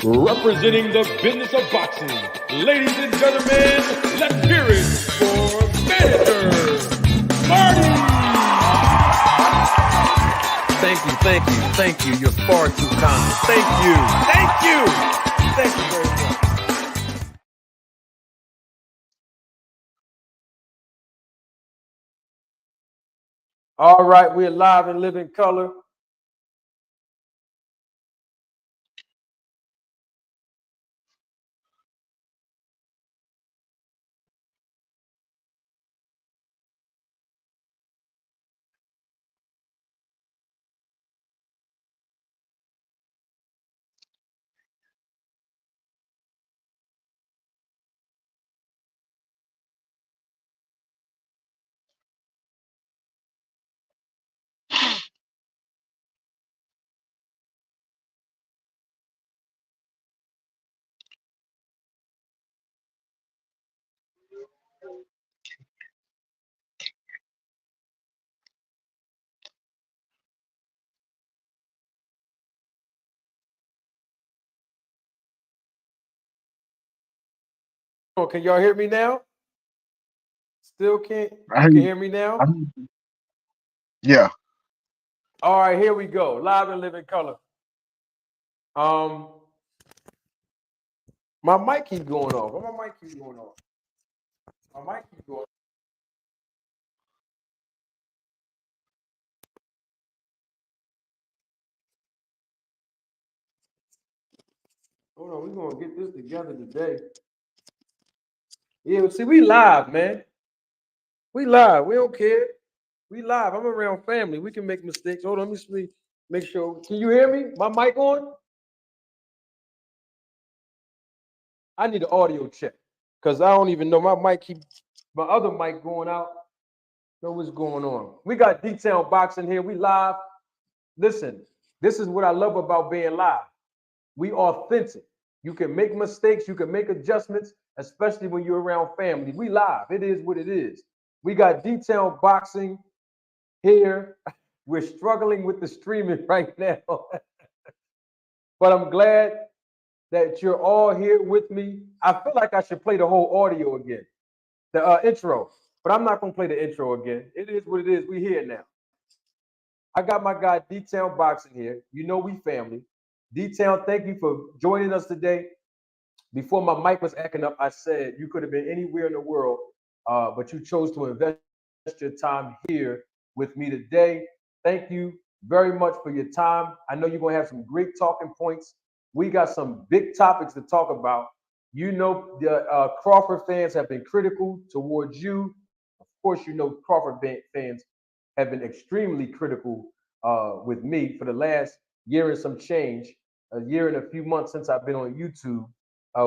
Representing the business of boxing, ladies and gentlemen, let's hear it for Manager Marty. Thank you. You're far too kind. Thank you very much. All right, we're live and live in color. Oh, can y'all hear me now? Still can't? You can hear me now? Yeah. All right, here we go. Live and live in color. My mic keeps going off. Why my mic keeps going off? My mic keeps going off. Hold on, we're gonna get this together today. Yeah, see, we live, man. We live. We don't care. We live. I'm around family. We can make mistakes. Hold on, let me make sure. Can you hear me? My mic on? I need an audio check because I don't even know my mic my other mic going out. Know what's going on. We got detailed boxing here. We live. Listen, this is what I love about being live. We authentic. You can make mistakes. You can make adjustments, especially when you're around family. We live. It is what it is. We got detailed boxing here. We're struggling with the streaming right now. But I'm glad that you're all here with me. I feel like I should play the whole audio again, the intro, but I'm not going to play the intro again. It is what it is. We here now. I got my guy Detailed Boxing here. You know we family. Detailed, thank you for joining us today. Before my mic was acting up, I said you could have been anywhere in the world, but you chose to invest your time here with me today. Thank you very much for your time. I know you're going to have some great talking points. We got some big topics to talk about. You know, the Crawford fans have been critical towards you. Of course, you know Crawford fans have been extremely critical with me for the last year and some change, a year and a few months since I've been on YouTube.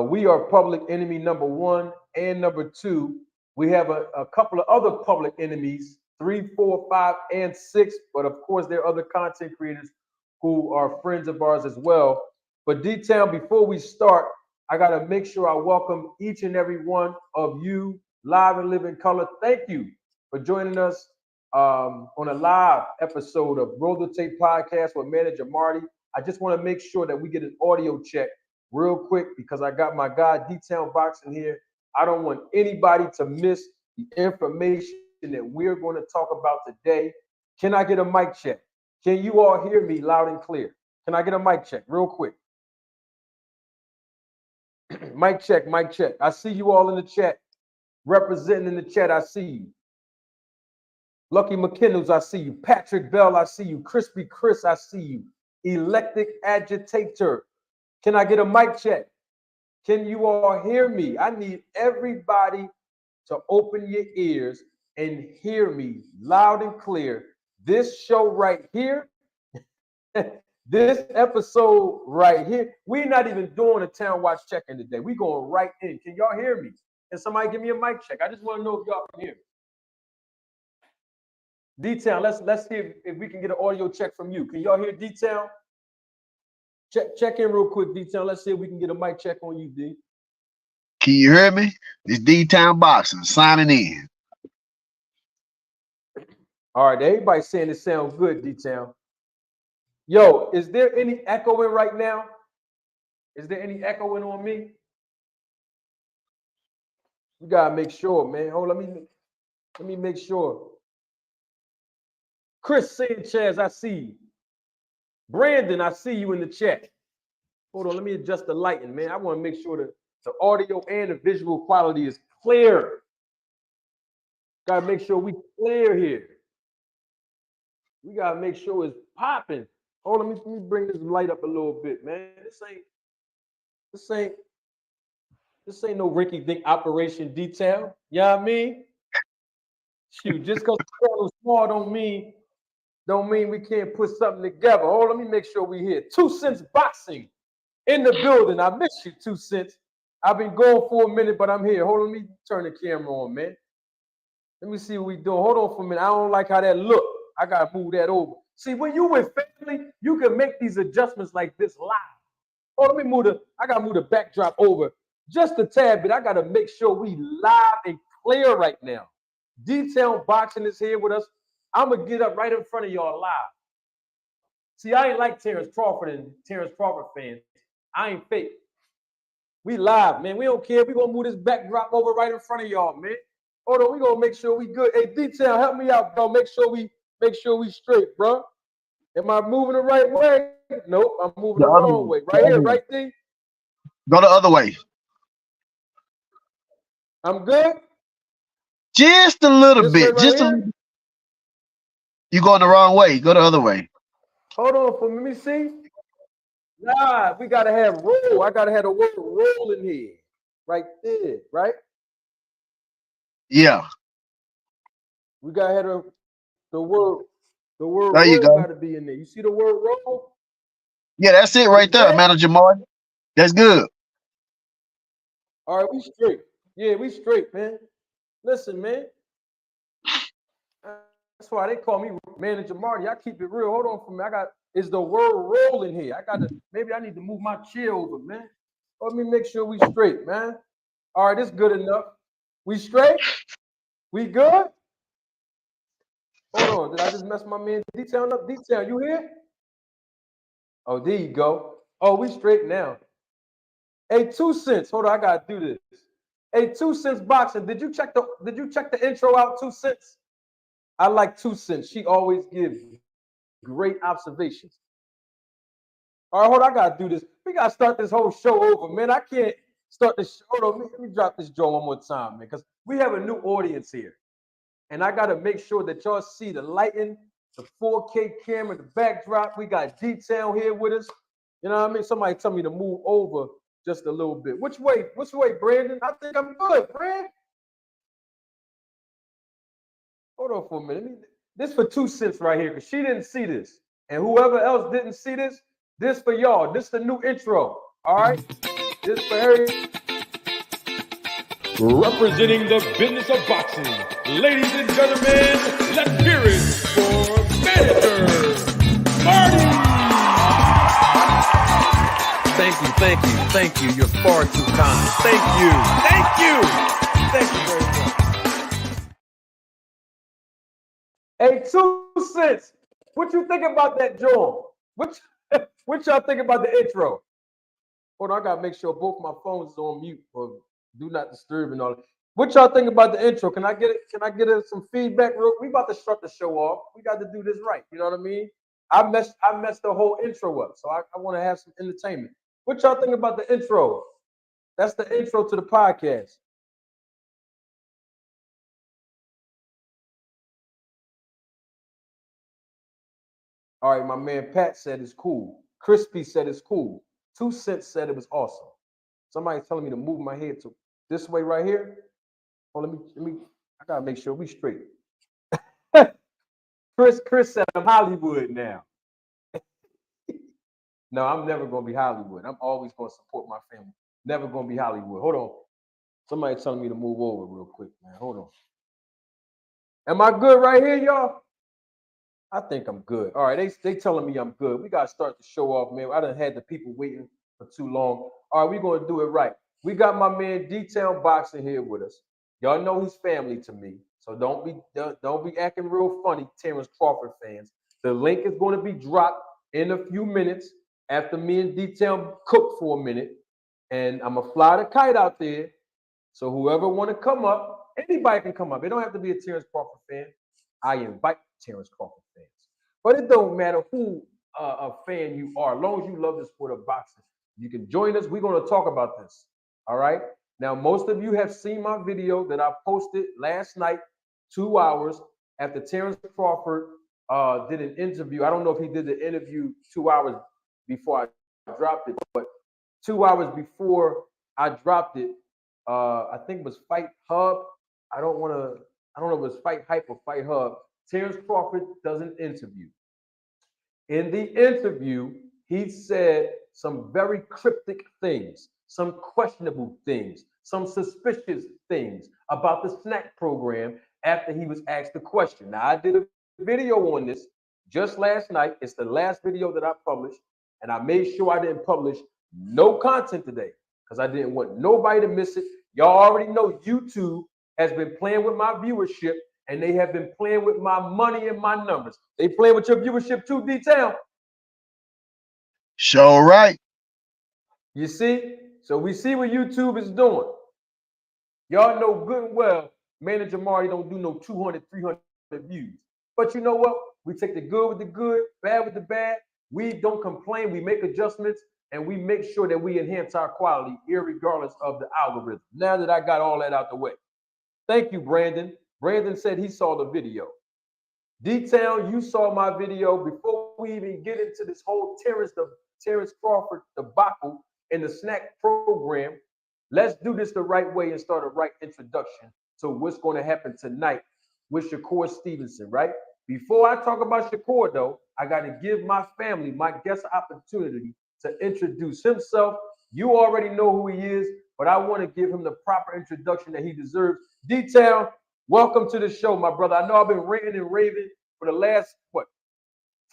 We are public enemy number 1 and number 2. We have a couple of other public enemies, 3, 4, 5, and 6. But of course, there are other content creators who are friends of ours as well. But Detail, before we start, I got to make sure I welcome each and every one of you live and live in color. Thank you for joining us on a live episode of Roll the Tape Podcast with Manager Marty. I just want to make sure that we get an audio check real quick because I got my guy Detailed Boxing here. I don't want anybody to miss the information that we're going to talk about today. Can I get a mic check? Can you all hear me loud and clear? Can I get a mic check real quick? Mic check, mic check. I see you all in the chat. Representing in the chat, I see you. Lucky McKinnels, I see you. Patrick Bell, I see you. Crispy Chris, I see you. Electric Agitator. Can I get a mic check? Can you all hear me? I need everybody to open your ears and hear me loud and clear. This show right here, this episode right here, we're not even doing a Town Watch check-in today. We're going right in. Can y'all hear me? Can somebody give me a mic check? I just want to know if y'all can hear me. Detail, let's hear if we can get an audio check from you. Can y'all hear Detail? Check in real quick, Detail. Let's see if we can get a mic check on you, D. Can you hear me? It's D-Town Boxing signing in. All right, everybody's saying it sounds good, Detail. Yo, is there any echoing right now? Is there any echoing on me? You gotta make sure, man. Hold on, let me make sure. Chris Sanchez, I see you. Brandon, I see you in the chat. Hold on, let me adjust the lighting, man. I want to make sure that the audio and the visual quality is clear. Gotta make sure we clear here. We gotta make sure it's popping. Hold on, let me bring this light up a little bit, man. This ain't no rinky-dink operation detail. You know what I mean? Shoot, just because it's small don't mean we can't put something together. Oh, let me make sure we here. 2 Cents Boxing in the building. I miss you, 2 Cents. I've been going for a minute, but I'm here. Hold on, let me turn the camera on, man. Let me see what we doing. Hold on for a minute. I don't like how that look. I gotta move that over. See, when you with family, you can make these adjustments like this live. Oh, let me I gotta move the backdrop over just a tad bit. I gotta make sure we live and clear right now. Detailed Boxing is here with us. I'm gonna get up right in front of y'all live. See, I ain't like Terence Crawford and Terence Crawford fans. I ain't fake. We live, man. We don't care. We gonna move this backdrop over right in front of y'all, man. Hold on, we gonna make sure we good. Hey, Detail, help me out, bro. Make sure we straight, bro. Am I moving the right way? Nope, I'm moving the wrong way. Right here, right thing. Go the other way. I'm good. Just a little This bit. way right here? You going the wrong way. Go the other way. Hold on for me. See. Nah, we gotta have roll. I gotta have the word roll in here. Right there, right? Yeah. We gotta have the word There you roll go. gotta be in there. You see the word roll? Yeah, that's it right there, Manager Martin. That's good. All right, we straight. Yeah, we straight, man. Listen, man. That's why they call me Manager Marty. I keep it real. Hold on for me. Is the word roll in here. Maybe I need to move my chair over, man. Let me make sure we straight, man. All right, it's good enough. We straight? We good? Hold on. Did I just mess my man Detail up? Detail, you here? Oh, there you go. Oh, we straight now. Hey, 2 Cents. Hold on, I gotta do this. Hey, 2 Cents Boxing. Did you check the intro out, 2 Cents? I like 2 Cents. She always gives great observations. All right, hold on, I gotta do this. We gotta start this whole show over, man. I can't start this show. Hold on, let me drop this joint one more time, man, because we have a new audience here. And I gotta make sure that y'all see the lighting, the 4K camera, the backdrop. We got Detail here with us. You know what I mean? Somebody tell me to move over just a little bit. Which way, Brandon? I think I'm good, Brandon. Hold on for a minute. This for 2 Cents right here, because she didn't see this. And whoever else didn't see this, this for y'all. This is the new intro. All right? This for her. Representing the business of boxing, ladies and gentlemen, let's hear it for Manager Marty. Thank you. You're far too kind. Thank you very much. Hey, 2 Cents. What you think about that, Joel? What y'all think about the intro? Hold on, I gotta make sure both my phones is on mute or do not disturb and all that. What y'all think about the intro? Can I get it? Can I get some feedback? We about to start the show off. We got to do this right. You know what I mean? I messed the whole intro up, so I want to have some entertainment. What y'all think about the intro? That's the intro to the podcast. All right, my man Pat said it's cool. Crispy said it's cool. 2 Cents said it was awesome. Somebody's telling me to move my head to this way right here. Oh, let me. I gotta make sure we straight. Chris said I'm Hollywood now. No, I'm never gonna be Hollywood. I'm always gonna support my family. Never gonna be Hollywood. Hold on. Somebody's telling me to move over real quick, man. Hold on. Am I good right here, y'all? I think I'm good. All right, they telling me I'm good. We gotta start the show off, man. I done had the people waiting for too long. All right, we're gonna do it right. We got my man Detail Boxing here with us. Y'all know he's family to me, so don't be acting real funny, Terence Crawford fans. The link is going to be dropped in a few minutes. after me and Detail cook for a minute, and I'm gonna fly the kite out there. So whoever want to come up, anybody can come up. It don't have to be a Terence Crawford fan. I invite Terence Crawford fans, but it don't matter who a fan you are, as long as you love the sport of boxing, you can join us. We're gonna talk about this. All right. Now, most of you have seen my video that I posted last night, 2 hours after Terence Crawford did an interview. I don't know if he did the interview 2 hours before I dropped it, but 2 hours before I dropped it, I think it was Fight Hub. I don't know if it was Fight Hype or Fight Hub. Terence Crawford does an interview. In the interview, he said some very cryptic things, some questionable things, some suspicious things about the SNAC program after he was asked the question. Now, I did a video on this just last night. It's the last video that I published, and I made sure I didn't publish no content today because I didn't want nobody to miss it. Y'all already know YouTube has been playing with my viewership, and they have been playing with my money and my numbers. They playing with your viewership too, D-Town. Sure right. You see? So we see what YouTube is doing. Y'all know good and well, Manager Marty don't do no 200, 300 views. But you know what? We take the good with the good, bad with the bad. We don't complain. We make adjustments, and we make sure that we enhance our quality, irregardless of the algorithm. Now that I got all that out the way. Thank you, Brandon. Brandon said he saw the video. D-Town, you saw my video. Before we even get into this whole Terence Crawford debacle in the SNAC program, let's do this the right way and start a right introduction to what's going to happen tonight with Shakur Stevenson, right? Before I talk about Shakur, though, I got to give my family, my guest, opportunity to introduce himself. You already know who he is, but I want to give him the proper introduction that he deserves. D-Town, welcome to the show, my brother. I know I've been ranting and raving for the last,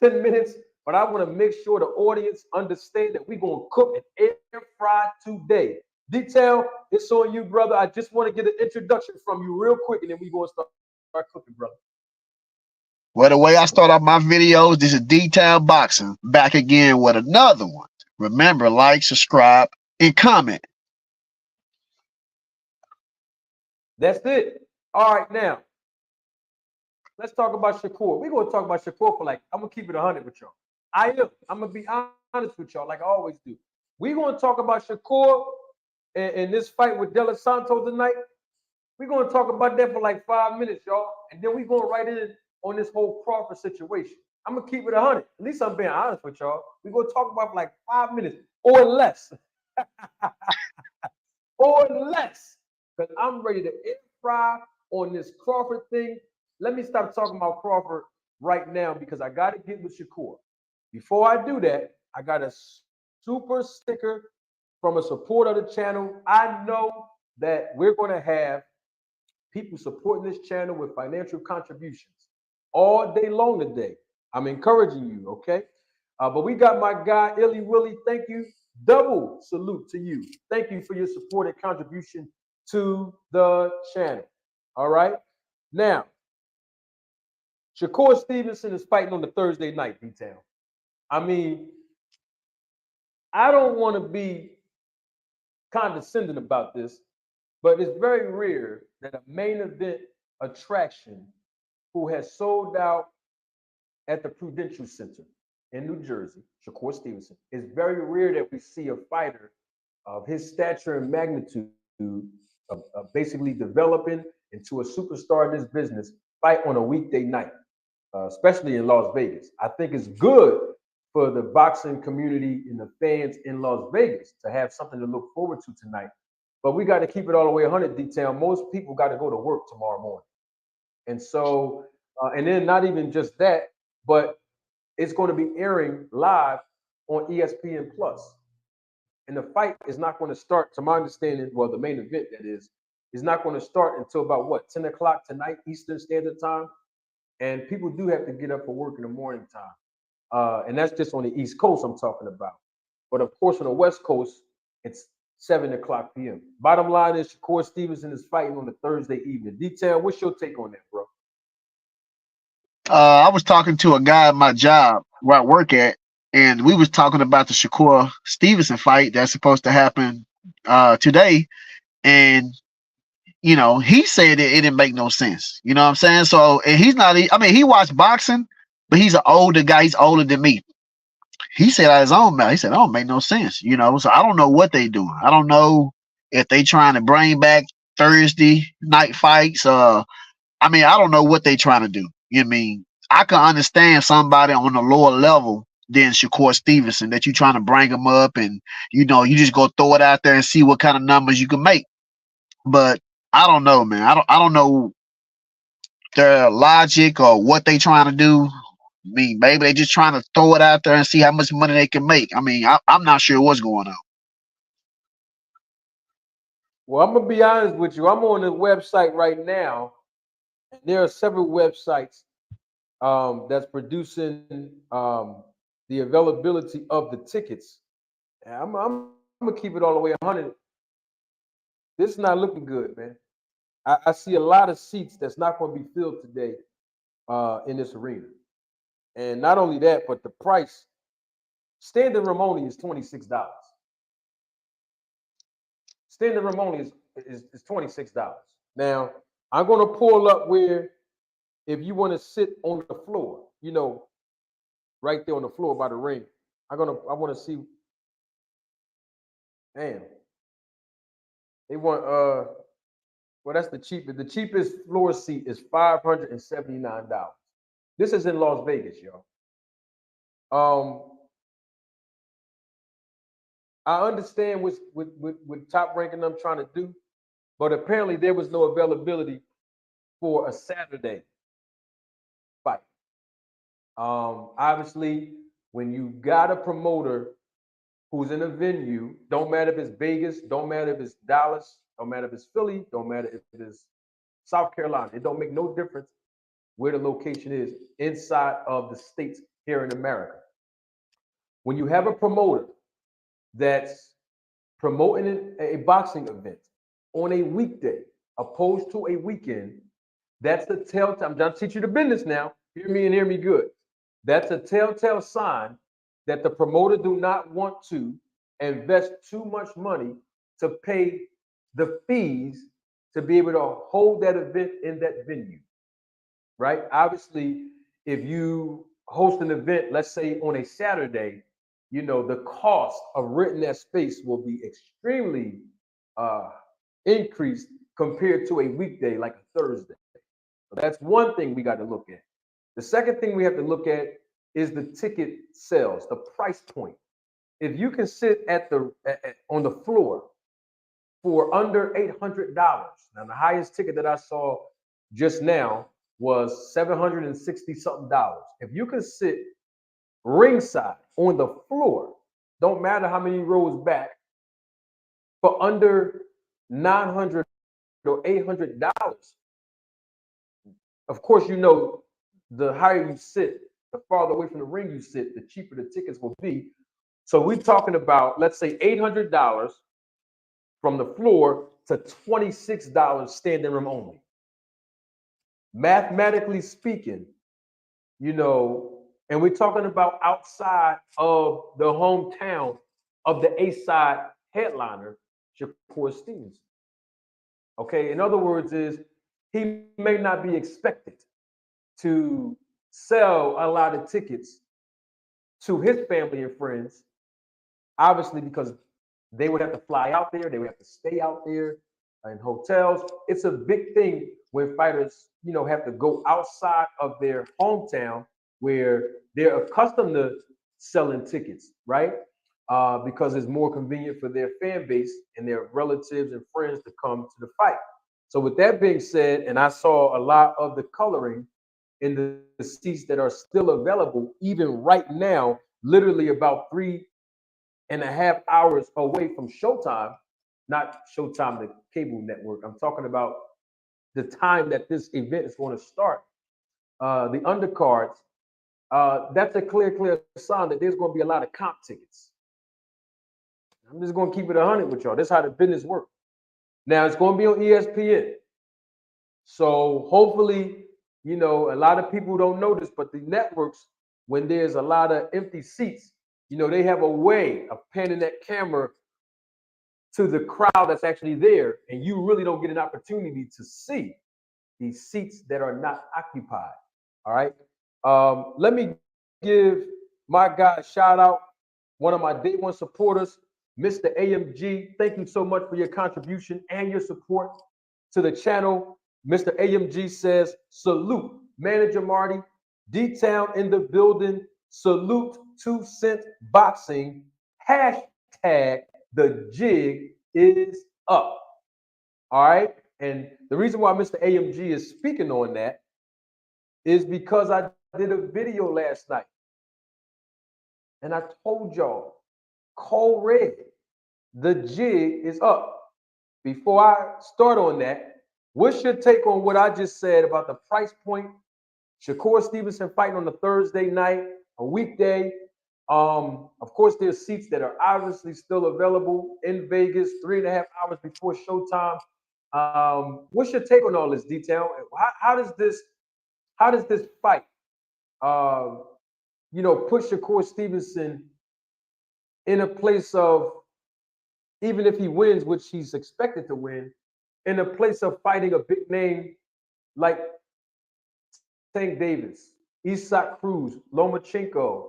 10 minutes, but I want to make sure the audience understand that we're going to cook and air fry today. D-Town, it's on you, brother. I just want to get an introduction from you real quick, and then we're going to start cooking, brother. Well, the way I start off my videos, this is D-Town Boxing, back again with another one. Remember, like, subscribe, and comment. That's it. All right, now, let's talk about Shakur. We're going to talk about Shakur for I'm going to keep it 100 with y'all. I'm going to be honest with y'all like I always do. We're going to talk about Shakur and this fight with Santos tonight. We're going to talk about that for 5 minutes, y'all. And then we're going right in on this whole Crawford situation. I'm going to keep it 100. At least I'm being honest with y'all. We're going to talk about for 5 minutes or less. Or less. Because I'm ready to air fry on this Crawford thing. Let me stop talking about Crawford right now because I got to get with Shakur. Before I do that, I got a super sticker from a supporter of the channel. I know that we're going to have people supporting this channel with financial contributions all day long today. I'm encouraging you, okay? But we got my guy, Illy Willie. Thank you. Double salute to you. Thank you for your support and contribution to the channel. All right? Now, Shakur Stevenson is fighting on the Thursday night, D-Town. I mean, I don't want to be condescending about this, but it's very rare that a main event attraction who has sold out at the Prudential Center in New Jersey, Shakur Stevenson, it's very rare that we see a fighter of his stature and magnitude of basically developing into a superstar in this business fight on a weekday night, especially in Las Vegas. I think it's good for the boxing community and the fans in Las Vegas to have something to look forward to tonight. But we got to keep it all the way 100 detail. Most people got to go to work tomorrow morning. And so, and then not even just that, but it's going to be airing live on ESPN Plus. And the fight is not going to start, to my understanding, well, the main event that is not going to start until about 10 o'clock tonight, Eastern Standard Time. And people do have to get up for work in the morning time. And that's just on the East Coast I'm talking about. But of course, on the West Coast, it's 7 o'clock p.m. Bottom line is Shakur Stevenson is fighting on the Thursday evening. Detail, what's your take on that, bro? I was talking to a guy at my job where I work at, and we was talking about the Shakur Stevenson fight that's supposed to happen today, and he said it didn't make no sense. You know what I'm saying? So, and he's not. I mean, he watched boxing, but he's an older guy. He's older than me. He said out his own mouth, he said, "It don't make no sense." So I don't know what they doing. I don't know if they trying to bring back Thursday night fights. I mean, I don't know what they trying to do. You know what I mean? I can understand somebody on a lower level than Shakur Stevenson that you trying to bring him up, and you just go throw it out there and see what kind of numbers you can make. But I don't know, man. I don't know their logic or what they trying to do. I mean, maybe they just trying to throw it out there and see how much money they can make. I mean, I'm not sure what's going on. Well, I'm gonna be honest with you. I'm on the website right now, and there are several websites that's producing the availability of the tickets. And I'm gonna keep it all the way 100. This is not looking good, man. I see a lot of seats that's not going to be filled today in this arena. And not only that, but the price, standing room only is $26. Standing room only is $26. Now, I'm going to pull up where if you want to sit on the floor, right there on the floor by the ring, I want to see. Damn. They want well, that's the cheapest. The cheapest floor seat is $579. This is in Las Vegas, y'all. I understand what Top Ranking I'm trying to do, but apparently there was no availability for a Saturday fight. Obviously, when you got a promoter who's in a venue, don't matter if it's Vegas, don't matter if it's Dallas, don't matter if it's Philly, don't matter if it is South Carolina. It don't make no difference where the location is inside of the states here in America. When you have a promoter that's promoting a boxing event on a weekday opposed to a weekend, that's the telltale. I'm trying to teach you the business now. Hear me and hear me good. That's a telltale sign that the promoter do not want to invest too much money to pay the fees to be able to hold that event in that venue, right? Obviously, if you host an event, let's say on a Saturday, the cost of renting that space will be extremely increased compared to a weekday like a Thursday. So that's one thing we got to look at. The second thing we have to look at is the ticket sales, the price point. If you can sit on the floor for under $800, now the highest ticket that I saw just now was $760 something. If you can sit ringside on the floor, don't matter how many rows back, for under $900 or $800, of course, the higher you sit, the farther away from the ring you sit, the cheaper the tickets will be. So we're talking about, let's say, $800 from the floor to $26 standing room only. Mathematically speaking, and we're talking about outside of the hometown of the A-side headliner, Shakur Stevenson. Okay, in other words, he may not be expected to sell a lot of tickets to his family and friends, obviously, because they would have to fly out there, they would have to stay out there in hotels. It's a big thing when fighters, have to go outside of their hometown where they're accustomed to selling tickets, right? Because it's more convenient for their fan base and their relatives and friends to come to the fight. So with that being said, and I saw a lot of the coloring in the seats that are still available, even right now, literally about 3.5 hours away from Showtime, not Showtime, the cable network. I'm talking about the time that this event is going to start. The undercards, that's a clear sign that there's going to be a lot of comp tickets. I'm just going to keep it 100 with y'all. This is how the business works. Now, it's going to be on ESPN. So hopefully, a lot of people don't know this, but the networks, when there's a lot of empty seats, you know, they have a way of panning that camera to the crowd that's actually there, and you really don't get an opportunity to see these seats that are not occupied. All right. Let me give my guy a shout out, one of my day one supporters, Mr. AMG. Thank you so much for your contribution and your support to the channel. Mr. AMG says, salute, Manager Marty, D-Town in the building, salute 2 Cent Boxing, hashtag the jig is up. All right. And the reason why Mr. AMG is speaking on that is because I did a video last night. And I told y'all, cold red, the jig is up. Before I start on that, what's your take on what I just said about the price point? Shakur Stevenson fighting on a Thursday night, a weekday. Of course, there's seats that are obviously still available in Vegas, 3.5 hours before showtime. What's your take on all this detail? How does this fight, you know, put Shakur Stevenson in a place of, even if he wins, which he's expected to win, in a place of fighting a big name like Tank Davis, Isak Cruz, Lomachenko.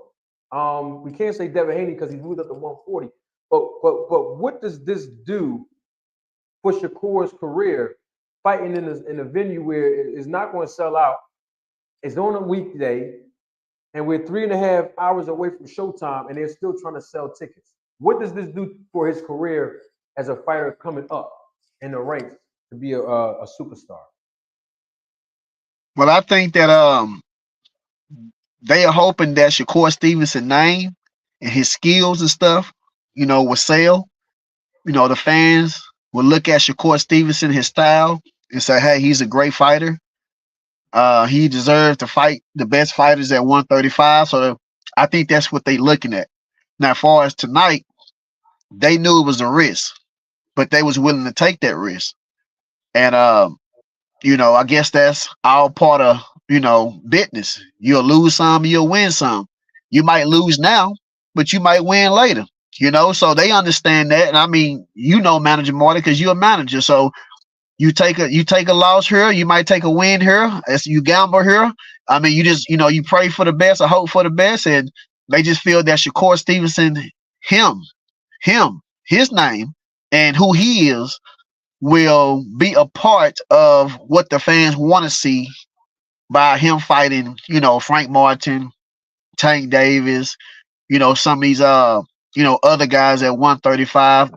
We can't say Devin Haney because he's moved up to 140. But what does this do for Shakur's career, fighting in a venue where it's not going to sell out? It's on a weekday, and we're 3.5 hours away from showtime, and they're still trying to sell tickets. What does this do for his career as a fighter coming up in the ranks to be a superstar? Well, I think that they are hoping that Shakur Stevenson name and his skills and stuff, you know, will sell. You know, the fans will look at Shakur Stevenson, his style, and say, hey, he's a great fighter. He deserves to fight the best fighters at 135. So I think that's what they're looking at. Now, as far as tonight, they knew it was a risk, but they was willing to take that risk. And you know, I guess that's all part of, you know, business. You'll lose some, you'll win some. You might lose now, but you might win later. You know, so they understand that. And I mean, you know, Manager Marty, because you're a manager. So you take a loss here, you might take a win here, as you gamble here. I mean, you just, you know, you pray for the best or hope for the best, and they just feel that Shakur Stevenson, his name, and who he is will be a part of what the fans want to see by him fighting, you know, Frank Martin, Tank Davis, you know, some of these you know, other guys at 135.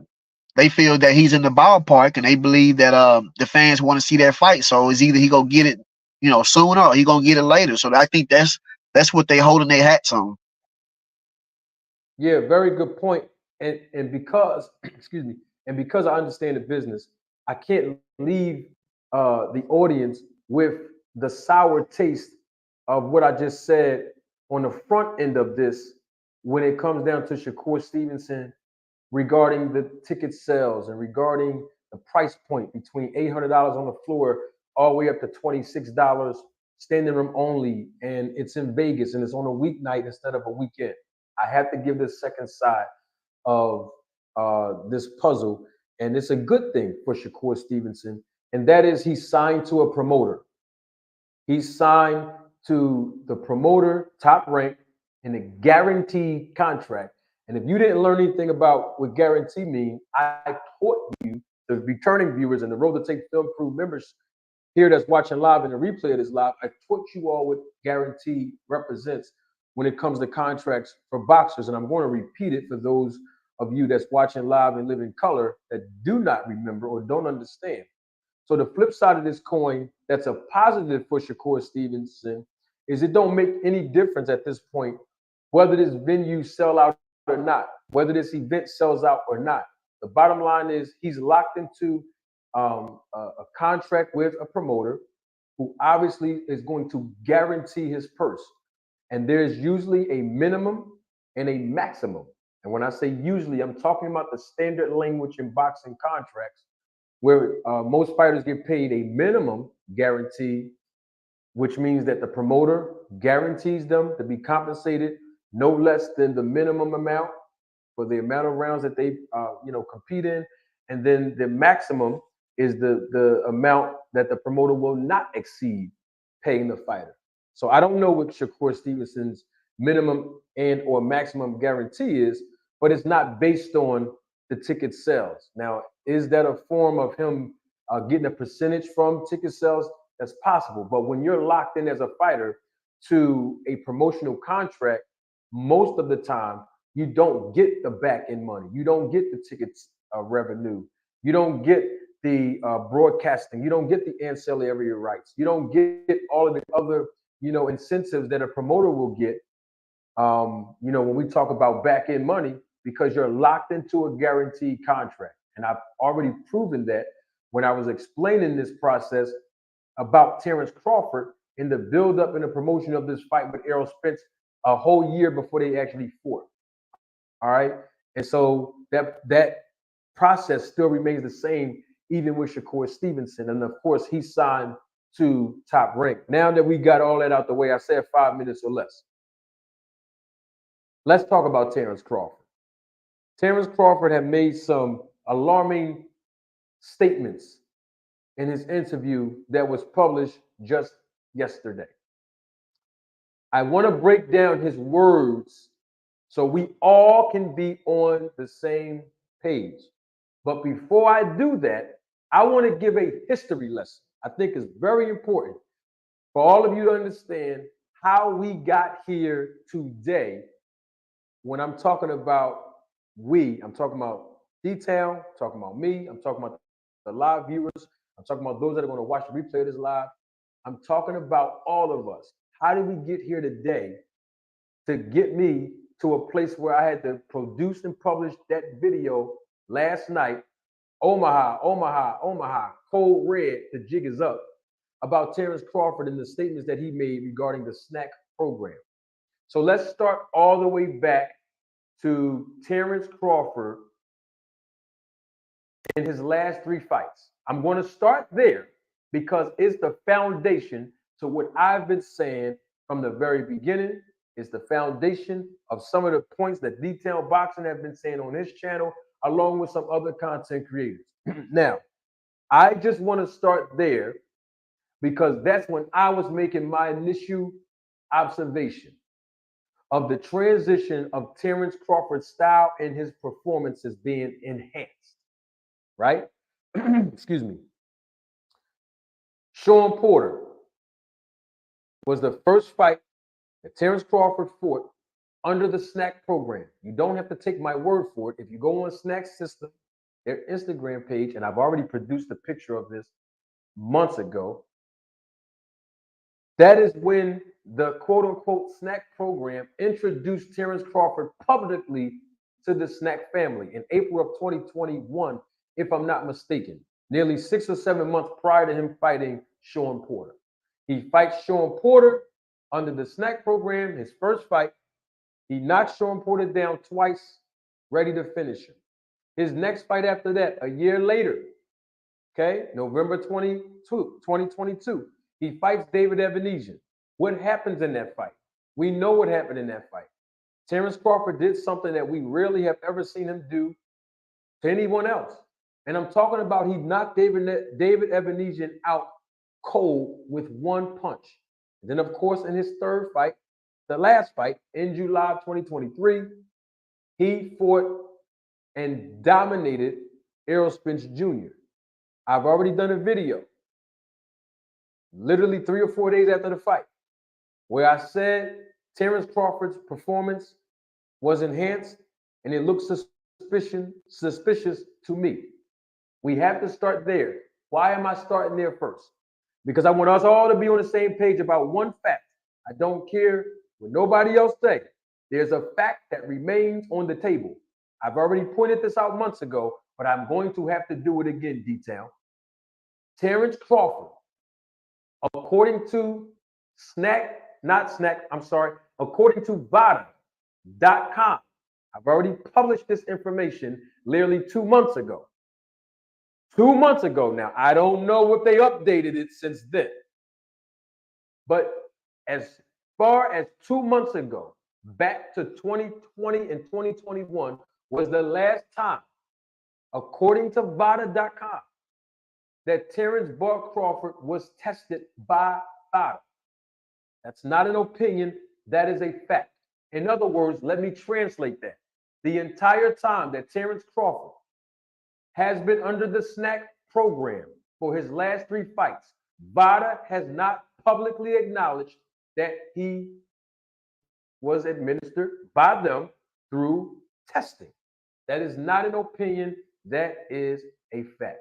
They feel that he's in the ballpark, and they believe that the fans want to see that fight. So it's either he gonna get it, you know, sooner, or he gonna get it later. So I think that's what they holding their hats on. Yeah, very good point. And because excuse me, and because I understand the business, I can't leave the audience with the sour taste of what I just said on the front end of this when it comes down to Shakur Stevenson regarding the ticket sales and regarding the price point between $800 on the floor all the way up to $26 standing room only, and it's in Vegas and it's on a weeknight instead of a weekend. I have to give this second side of this puzzle, and it's a good thing for Shakur Stevenson, and that is he's signed to a promoter. He's signed to the promoter, Top Rank, in a guaranteed contract. And if you didn't learn anything about what guarantee means, I taught you, the returning viewers and the Road to Take Film Crew members here that's watching live and the replay of this live, I taught you all what guarantee represents when it comes to contracts for boxers. And I'm going to repeat it for those of you that's watching live and live in color that do not remember or don't understand. So the flip side of this coin that's a positive for Shakur Stevenson is it don't make any difference at this point whether this venue sell out or not, whether this event sells out or not. The bottom line is he's locked into a contract with a promoter who obviously is going to guarantee his purse. And there's usually a minimum and a maximum. And when I say usually, I'm talking about the standard language in boxing contracts where most fighters get paid a minimum guarantee, which means that the promoter guarantees them to be compensated no less than the minimum amount for the amount of rounds that they compete in, and then the maximum is the amount that the promoter will not exceed paying the fighter. So I don't know what Shakur Stevenson's minimum and or maximum guarantee is, but it's not based on the ticket sales. Now, is that a form of him getting a percentage from ticket sales? That's possible. But when you're locked in as a fighter to a promotional contract, most of the time you don't get the back end money. You don't get the tickets revenue. You don't get the broadcasting. You don't get the ancillary rights. You don't get all of the other, incentives that a promoter will get. When we talk about back end money, because you're locked into a guaranteed contract. And I've already proven that when I was explaining this process about Terence Crawford in the build-up and the promotion of this fight with Errol Spence a whole year before they actually fought. All right. And so that process still remains the same, even with Shakur Stevenson. And of course, he signed to Top Rank. Now that we got all that out the way, I said 5 minutes or less. Let's talk about Terence Crawford. Terence Crawford had made some alarming statements in his interview that was published just yesterday. I want to break down his words so we all can be on the same page. But before I do that, I want to give a history lesson. I think it's very important for all of you to understand how we got here today. When I'm talking about I'm talking about D-Town, talking about me, I'm talking about the live viewers, I'm talking about those that are going to watch the replay of this live. I'm talking about all of us. How did we get here today to get me to a place where I had to produce and publish that video last night, Omaha, Code Red, the jig is up, about Terence Crawford and the statements that he made regarding the SNAC program. So let's start all the way back to Terence Crawford in his last 3 fights. I'm going to start there because it's the foundation to what I've been saying from the very beginning. It's the foundation of some of the points that Detailed Boxing have been saying on his channel, along with some other content creators. Now, I just want to start there because that's when I was making my initial observation of the transition of Terence Crawford's style and his performances being enhanced, right? Excuse me. Sean Porter was the first fight that Terence Crawford fought under the SNAC program. You don't have to take my word for it. If you go on SNAC system, their Instagram page, and I've already produced a picture of this months ago, that is when the quote-unquote SNAC program introduced Terence Crawford publicly to the SNAC family in April of 2021, if I'm not mistaken, nearly 6 or 7 months prior to him fighting Sean Porter. He fights Sean Porter under the SNAC program, his first fight. He knocked Sean Porter down twice, ready to finish him. His next fight after that, a year later, okay, November 2022, he fights David Ebenezer. What happens in that fight? We know what happened in that fight. Terence Crawford did something that we rarely have ever seen him do to anyone else. And I'm talking about he knocked David Ebenezer out cold with 1 punch. And then, of course, in his third fight, the last fight in July of 2023, he fought and dominated Errol Spence Jr. I've already done a video, literally 3 or 4 days after the fight, where I said Terence Crawford's performance was enhanced and it looked suspicious to me. We have to start there. Why am I starting there first? Because I want us all to be on the same page about one fact. I don't care what nobody else says. There's a fact that remains on the table. I've already pointed this out months ago, but I'm going to have to do it again, D-Town. Terence Crawford, according to according to VADA.com, I've already published this information literally 2 months ago. 2 months ago now. I don't know if they updated it since then. But as far as 2 months ago, back to 2020 and 2021 was the last time, according to VADA.com, that Terence Bud Crawford was tested by VADA. That's not an opinion, that is a fact. In other words, let me translate that. The entire time that Terence Crawford has been under the SNAC program for his last 3 fights, VADA has not publicly acknowledged that he was administered by them through testing. That is not an opinion, that is a fact.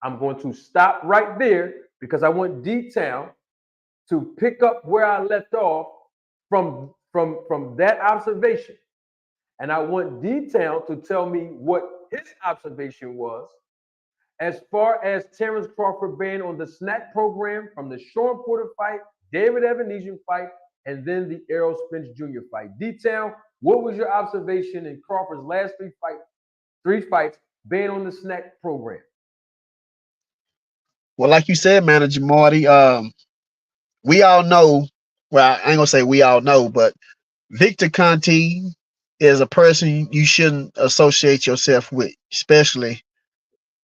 I'm going to stop right there because I want D-Town to pick up where I left off from that observation. And I want D-Town to tell me what his observation was as far as Terence Crawford being on the SNAC program from the Sean Porter fight, David Evanesian fight, and then the Errol Spence Jr. fight. D-Town, what was your observation in Crawford's last 3 fights being on the SNAC program? Well, like you said, Manager Marty, we all know, well, I ain't gonna say we all know, but Victor Conte is a person you shouldn't associate yourself with, especially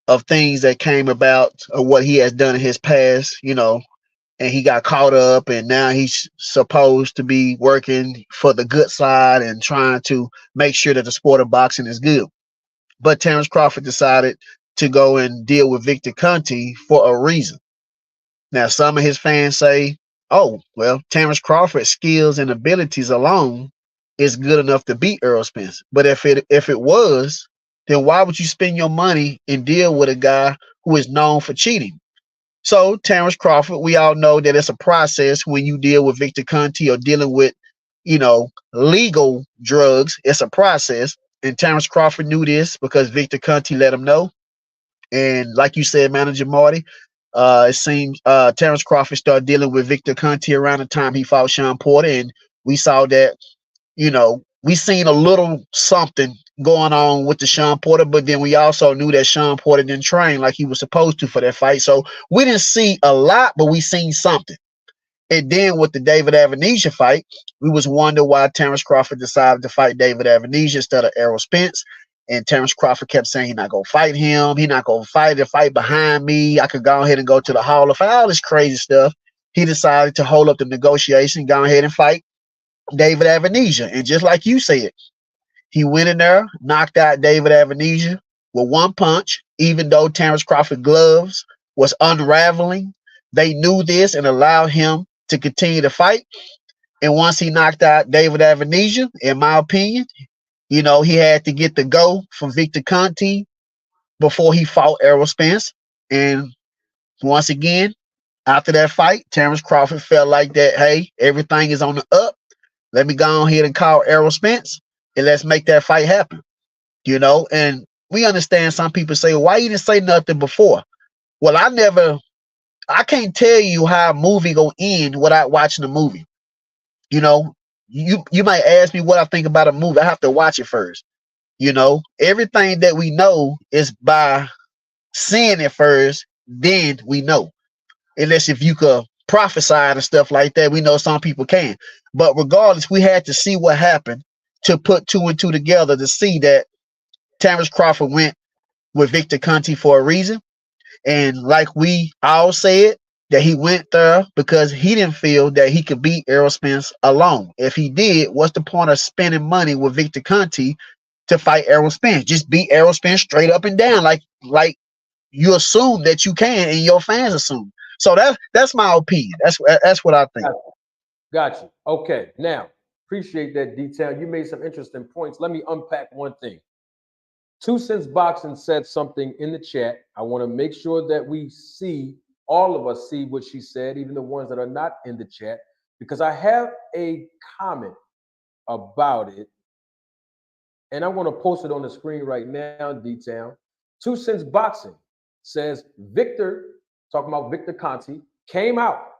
of things that came about or what he has done in his past, and he got caught up and now he's supposed to be working for the good side and trying to make sure that the sport of boxing is good. But Terence Crawford decided to go and deal with Victor Conte for a reason. Now, some of his fans say, oh, well, Terence Crawford's skills and abilities alone is good enough to beat Errol Spence. But if it was, then why would you spend your money and deal with a guy who is known for cheating? So Terence Crawford, we all know that it's a process when you deal with Victor Conte or dealing with, legal drugs. It's a process. And Terence Crawford knew this because Victor Conte let him know. And like you said, Manager Marty, it seems Terence Crawford started dealing with Victor Conte around the time he fought Sean Porter. And we saw that, we seen a little something going on with the Sean Porter, but then we also knew that Sean Porter didn't train like he was supposed to for that fight. So we didn't see a lot, but we seen something. And then with the David Evanesian fight, we was wondering why Terence Crawford decided to fight David Evanesian instead of Errol Spence. And Terence Crawford kept saying he's not going to fight him. He's not going to fight the fight behind me. I could go ahead and go to the Hall of Fame, all this crazy stuff. He decided to hold up the negotiation, go ahead and fight David Evanesian. And just like you said, he went in there, knocked out David Evanesian with 1 punch, even though Terence Crawford gloves was unraveling. They knew this and allowed him to continue to fight. And once he knocked out David Evanesian, in my opinion, he had to get the go from Victor Conte before he fought Errol Spence. And once again, after that fight, Terence Crawford felt like that, hey, everything is on the up. Let me go ahead and call Errol Spence and let's make that fight happen. And we understand some people say, why you didn't say nothing before? Well, I can't tell you how a movie go end without watching the movie. You might ask me what I think about a movie. I have to watch it first. Everything that we know is by seeing it first, then we know. Unless if you could prophesy and stuff like that, we know some people can. But regardless, we had to see what happened to put 2 and 2 together to see that Terence Crawford went with Victor Conte for a reason. And like we all said, that he went there because he didn't feel that he could beat Errol Spence alone. If he did, what's the point of spending money with Victor Conte to fight Errol Spence? Just beat Errol Spence straight up and down, like you assume that you can, and your fans assume. So that's my opinion. That's what I think. Got you. Okay. Now, appreciate that detail. You made some interesting points. Let me unpack one thing. 2 Cents Boxing said something in the chat. I want to make sure that we see, all of us see what she said, even the ones that are not in the chat, because I have a comment about it. And I'm going to post it on the screen right now, D-Town. 2 Cents Boxing says Victor, talking about Victor Conte, came out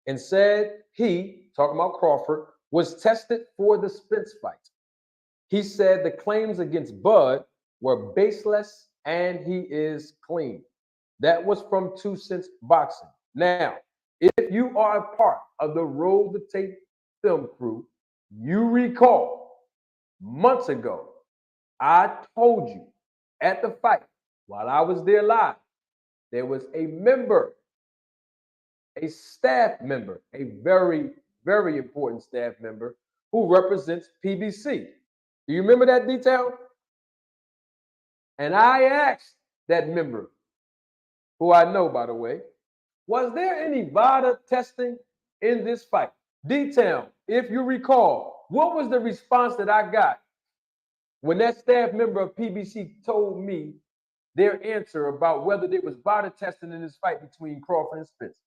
and said he, talking about Crawford, was tested for the Spence fight. He said the claims against Bud were baseless and he is clean. That was from 2 Cents Boxing. Now, if you are a part of the Roll the Tape film crew, you recall months ago, I told you at the fight, while I was there live, there was a member, a staff member, a very, very important staff member who represents PBC. Do you remember that detail? And I asked that member, who I know, by the way, was there any VADA testing in this fight? Detail, if you recall, what was the response that I got when that staff member of PBC told me their answer about whether there was VADA testing in this fight between Crawford and Spence?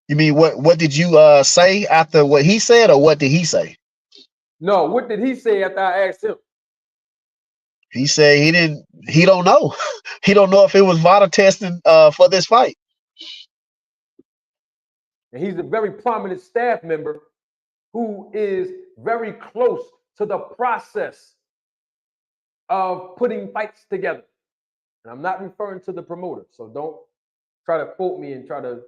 You mean what did you say after what he said, or what did he say? No, what did he say after I asked him? He said he don't know. He don't know if it was VADA testing for this fight. And he's a very prominent staff member who is very close to the process of putting fights together. And I'm not referring to the promoter, so don't try to quote me and try to,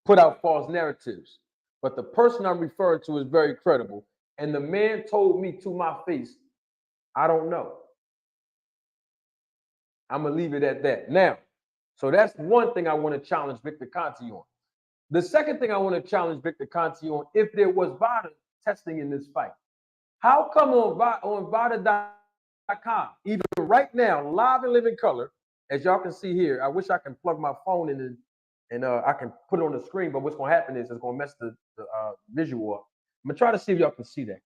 put out false narratives. But the person I'm referring to is very credible. And the man told me to my face, I don't know. I'm going to leave it at that. Now, so that's one thing I want to challenge Victor Conti on. The second thing I want to challenge Victor Conti on, if there was VADA testing in this fight, how come on VADA.com, even right now, live and living color, as y'all can see here, I wish I can plug my phone in and I can put it on the screen, but what's going to happen is it's going to mess the visual up. I'm going to try to see if y'all can see that.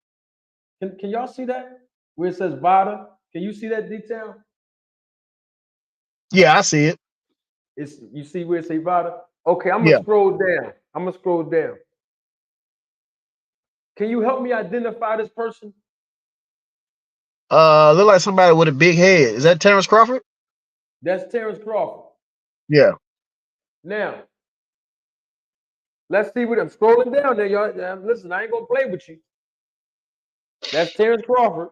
Can y'all see that? Where it says VADA? Can you see that detail? Yeah, I see it. You see where it says VADA? Okay, I'm going to scroll down. I'm going to scroll down. Can you help me identify this person? Look like somebody with a big head. Is that Terence Crawford? That's Terence Crawford. Yeah. Now, let's see what I'm scrolling down there, y'all. Listen, I ain't gonna play with you. That's Terence Crawford.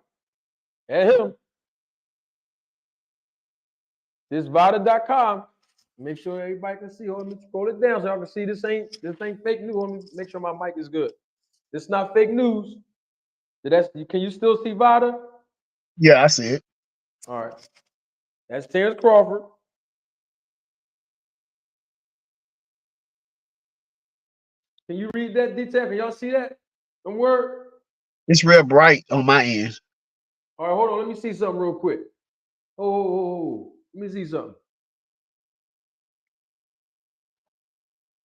And him. This VADA.com. Make sure everybody can see. Hold on, let me scroll it down so y'all can see this ain't fake news. Let me make sure my mic is good. It's not fake news. Can you still see VADA? Yeah, I see it. All right. That's Terence Crawford. Can you read that detail? Can y'all see that? Some word? It's real bright on my end. All right, hold on. Let me see something real quick. Oh, let me see something.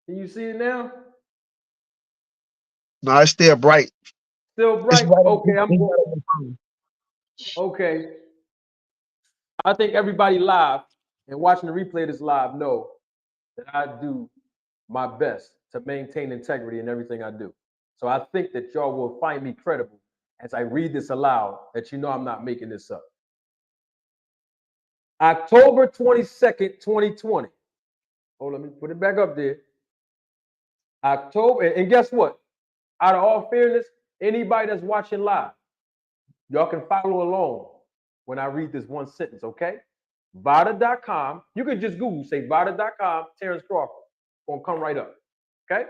Can you see it now? No, it's still bright. Still bright? Okay, okay. I think everybody live and watching the replay of this live know that I do my best to maintain integrity in everything I do. So I think that y'all will find me credible as I read this aloud, that you know I'm not making this up. October 22nd, 2020. Oh, let me put it back up there. October, and guess what? Out of all fairness, anybody that's watching live, y'all can follow along when I read this one sentence, okay? VADA.com. You can just Google, say VADA.com, Terence Crawford. Gonna come right up, okay?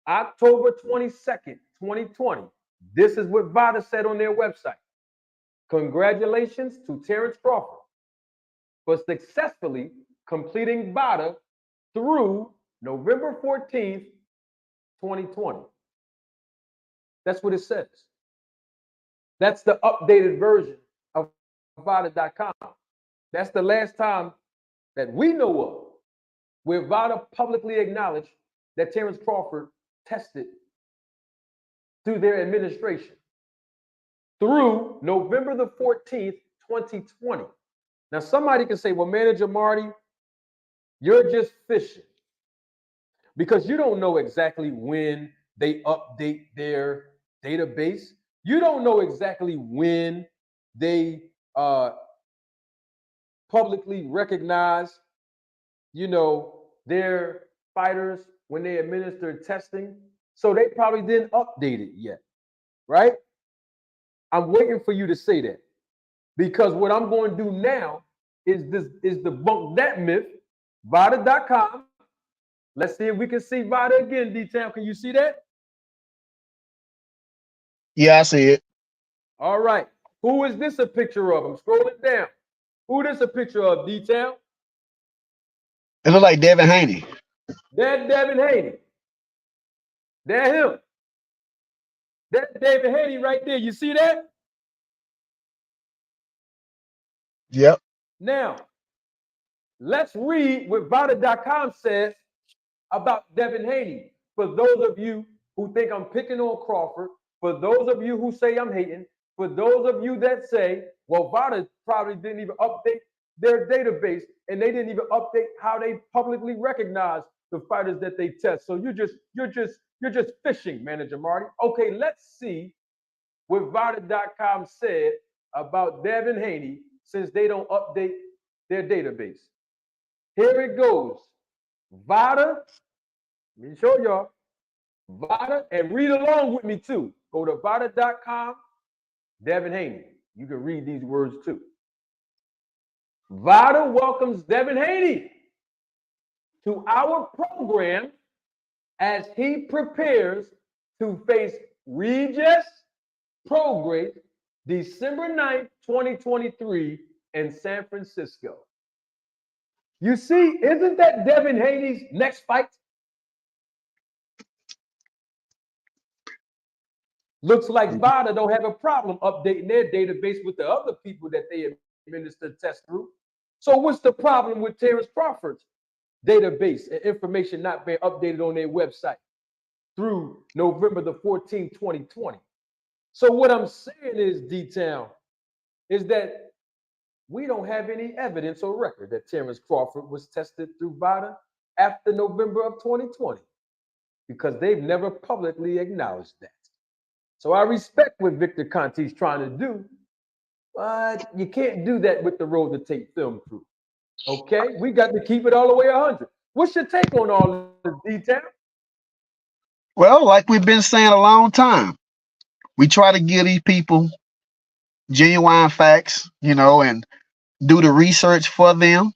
October 22nd, 2020. This is what VADA said on their website. Congratulations to Terence Crawford for successfully completing VADA through November 14th, 2020. That's what it says. That's the updated version of VADA.com. That's the last time that we know of where VADA publicly acknowledged that Terence Crawford tested through their administration through November the 14th, 2020. Now, somebody can say, well, Manager Marty, you're just fishing because you don't know exactly when they update their database. You don't know exactly when they publicly recognize, their fighters when they administer testing. So they probably didn't update it yet, right? I'm waiting for you to say that, because what I'm going to do now is debunk that myth. VADA.com. Let's see if we can see VADA again, D-Town. Can you see that? Yeah, I see it. All right. Who is this a picture of? I'm scrolling down. Who this a picture of, D-Town? It look like Devin Haney. That's Devin Haney. That's him. That's David Haney right there. You see that? Yep. Now, let's read what Vada.com says about Devin Haney. For those of you who think I'm picking on Crawford, for those of you who say I'm hating, for those of you that say, well, Vada probably didn't even update their database and they didn't even update how they publicly recognize the fighters that they test. So you're just fishing, Manager Marty. Okay, let's see what Vada.com said about Devin Haney since they don't update their database. Here it goes. Vada, let me show y'all. Vada, and read along with me too. Go to Vada.com, Devin Haney. You can read these words too. Vada welcomes Devin Haney to our program as he prepares to face Regis Prograis December 9th, 2023 in San Francisco. You see, isn't that Devin Haney's next fight? Looks like Vada don't have a problem updating their database with the other people that they administer tests through. So what's the problem with Terence Crawford's database and information not being updated on their website through November the 14th, 2020? So what I'm saying is, D-Town, is that we don't have any evidence or record that Terence Crawford was tested through Vada after November of 2020 because they've never publicly acknowledged that. So I respect what Victor Conti's trying to do, but you can't do that with the road to tape film crew. Okay? We got to keep it all the way 100. What's your take on all this, D-Town? Well, like we've been saying a long time, we try to give these people genuine facts, and do the research for them,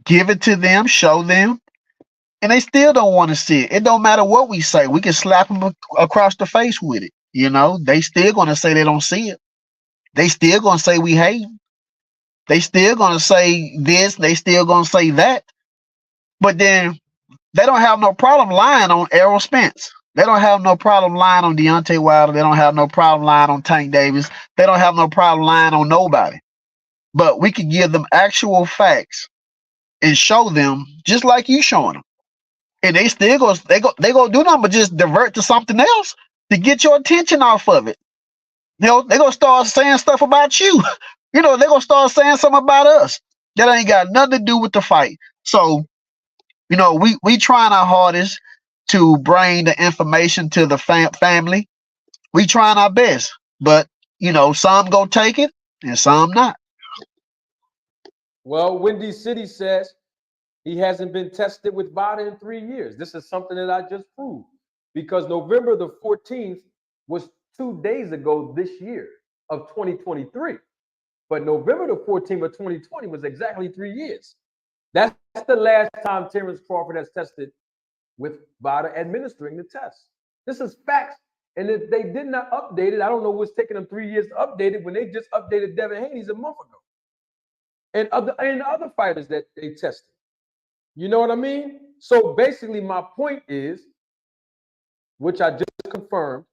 give it to them, show them, and they still don't want to see it. It don't matter what we say. We can slap them across the face with it. They still going to say they don't see it. They still going to say we hate them. They still going to say this. They still going to say that. But then they don't have no problem lying on Errol Spence. They don't have no problem lying on Deontay Wilder. They don't have no problem lying on Tank Davis. They don't have no problem lying on nobody. But we could give them actual facts and show them just like you showing them. And they still go do nothing but just divert to something else to get your attention off of it. They're gonna start saying stuff about you. They're gonna start saying something about us that ain't got nothing to do with the fight. So, we trying our hardest to bring the information to the family. We trying our best, but some gonna take it and some not. Well, Windy City says he hasn't been tested with Vada in 3 years. This is something that I just proved because November the 14th was 2 days ago this year of 2023. But November the 14th of 2020 was exactly 3 years. That's the last time Terence Crawford has tested with Vada administering the test. This is facts. And if they did not update it, I don't know what's taking them 3 years to update it when they just updated Devin Haney's a month ago. And other fighters that they tested. You know what I mean? So basically my point is, which I just confirmed,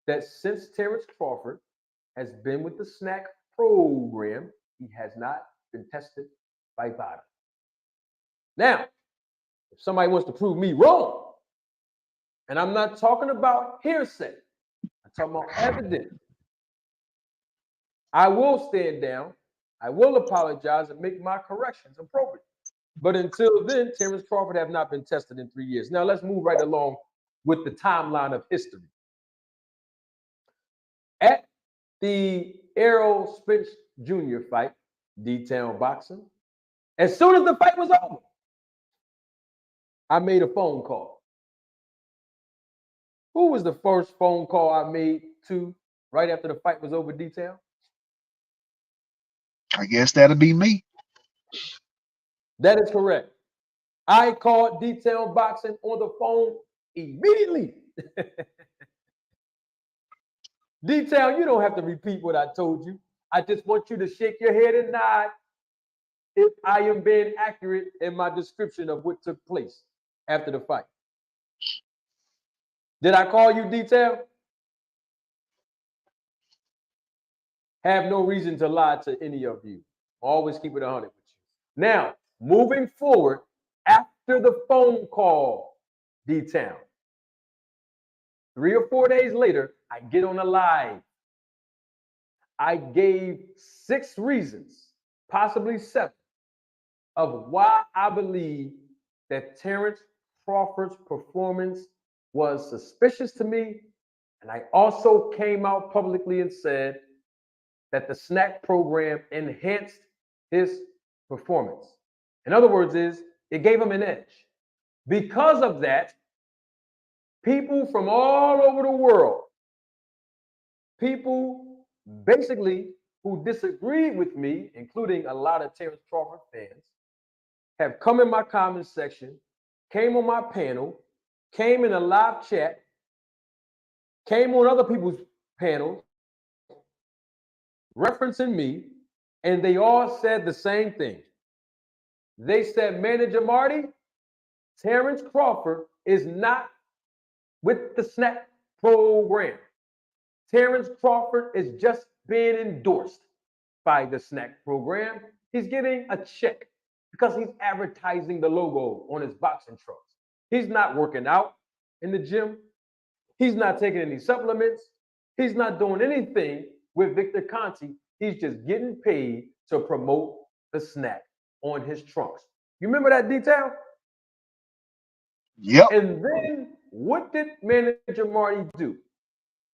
that since Terence Crawford has been with the SNAC program, he has not been tested by Vada. Now, if somebody wants to prove me wrong, and I'm not talking about hearsay, I'm talking about evidence, I will stand down, I will apologize and make my corrections appropriate. But until then, Terence Crawford have not been tested in 3 years. Now let's move right along with the timeline of history. At the Errol Spence Jr. fight, D-Town Boxing, as soon as the fight was over, I made a phone call. Who was the first phone call I made to right after the fight was over, D-Town? I guess that'll be me. That is correct. I called D-Town Boxing on the phone immediately. D-Town, you don't have to repeat what I told you. I just want you to shake your head and nod if I am being accurate in my description of what took place after the fight. Did I call you D-Town? Have no reason to lie to any of you. Always keep it 100 with you. Now, moving forward, after the phone call, D-Town, 3 or 4 days later, I get on a live. I gave 6 reasons, possibly 7, of why I believe that Terence Crawford's performance was suspicious to me. And I also came out publicly and said that the SNAC program enhanced his performance. In other words, it gave him an edge. Because of that, people from all over the world, people basically who disagreed with me, including a lot of Terence Crawford fans, have come in my comment section, came on my panel, came in a live chat, came on other people's panels, referencing me, and they all said the same thing. They said, Manager Marty, Terence Crawford is not with the SNAC program. Terence Crawford is just being endorsed by the SNAC program. He's getting a check because he's advertising the logo on his boxing trunks. He's not working out in the gym. He's not taking any supplements. He's not doing anything with Victor Conti. He's just getting paid to promote the SNAC on his trunks. You remember that detail? Yep. And then what did Manager Marty do?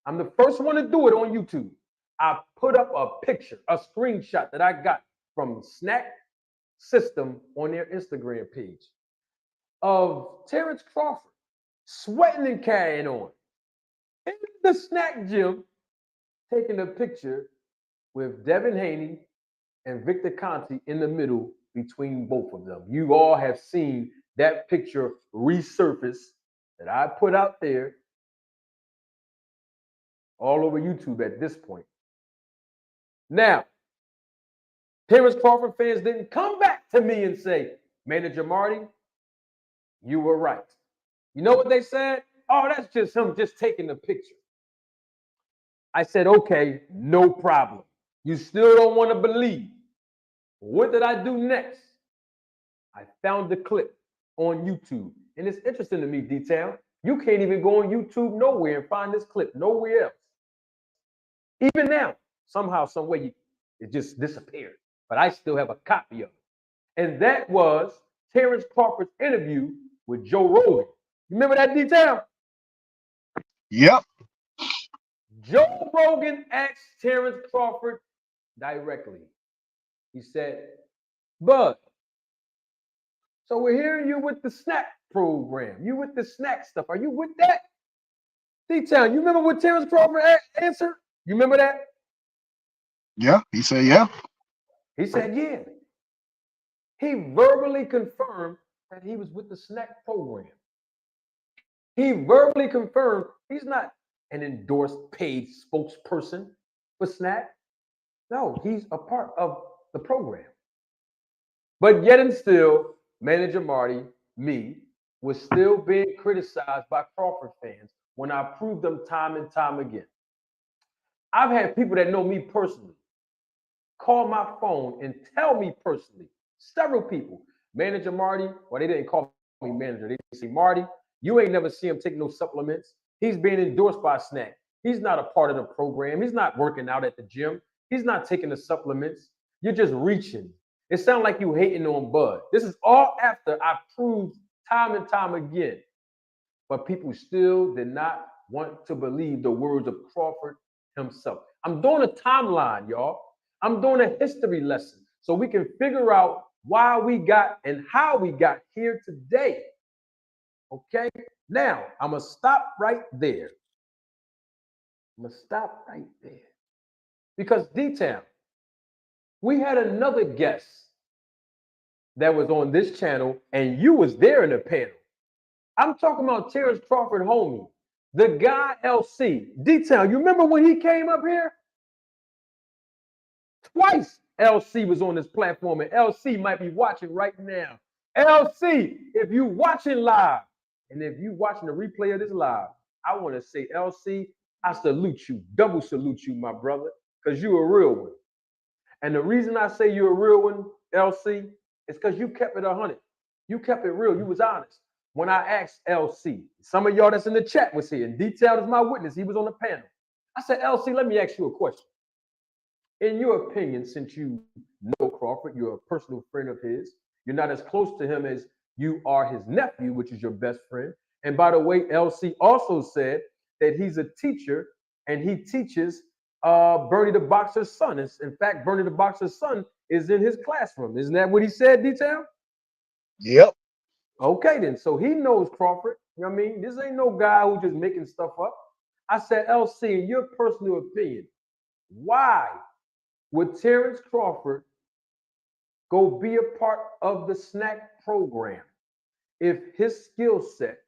I'm the first one to do it on YouTube. I put up a picture, a screenshot that I got from SNAC System on their Instagram page of Terence Crawford sweating and carrying on in the SNAC gym, taking a picture with Devin Haney and Victor Conti in the middle between both of them. You all have seen that picture resurface that I put out there all over YouTube at this point. Now, Terence Crawford fans didn't come back to me and say, Manager Marty, you were right. You know what they said? Oh, that's just him just taking the picture. I said, okay, no problem. You still don't want to believe. What did I do next? I found the clip on YouTube. And it's interesting to me, Detail. You can't even go on YouTube nowhere and find this clip nowhere else. Even now, somehow, some way, it just disappeared. But I still have a copy of it. And that was Terence Crawford's interview with Joe Rogan. Remember that Detail? Yep. Joe Rogan asked Terence Crawford directly. He said, Bud, so we're hearing you with the SNAC program. You with the SNAC stuff. Are you with that? D-Town, you remember what Terence Crawford answered? You remember that? Yeah. He said, yeah. He said, yeah. He verbally confirmed that he was with the SNAC program. He verbally confirmed he's not an endorsed paid spokesperson for SNAC. No, he's a part of the program. But yet and still, Manager Marty, me, was still being criticized by Crawford fans when I proved them time and time again. I've had people that know me personally call my phone and tell me personally, several people, Manager Marty, well, they didn't call me manager. They say, Marty, you ain't never see him take no supplements. He's being endorsed by SNAC. He's not a part of the program. He's not working out at the gym. He's not taking the supplements. You're just reaching. It sounds like you hating on Bud. This is all after I proved time and time again. But people still did not want to believe the words of Crawford himself. I'm doing a timeline, y'all. I'm doing a history lesson so we can figure out why we got and how we got here today. Okay? Now, I'm going to stop right there. Because D-Town, we had another guest that was on this channel, and you was there in the panel. I'm talking about Terence Crawford, homie. The guy LC, detail. You remember when he came up here? Twice LC was on this platform, and LC might be watching right now. LC, if you watching live, and if you watching the replay of this live, I want to say, LC, I salute you, double salute you, my brother, because you a real one. And the reason I say you're a real one, LC, is because you kept it 100. You kept it real. You was honest. When I asked LC, some of y'all that's in the chat was here, and Detailed is my witness. He was on the panel. I said, LC, let me ask you a question. In your opinion, since you know Crawford, you're a personal friend of his, you're not as close to him as you are his nephew, which is your best friend. And by the way, LC also said that he's a teacher and he teaches Bernie the Boxer's son. In fact, Bernie the Boxer's son is in his classroom. Isn't that what he said, Detail? Yep. Okay, then. So he knows Crawford. You know what I mean? This ain't no guy who's just making stuff up. I said, LC, in your personal opinion, why would Terence Crawford go be a part of the SNAC program if his skill set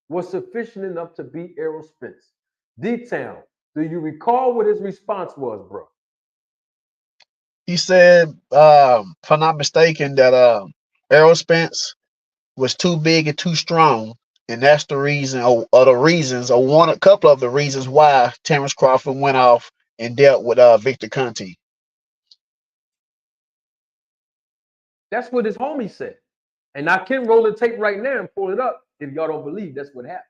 was sufficient enough to beat Errol Spence? D-Town, do you recall what his response was, bro? He said, if I'm not mistaken, that Errol Spence was too big and too strong. And that's the reason, or the reasons, or a couple of the reasons why Terence Crawford went off and dealt with Victor Conte. That's what his homie said. And I can roll the tape right now and pull it up if y'all don't believe that's what happened.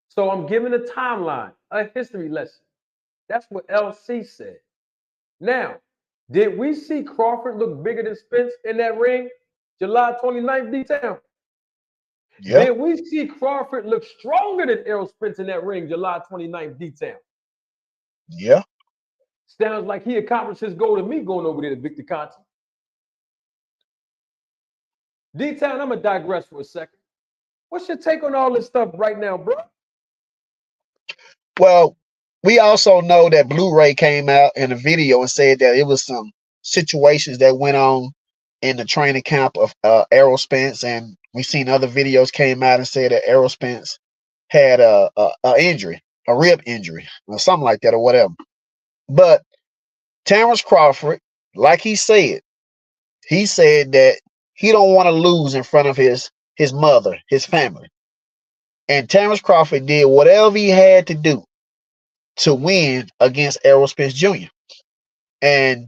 So I'm giving a timeline, a history lesson. That's what LC said. Now, did we see Crawford look bigger than Spence in that ring July 29th, D-Town? Yep. Did we see Crawford look stronger than Errol Spence in that ring July 29th, D-Town? Yeah. Sounds like he accomplished his goal to me going over there to Victor Conte. D-Town, I'm going to digress for a second. What's your take on all this stuff right now, bro? Well, we also know that Blu-ray came out in a video and said that it was some situations that went on in the training camp of Errol Spence, and we seen other videos came out and said that Errol Spence had a injury, a rib injury, or something like that, or whatever. But Terence Crawford, like he said that he don't want to lose in front of his mother, his family. And Terence Crawford did whatever he had to do to win against Errol Spence Jr. And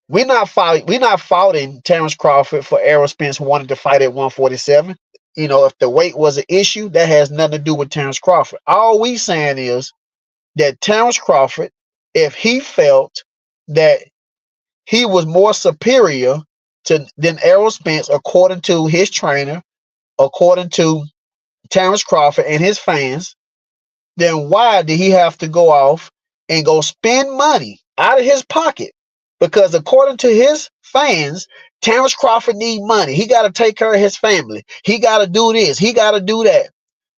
we're not faulting Terence Crawford for Errol Spence wanting to fight at 147. You know, if the weight was an issue, that has nothing to do with Terence Crawford. All we saying is that Terence Crawford, if he felt that he was more superior than Errol Spence, according to his trainer, according to Terence Crawford and his fans, then why did he have to go off and go spend money out of his pocket? Because according to his fans, Terence Crawford need money. He got to take care of his family. He got to do this. He got to do that.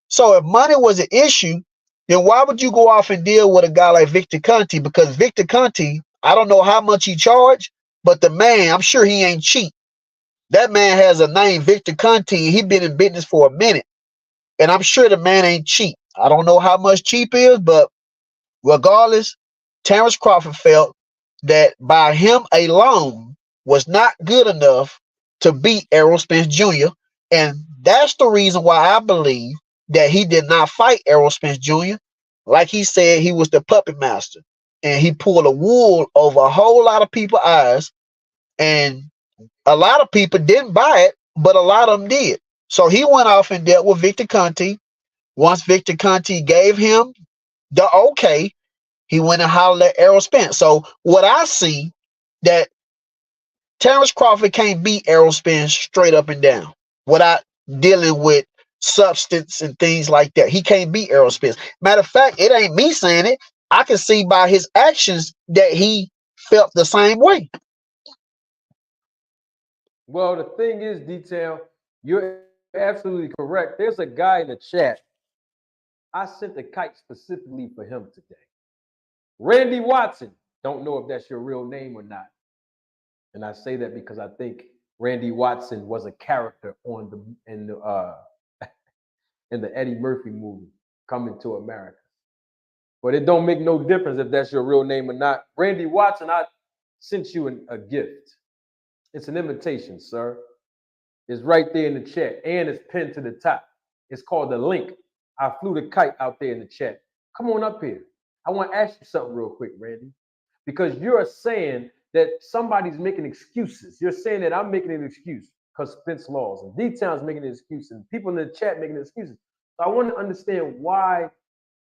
So if money was an issue, then why would you go off and deal with a guy like Victor Conte? Because Victor Conte, I don't know how much he charged, but the man, I'm sure he ain't cheap. That man has a name, Victor Conte. He been in business for a minute. And I'm sure the man ain't cheap. I don't know how much cheap is, but regardless, Terence Crawford felt that by him alone was not good enough to beat Errol Spence Jr. And that's the reason why I believe that he did not fight Errol Spence Jr. Like he said, he was the puppet master. And he pulled a wool over a whole lot of people's eyes. And a lot of people didn't buy it, but a lot of them did. So he went off and dealt with Victor Conte. Once Victor Conte gave him the okay, he went and hollered at Errol Spence. So what I see, that Terence Crawford can't beat Errol Spence straight up and down without dealing with substance and things like that. He can't beat Errol Spence. Matter of fact, it ain't me saying it. I can see by his actions that he felt the same way. Well, the thing is, Detail, you're absolutely correct. There's a guy in the chat. I sent a kite specifically for him today. Randy Watson. Don't know if that's your real name or not. And I say that because I think Randy Watson was a character in the Eddie Murphy movie. coming to America. But it don't make no difference if that's your real name or not. Randy Watson, I sent you a gift. It's an invitation, sir. It's right there in the chat, and it's pinned to the top. It's called the link. I flew the kite out there in the chat. Come on up here. I want to ask you something real quick, Randy, because you're saying that somebody's making excuses. You're saying that I'm making an excuse because Spence laws, and D-Town's making an excuse, and people in the chat making excuses. So I want to understand why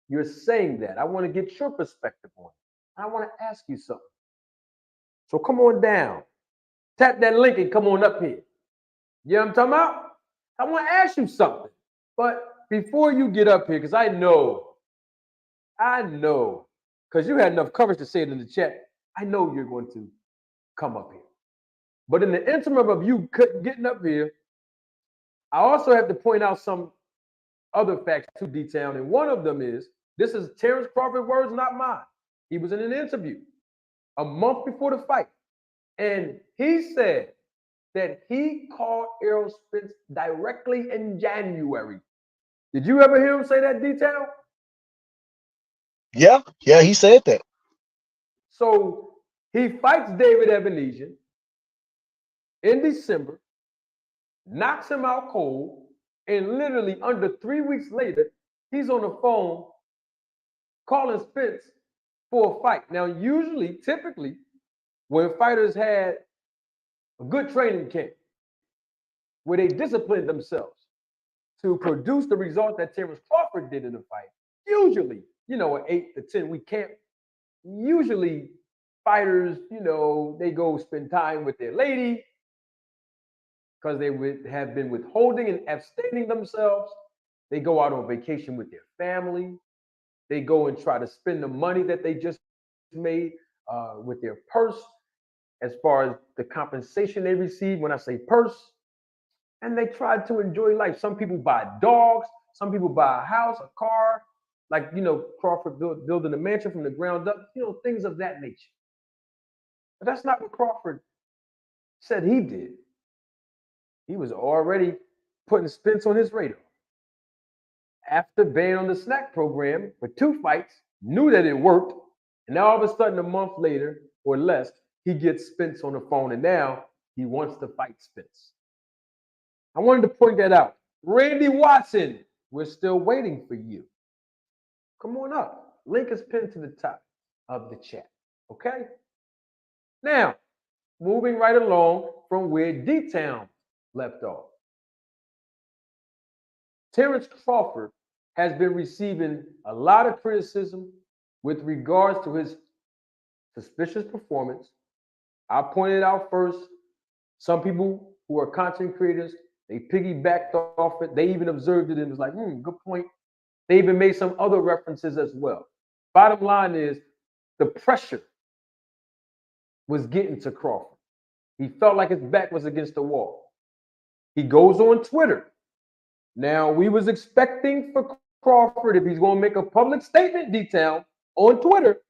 you're saying that. I want to get your perspective on it. I want to ask you something. So come on down. Tap that link and come on up here. You know what I'm talking about? I want to ask you something. But before you get up here, because I know, because you had enough courage to say it in the chat, I know you're going to come up here. But in the interim of you getting up here, I also have to point out some other facts to D-Town, and one of them is, this is Terence Crawford words, not mine. He was in an interview a month before the fight, and he said that he called Errol Spence directly in January. Did you ever hear him say that, D-Town? Yeah, he said that. So he fights David Ebenezer in December, knocks him out cold, and literally under 3 weeks later, he's on the phone calling Spence for a fight. Now, usually, typically, when fighters had a good training camp where they disciplined themselves to produce the result that Terence Crawford did in the fight, usually, an 8 to 10 week camp, usually fighters, they go spend time with their lady because they would have been withholding and abstaining themselves. They go out on vacation with their family. They go and try to spend the money that they just made with their purse as far as the compensation they receive. When I say purse, and they try to enjoy life. Some people buy dogs. Some people buy a house, a car, like, Crawford building a mansion from the ground up, things of that nature. But that's not what Crawford said he did. He was already putting Spence on his radar. After being on the SNAC program for 2 fights, knew that it worked, and now all of a sudden, a month later or less, he gets Spence on the phone, and now he wants to fight Spence. I wanted to point that out. Randy Watson, we're still waiting for you. Come on up. Link is pinned to the top of the chat, okay? Now, moving right along from where D-Town left off. Terence Crawford has been receiving a lot of criticism with regards to his suspicious performance. I pointed out first, some people who are content creators, they piggybacked off it. They even observed it and was like, good point. They even made some other references as well. Bottom line is, the pressure was getting to Crawford. He felt like his back was against the wall. He goes on Twitter. Now, we was expecting for Crawford, if he's going to make a public statement, D-Town, on Twitter,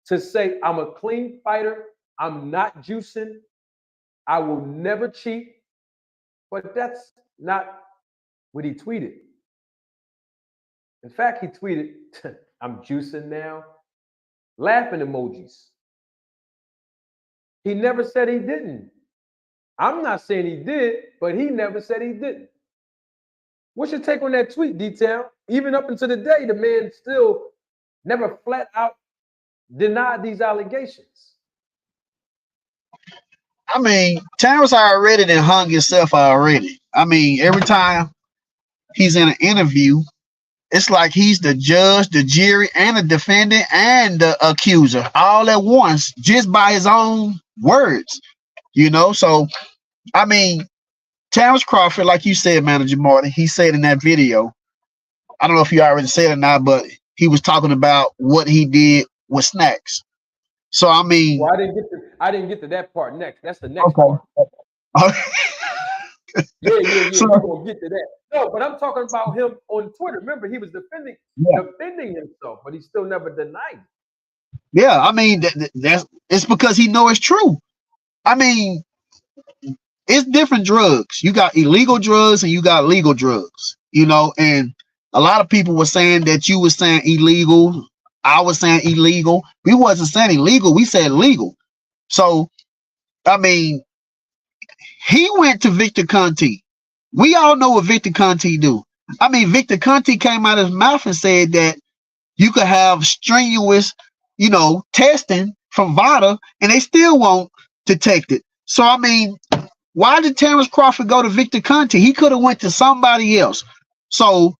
to say, I'm a clean fighter, I'm not juicing, I will never cheat. But that's not what he tweeted. In fact, he tweeted, I'm juicing now, laughing emojis. He never said he didn't. I'm not saying he did, but he never said he didn't. What's your take on that tweet, D-Town? Even up until the day, the man still never flat out denied these allegations. I mean, Terence already done hung himself already. I mean, every time he's in an interview, it's like he's the judge, the jury, and the defendant, and the accuser all at once, just by his own words, So, I mean, Terence Crawford, like you said, Manager Martin, he said in that video, I don't know if you already said it or not, but he was talking about what he did with SNACs. So, I mean, well, I didn't get to that part next. That's the next part. Yeah. So, we're gonna get to that. No, but I'm talking about him on Twitter. Remember, he was defending himself, but he still never denied it. Yeah, I mean, it's because he knows it's true. I mean, it's different drugs. You got illegal drugs and you got legal drugs, and A lot of people were saying that you were saying illegal. I was saying illegal. We wasn't saying illegal. We said legal. So, I mean, he went to Victor Conti. We all know what Victor Conti do. I mean, Victor Conti came out of his mouth and said that you could have strenuous, testing from VADA and they still won't detect it. So, I mean, why did Terence Crawford go to Victor Conti? He could have went to somebody else. So,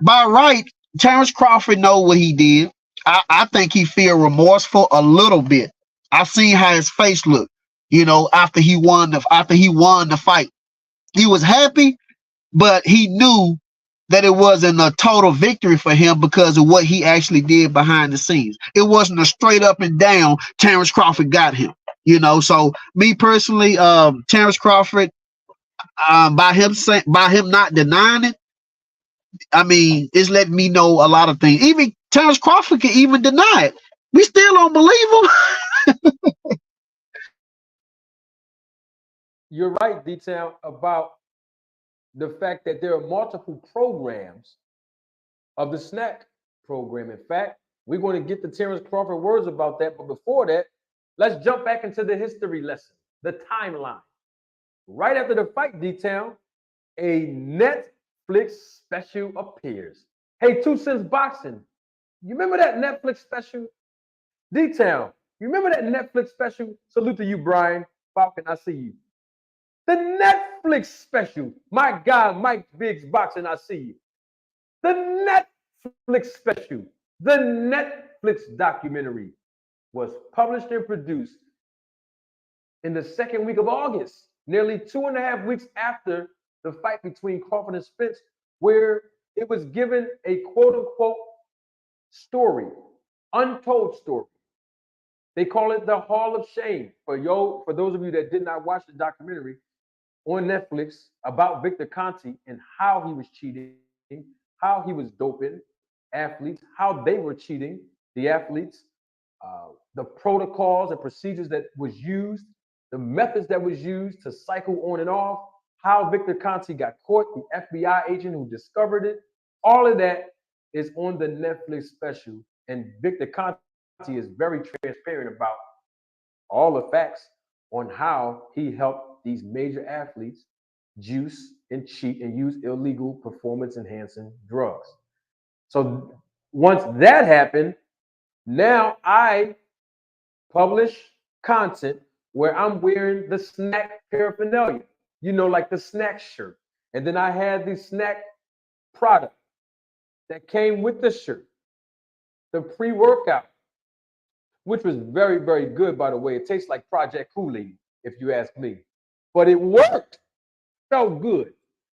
by right, Terence Crawford know what he did. I think he feel remorseful a little bit. I seen how his face looked, after he won the fight. He was happy, but he knew that it wasn't a total victory for him because of what he actually did behind the scenes. It wasn't a straight up and down Terence Crawford got him. So me personally, Terence Crawford, by him not denying it, I mean, it's letting me know a lot of things. Even Terence Crawford can even deny it. We still don't believe him. You're right, D-Town, about the fact that there are multiple programs of the SNAC program. In fact, we're going to get the Terence Crawford words about that. But before that, let's jump back into the history lesson, the timeline. Right after the fight, D-Town, a Netflix special appears. Hey, 2 Cents Boxing, you remember that Netflix special? D-Town, you remember that Netflix special? Salute to you, Brian Falcon, I see you. The Netflix special, my guy, Mike Biggs Boxing, I see you. The Netflix special, the Netflix documentary was published and produced in the second week of August, nearly 2.5 weeks after the fight between Crawford and Spence, where it was given a quote-unquote story, untold story. They call it the Hall of Shame. For those of you that did not watch the documentary on Netflix about Victor Conti and how he was cheating, how he was doping athletes, how they were cheating the athletes, the protocols and procedures that was used, the methods that was used to cycle on and off, how Victor Conti got caught, the FBI agent who discovered it. All of that is on the Netflix special. And Victor Conti is very transparent about all the facts on how he helped these major athletes juice and cheat and use illegal performance enhancing drugs. So once that happened, now I publish content where I'm wearing the SNAC paraphernalia, like the SNAC shirt. And then I had the SNAC product that came with the shirt, the pre-workout, which was very, very good, by the way. It tastes like Project Kool-Aid, if you ask me. But it worked. Felt good.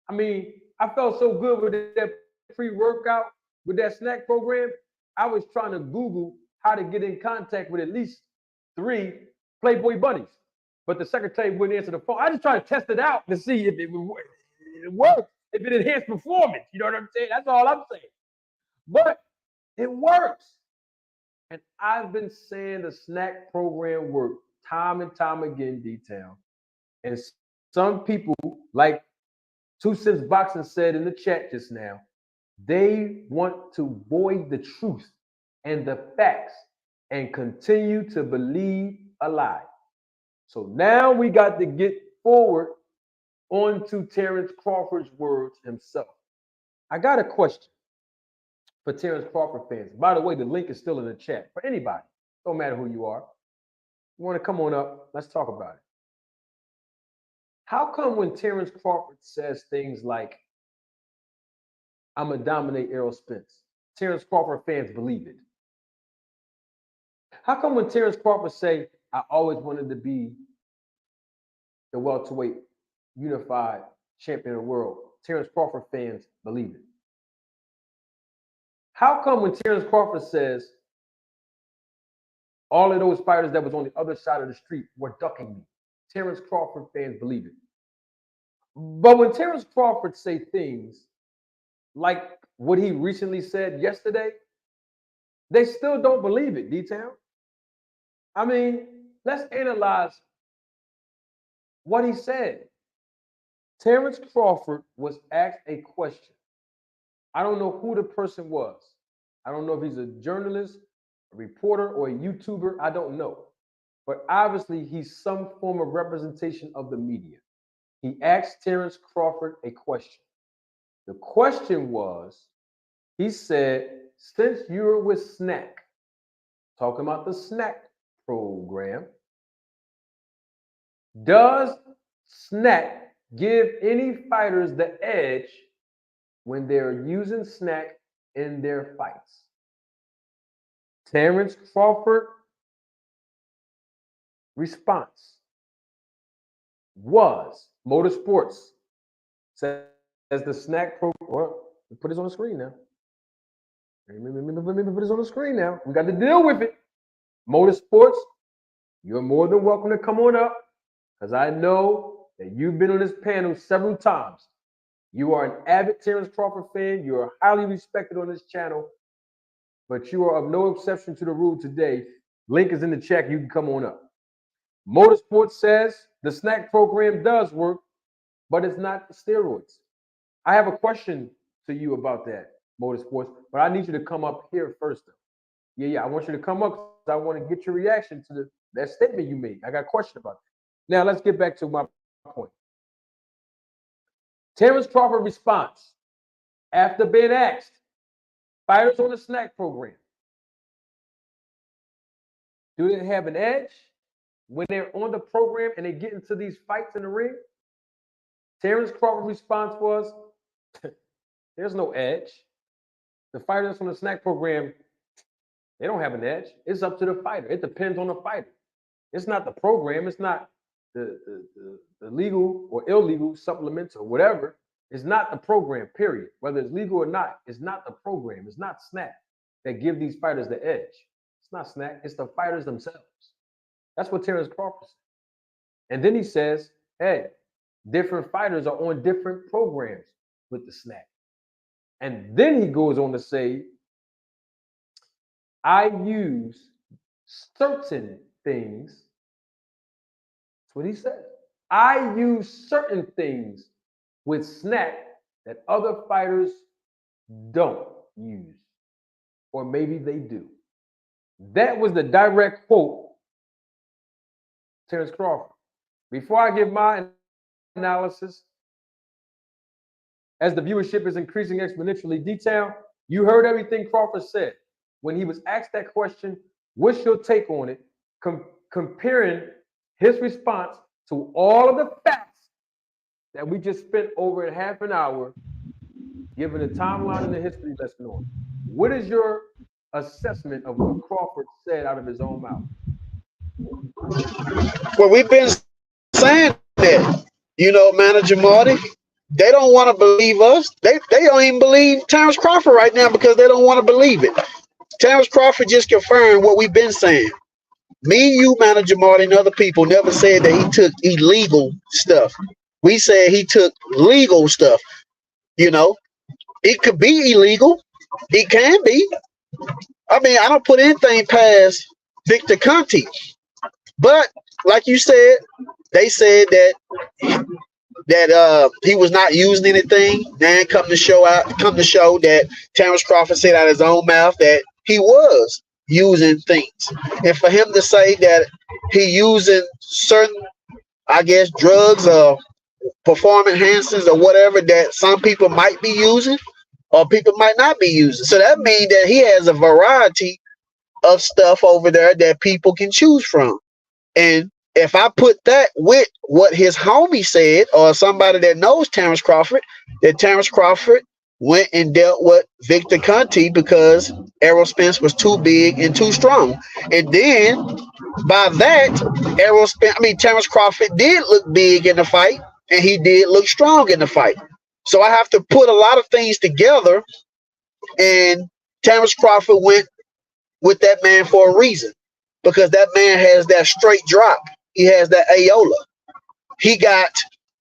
I mean, I felt so good with that pre-workout, with that SNAC program. I was trying to Google how to get in contact with at least 3 Playboy bunnies. But the secretary wouldn't answer the phone. I just tried to test it out to see if it worked, if it enhanced performance. You know what I'm saying? That's all I'm saying. But it works. And I've been saying the SNAC program worked time and time again, D-Town. And some people, like 2 Cents Boxing said in the chat just now, they want to void the truth and the facts and continue to believe a lie. So now we got to get forward onto Terence Crawford's words himself. I got a question for Terence Crawford fans. By the way, the link is still in the chat for anybody. Don't matter who you are. You want to come on up? Let's talk about it. How come when Terence Crawford says things like, I'm going to dominate Errol Spence, Terence Crawford fans believe it? How come when Terence Crawford say, I always wanted to be the welterweight unified champion of the world, Terence Crawford fans believe it? How come when Terence Crawford says, all of those fighters that was on the other side of the street were ducking me, Terence Crawford fans believe it? But when Terence Crawford say things like what he recently said yesterday, they still don't believe it, D-Town. I mean, let's analyze what he said. Terence Crawford was asked a question I don't know who the person was. I don't know if he's a journalist, a reporter, or a YouTuber. I don't know. But obviously, he's some form of representation of the media. He asked Terence Crawford a question. The question was, he said, since you're with SNAC, talking about the SNAC program, does SNAC give any fighters the edge when they're using SNAC in their fights? Terence Crawford response was Motorsports says the SNAC program. Well, put this on the screen now. Let me put this on the screen now. We got to deal with it. Motorsports, you're more than welcome to come on up because I know that you've been on this panel several times. You are an avid Terence Crawford fan. You are highly respected on this channel, but you are of no exception to the rule today. Link is in the chat. You can come on up. Motorsports says the SNAC program does work, but it's not steroids. I have a question to you about that, Motorsports, but I need you to come up here first. Though. Yeah, I want you to come up because I want to get your reaction to that statement you made. I got a question about that. Now, let's get back to my point. Terence Crawford response after being asked, fighters on the SNAC program, do they have an edge when they're on the program and they get into these fights in the ring? Terence Crawford's response was, there's no edge. The fighters on the SNAC program, they don't have an edge. It's up to the fighter. It depends on the fighter. It's not the program. It's not the legal or illegal supplements or whatever. It's not the program, period. Whether it's legal or not, it's not the program. It's not SNAC that give these fighters the edge. It's not SNAC. It's the fighters themselves. That's what Terence Crawford said. And then he says, hey, different fighters are on different programs with the SNAC. And then he goes on to say, I use certain things. That's what he said. I use certain things with SNAC that other fighters don't use. Or maybe they do. That was the direct quote, Terence Crawford. Before I give my analysis, as the viewership is increasing exponentially, detailed, you heard everything Crawford said. When he was asked that question, what's your take on it? Comparing his response to all of the facts that we just spent over a half an hour, given the timeline and the history lesson on. What is your assessment of what Crawford said out of his own mouth? Well, we've been saying that, Manager Marty, they don't want to believe us. They don't even believe Terence Crawford right now because they don't want to believe it. Terence Crawford just confirmed what we've been saying. Me, you, Manager Marty, and other people never said that he took illegal stuff. We said he took legal stuff. It could be illegal. It can be. I mean, I don't put anything past Victor Conte. But like you said, they said that he was not using anything. Then come to show that Terence Crawford said out of his own mouth that he was using things. And for him to say that he using certain, I guess, drugs or performance enhancers or whatever that some people might be using or people might not be using. So that means that he has a variety of stuff over there that people can choose from. And if I put that with what his homie said or somebody that knows Terence Crawford, that Terence Crawford went and dealt with Victor Conte because Errol Spence was too big and too strong. And then by that, Terence Crawford did look big in the fight and he did look strong in the fight. So I have to put a lot of things together, and Terence Crawford went with that man for a reason because that man has that straight drop. He has that Aola. He got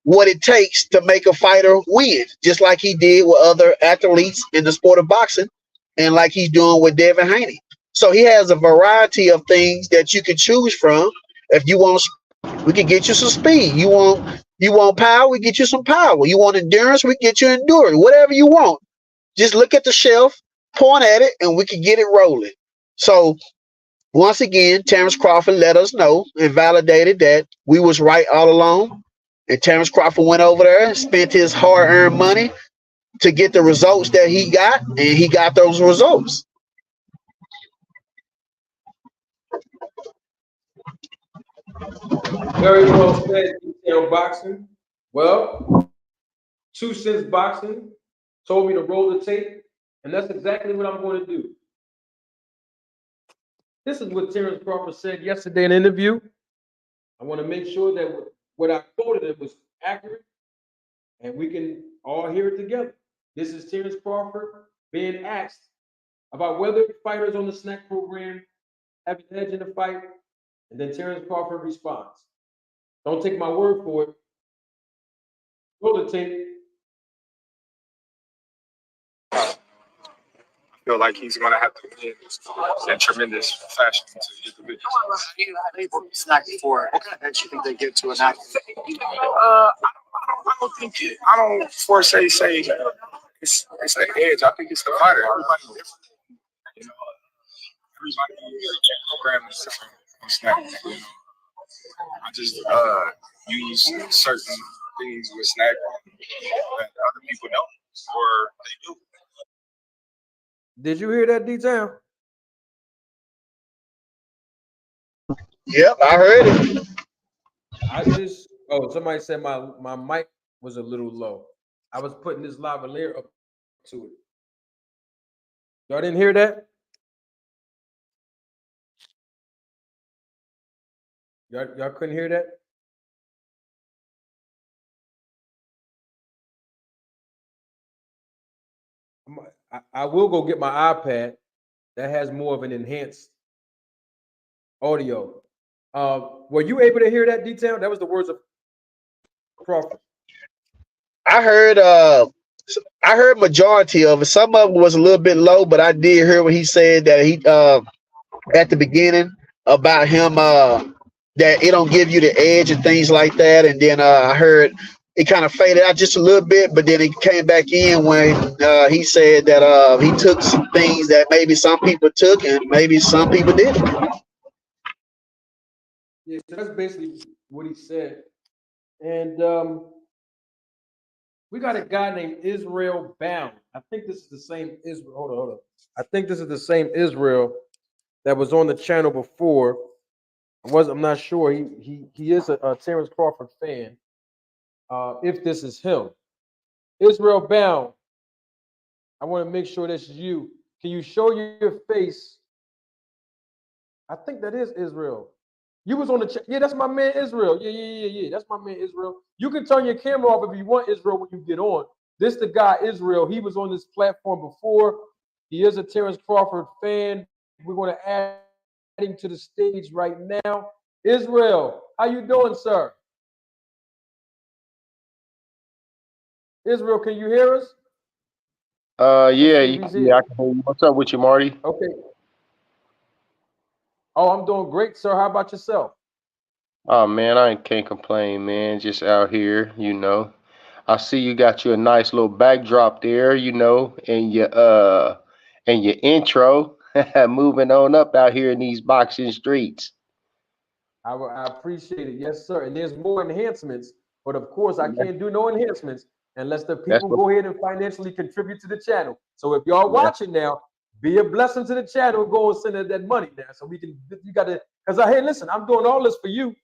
what it takes to make a fighter win, just like he did with other athletes in the sport of boxing and like he's doing with Devin Haney. So he has a variety of things that you can choose from. If you want, we can get you some speed. You want power, we get you some power. You want endurance, we get you endurance. Whatever you want. just look at the shelf, point at it, and we can get it rolling. So once again, Terence Crawford let us know and validated that we was right all along. And Terence Crawford went over there and spent his hard-earned money to get the results that he got, and he got those results. Very well said, detailed boxing. Well, 2 Cents Boxing told me to roll the tape, and that's exactly what I'm going to do. This is what Terence Crawford said yesterday in an interview. I want to make sure that what I quoted it was accurate, and we can all hear it together. This is Terence Crawford being asked about whether fighters on the SNAC program have an edge in the fight, and then Terence Crawford responds. Don't take my word for it. Roll the tape. I feel like he's going to have to win in tremendous fashion to get the victory. They've worked SNAC before. What kind of edge do you think they get to a NAC? I don't think I don't foresee say it's an edge. I think it's the fighter. Everybody's different. You know, everybody program is different on SNAC. You know, I just use certain things with SNAC that other people don't, or they do. Did you hear that, D-Town? Yep, I heard it. Somebody said my mic was a little low. I was putting this lavalier up to it. Y'all didn't hear that? Y'all couldn't hear that? I will go get my iPad that has more of an enhanced audio. Were you able to hear that, detail? That was the words of Crawford. I heard majority of it. Some of it was a little bit low, but I did hear what he said that he at the beginning about him that it don't give you the edge and things like that. And then I heard it kind of faded out just a little bit, but then it came back in when he said that he took some things that maybe some people took and maybe some people didn't. Yeah, so that's basically what he said. And we got a guy named Israel Bound. I think this is the same Israel. Hold on. I think this is the same Israel that was on the channel before. I'm not sure. He is a Terence Crawford fan. If this is him, Israel Bound. I want to make sure this is you. Can you show your face? I think that is Israel. You was on the chat. Yeah, that's my man Israel. Yeah. That's my man Israel. You can turn your camera off if you want, Israel, when you get on. This the guy Israel. He was on this platform before. He is a Terence Crawford fan. We're going to add him to the stage right now. Israel, how you doing, sir? Israel, can you hear us? Yeah, I can hear you. What's up with you, Marty? Okay. Oh, I'm doing great, sir. How about yourself? Oh man, I can't complain, man. Just out here, you know. I see you got you a nice little backdrop there, you know, and your intro. Moving on up out here in these boxing streets. I appreciate it. Yes, sir. And there's more enhancements, but of course I can't do no enhancements unless the people go ahead and financially contribute to the channel. So if y'all watching now, be a blessing to the channel. Go and send that money now, so we can. You got to, because hey, listen, I'm doing all this for you.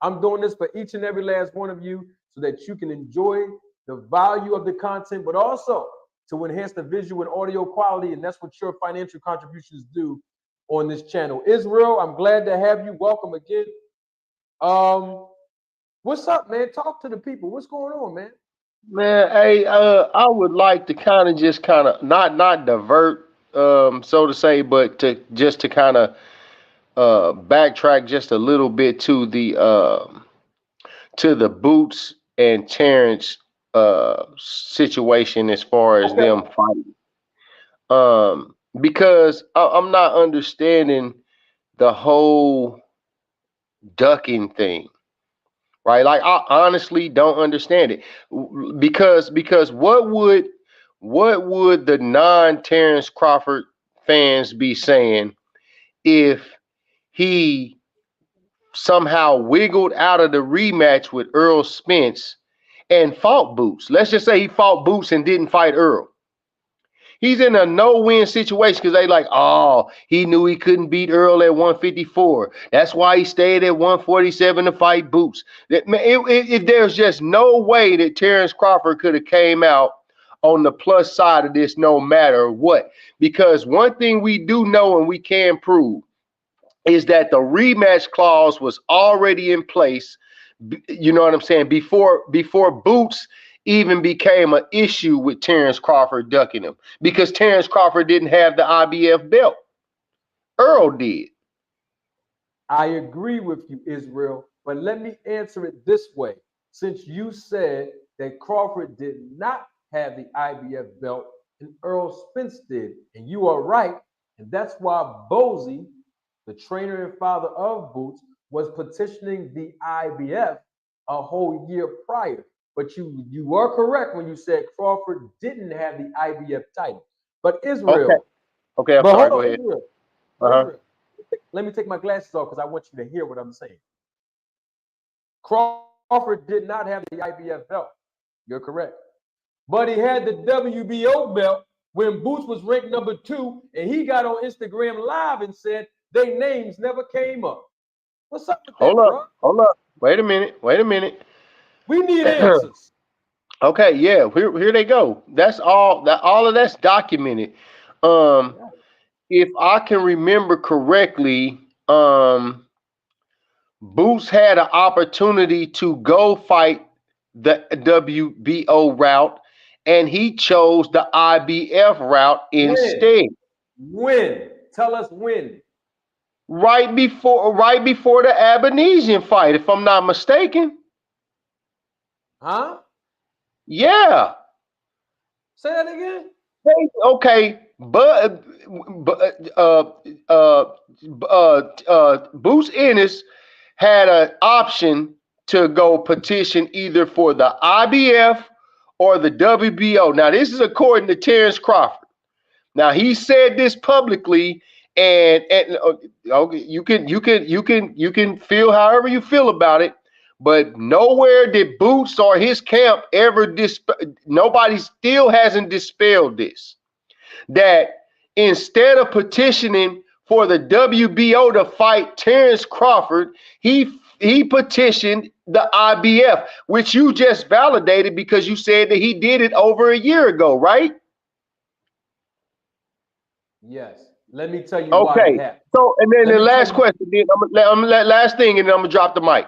I'm doing this for each and every last one of you, so that you can enjoy the value of the content, but also to enhance the visual and audio quality, and that's what your financial contributions do on this channel. Israel, I'm glad to have you. Welcome again. What's up, man? Talk to the people. What's going on, man? Man, hey, I would like to kind of just kind of not divert, so to say, but to kind of backtrack just a little bit to the Boots and Terrence situation as far as them fighting. Because I'm not understanding the whole ducking thing. Right? Like I honestly don't understand it. Because what what would the non-Terence Crawford fans be saying if he somehow wiggled out of the rematch with Earl Spence and fought Boots? Let's just say he fought Boots and didn't fight Earl. He's in a no-win situation because they like, oh, he knew he couldn't beat Earl at 154. That's why he stayed at 147 to fight Boots. There's just no way that Terence Crawford could have came out on the plus side of this no matter what. Because one thing we do know and we can prove is that the rematch clause was already in place, you know what I'm saying, before Boots even became an issue with Terence Crawford ducking him, because Terence Crawford didn't have the IBF belt. Earl did. I agree with you, Israel, but let me answer it this way. Since you said that Crawford did not have the IBF belt and Earl Spence did, and you are right, and that's why Bozy, the trainer and father of Boots, was petitioning the IBF a whole year prior. But you were correct when you said Crawford didn't have the IBF title. But Israel, Okay, I'm sorry. Go ahead. Israel, let me take my glasses off because I want you to hear what I'm saying. Crawford did not have the IBF belt. You're correct. But he had the WBO belt when Boots was ranked number 2, and he got on Instagram Live and said their names never came up. What's up with that, bro? Hold up. Wait a minute. We need answers. Okay, yeah, here they go. That's all of that's documented. If I can remember correctly, Boots had an opportunity to go fight the WBO route, and he chose the IBF route instead. When? Tell us when. Right before the Abenesian fight, if I'm not mistaken. Huh? Yeah. Say that again. Okay, but Boots Ennis had an option to go petition either for the IBF or the WBO. Now, this is according to Terence Crawford. Now, he said this publicly, and okay, you can feel however you feel about it, but nowhere did Boots or his camp ever nobody still hasn't dispelled this. That instead of petitioning for the WBO to fight Terence Crawford, he petitioned the IBF, which you just validated because you said that he did it over a year ago, right? Yes. Let me tell you why it happened. So, and then the last question, then I'm gonna let last thing, and then I'm gonna drop the mic.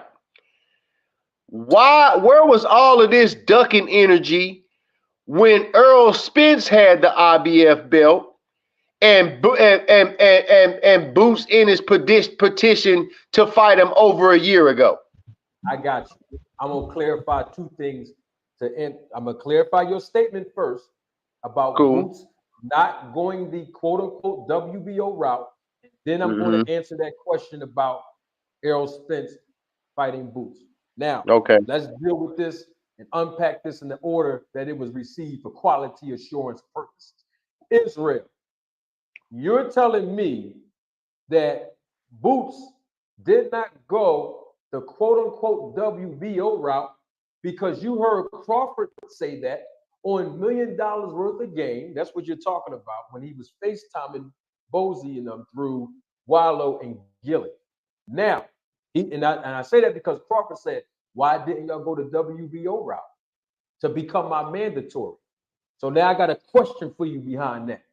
Where was all of this ducking energy when Earl Spence had the IBF belt and Boots in his petition to fight him over a year ago? I got you. I'm gonna clarify two things. I'm gonna clarify your statement first about Boots not going the quote unquote WBO route. Then I'm going to answer that question about Errol Spence fighting Boots. Now, let's deal with this and unpack this in the order that it was received for quality assurance purposes. Israel, you're telling me that Boots did not go the quote unquote WBO route because you heard Crawford say that on $1 million worth of game. That's what you're talking about when he was FaceTiming Bozy and them through Wallow and Gilly. Now, I say that because Crawford said, why didn't y'all go the WBO route to become my mandatory? So now I got a question for you behind that.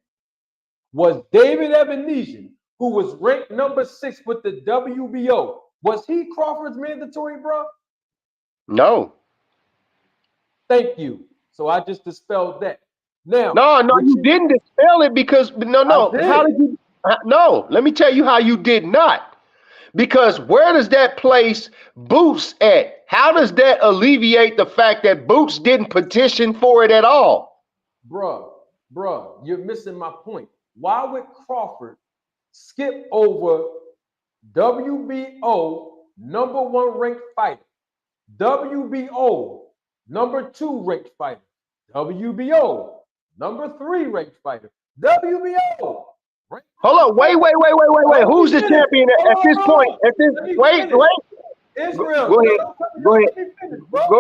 Was David Ebenesian, who was ranked number 6 with the WBO, was he Crawford's mandatory, bro? No. Thank you. So I just dispelled that. Now, no, you didn't dispel it because how did you? No, let me tell you how you did not. Because where does that place Boots at? How does that alleviate the fact that Boots didn't petition for it at all? Bruh, you're missing my point. Why would Crawford skip over WBO number 1 ranked fighter, WBO number 2 ranked fighter, WBO number 3 ranked fighter. WBO. Hold on, wait. Who's the champion at this point? Wait. Israel. Go ahead. Go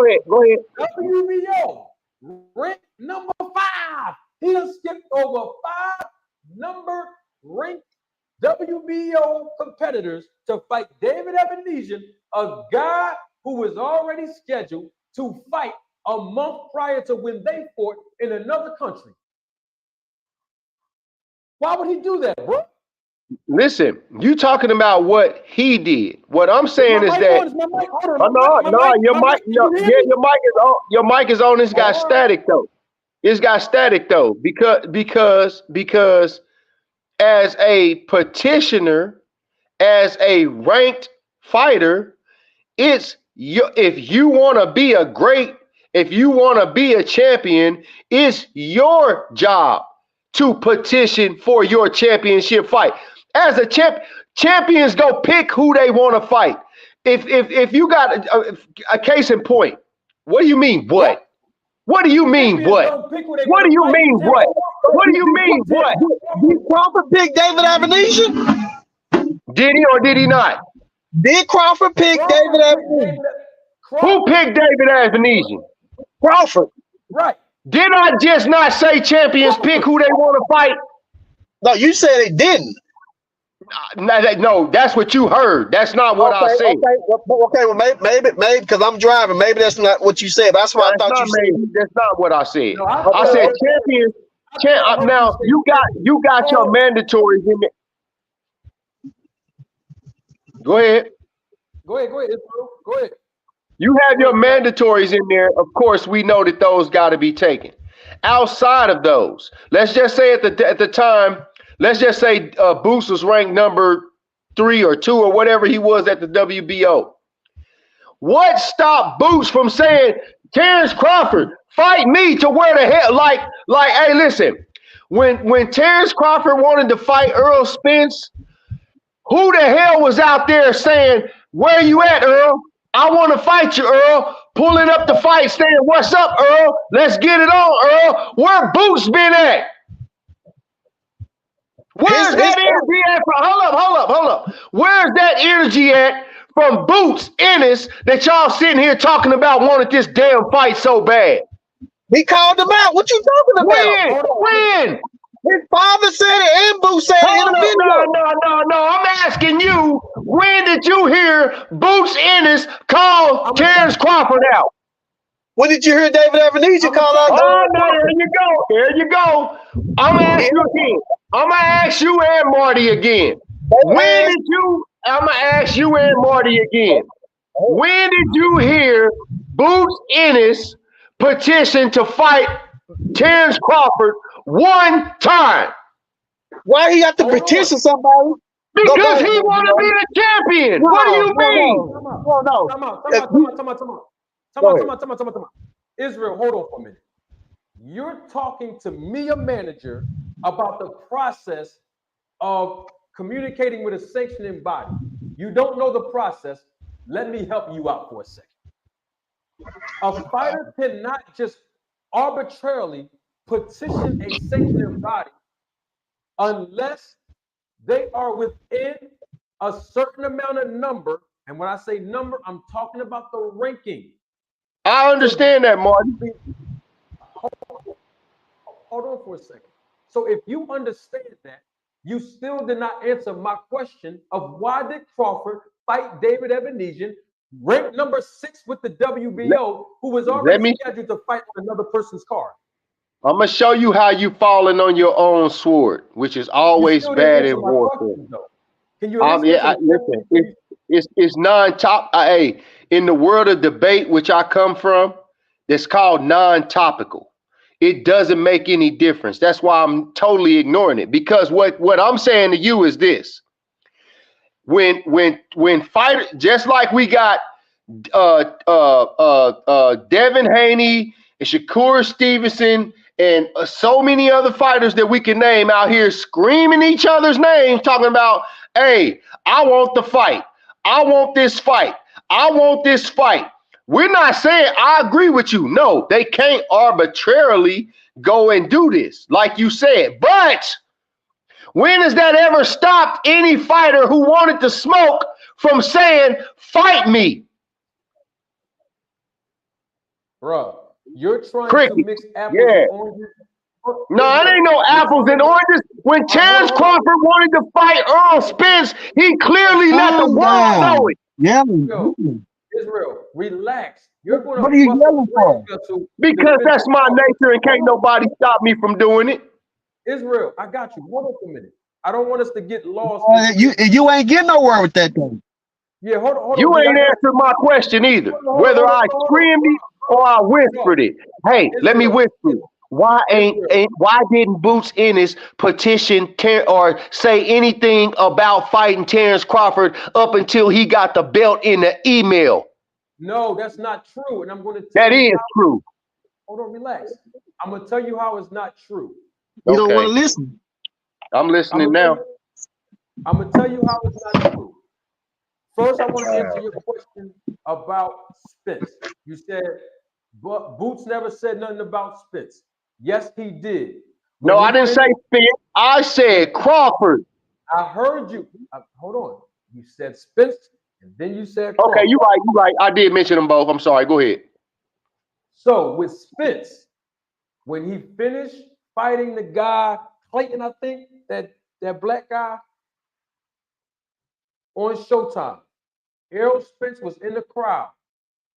ahead. WBO ranked number 5. He done skipped over 5 number ranked WBO competitors to fight David Ebenezer, a guy who was already scheduled to fight a month prior to when they fought in another country. Why would he do that, bro? Listen, you talking about what he did. What I'm saying is that your mic is on. It's got static though. It's got static though because as a petitioner, as a ranked fighter, if you want to be a great, if you want to be a champion, it's your job to petition for your championship fight. As a champions go pick who they want to fight. If you got a case in point, what do you mean what? What do you mean what? What do you mean what? What do you mean what? Did Crawford pick David Ebenezer? Did he or did he not? Did Crawford pick David Ebenezer? Who picked David Ebenezer? Crawford. Right. Did I just not say champions pick who they want to fight? No, you said it didn't. No, that's what you heard. That's not what I said. Okay, well, maybe, because I'm driving. Maybe that's not what you said. That's what I thought you said. That's not what I said. No, I said champions. Now you got your mandatories in there. Go ahead. Go ahead. You have your mandatories in there. Of course, we know that those got to be taken. Outside of those, let's just say at the time, let's just say Boots was ranked number 3 or 2 or whatever he was at the WBO. What stopped Boots from saying, Terence Crawford, fight me to where the hell? Like, hey, listen, when Terence Crawford wanted to fight Earl Spence, who the hell was out there saying, where you at, Earl? I want to fight you, Earl. Pulling up the fight, saying, what's up, Earl? Let's get it on, Earl. Where Boots been at? Where's that energy at? Hold up. Where's that energy at from Boots Ennis that y'all sitting here talking about wanted this damn fight so bad? He called him out. What you talking about? When? His father said it and Boots said it in a video. No. I'm asking you, when did you hear Boots Ennis call Terence Crawford out? When did you hear David Ebenezer call out? Oh, no, there you go. I'm gonna ask you again. I'm gonna ask you and Marty again. When did you? I'm gonna ask you and Marty again. When did you hear Boots Ennis petition to fight Terence Crawford one time? Why he got to petition somebody? Because he want to be the champion. What do you mean? Come on. Israel, hold on for a minute. You're talking to me, a manager, about the process of communicating with a sanctioning body. You don't know the process. Let me help you out for a second. A fighter cannot just arbitrarily petition a sanctioning body unless they are within a certain amount of number. And when I say number, I'm talking about the ranking. I understand that, Martin. Hold on for a second. So if you understand that, you still did not answer my question of why did Crawford fight David Ebenezer, ranked number 6 with the WBO, who was already scheduled to fight on another person's card. I'm going to show you how you falling on your own sword, which is always bad in warfare. Can you listen, it's non-top. Hey, in the world of debate, which I come from, that's called non-topical. It doesn't make any difference. That's why I'm totally ignoring it. Because what I'm saying to you is this: when fighters, just like we got Devin Haney and Shakur Stevenson and so many other fighters that we can name out here screaming each other's names, talking about, hey, I want the fight. I want this fight. I want this fight. We're not saying I agree with you. No, they can't arbitrarily go and do this, like you said. But when has that ever stopped any fighter who wanted to smoke from saying, fight me? Bruh, you're trying to Cricket. mix apples Yeah. and oranges. No, it ain't no apples and oranges. When Terence Crawford wanted to fight Earl Spence, he clearly let the Calm world know down. it. Yelling. Israel, relax. You're going What to are you bust yelling a for? vessel. Because that's my nature and can't nobody stop me from doing it. Israel, I got you. Hold on a minute. I don't want us to get lost. You ain't getting nowhere with that thing. Yeah, hold on. You ain't answered my question either, whether I screamed it or I whispered it. Hey, let me whisper it. Why didn't Boots Ennis petition or say anything about fighting Terence Crawford up until he got the belt in the email? No, that's not true. And I'm going to tell That you is true. Hold on, relax. I'm going to tell you how it's not true. You don't want to listen. I'm listening now. I'm going to tell you how it's not true. First, I want to answer your question about Spence. You said, but Boots never said nothing about Spence. Yes, he did. No, I didn't say Spence. I said Crawford. I heard you. Hold on. You said Spence, and then you said Crawford. Okay, you right. I did mention them both. I'm sorry. Go ahead. So with Spence, when he finished fighting the guy, Clayton, I think, that black guy on Showtime, Errol Spence was in the crowd.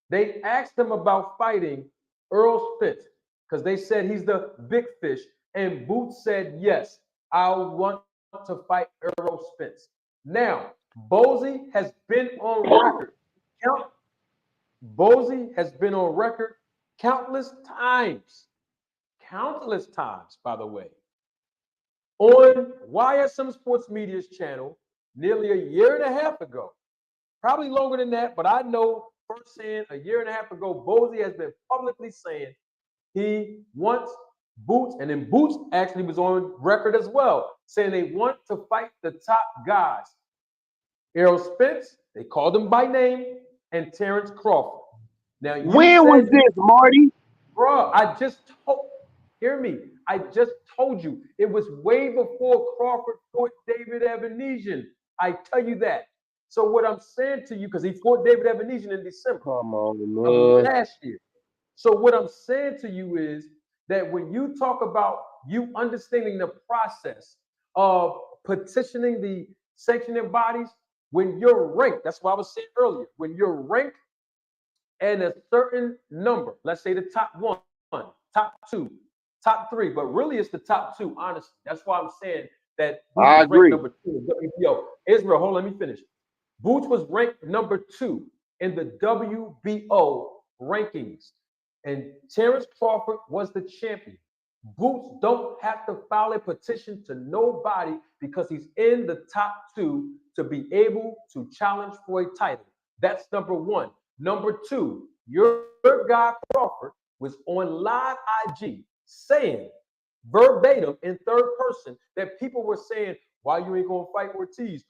They asked him about fighting Earl Spence because they said he's the big fish. And Boots said, yes, I want to fight Errol Spence. Now, Bozy has been on record. Bozy has been on record countless times, by the way, on YSM Sports Media's channel nearly a year and a half ago. Probably longer than that, but I know firsthand a year and a half ago, Bozy has been publicly saying he wants Boots, and then Boots actually was on record as well, saying they want to fight the top guys. Errol Spence, they called him by name, and Terence Crawford. Now, when was this, Marty? Bro, hear me. I just told you it was way before Crawford fought David Evanesian. I tell you that. So what I'm saying to you, because he fought David Evanesian in December of last year. So what I'm saying to you is that when you talk about you understanding the process of petitioning the sanctioning bodies, when you're ranked, that's what I was saying earlier, when you're ranked and a certain number, let's say the top 1, top 2, top 3, but really it's the top 2, honestly. That's why I'm saying that Boots I agree. Number 2 in WBO. Israel, hold on, let me finish. Boots was ranked number 2 in the WBO rankings, and Terence Crawford was the champion. Boots don't have to file a petition to nobody because he's in the top 2 to be able to challenge for a title. That's number 1. Number 2, your guy Crawford was on live IG saying verbatim in third person that people were saying, why you ain't gonna fight Ortiz?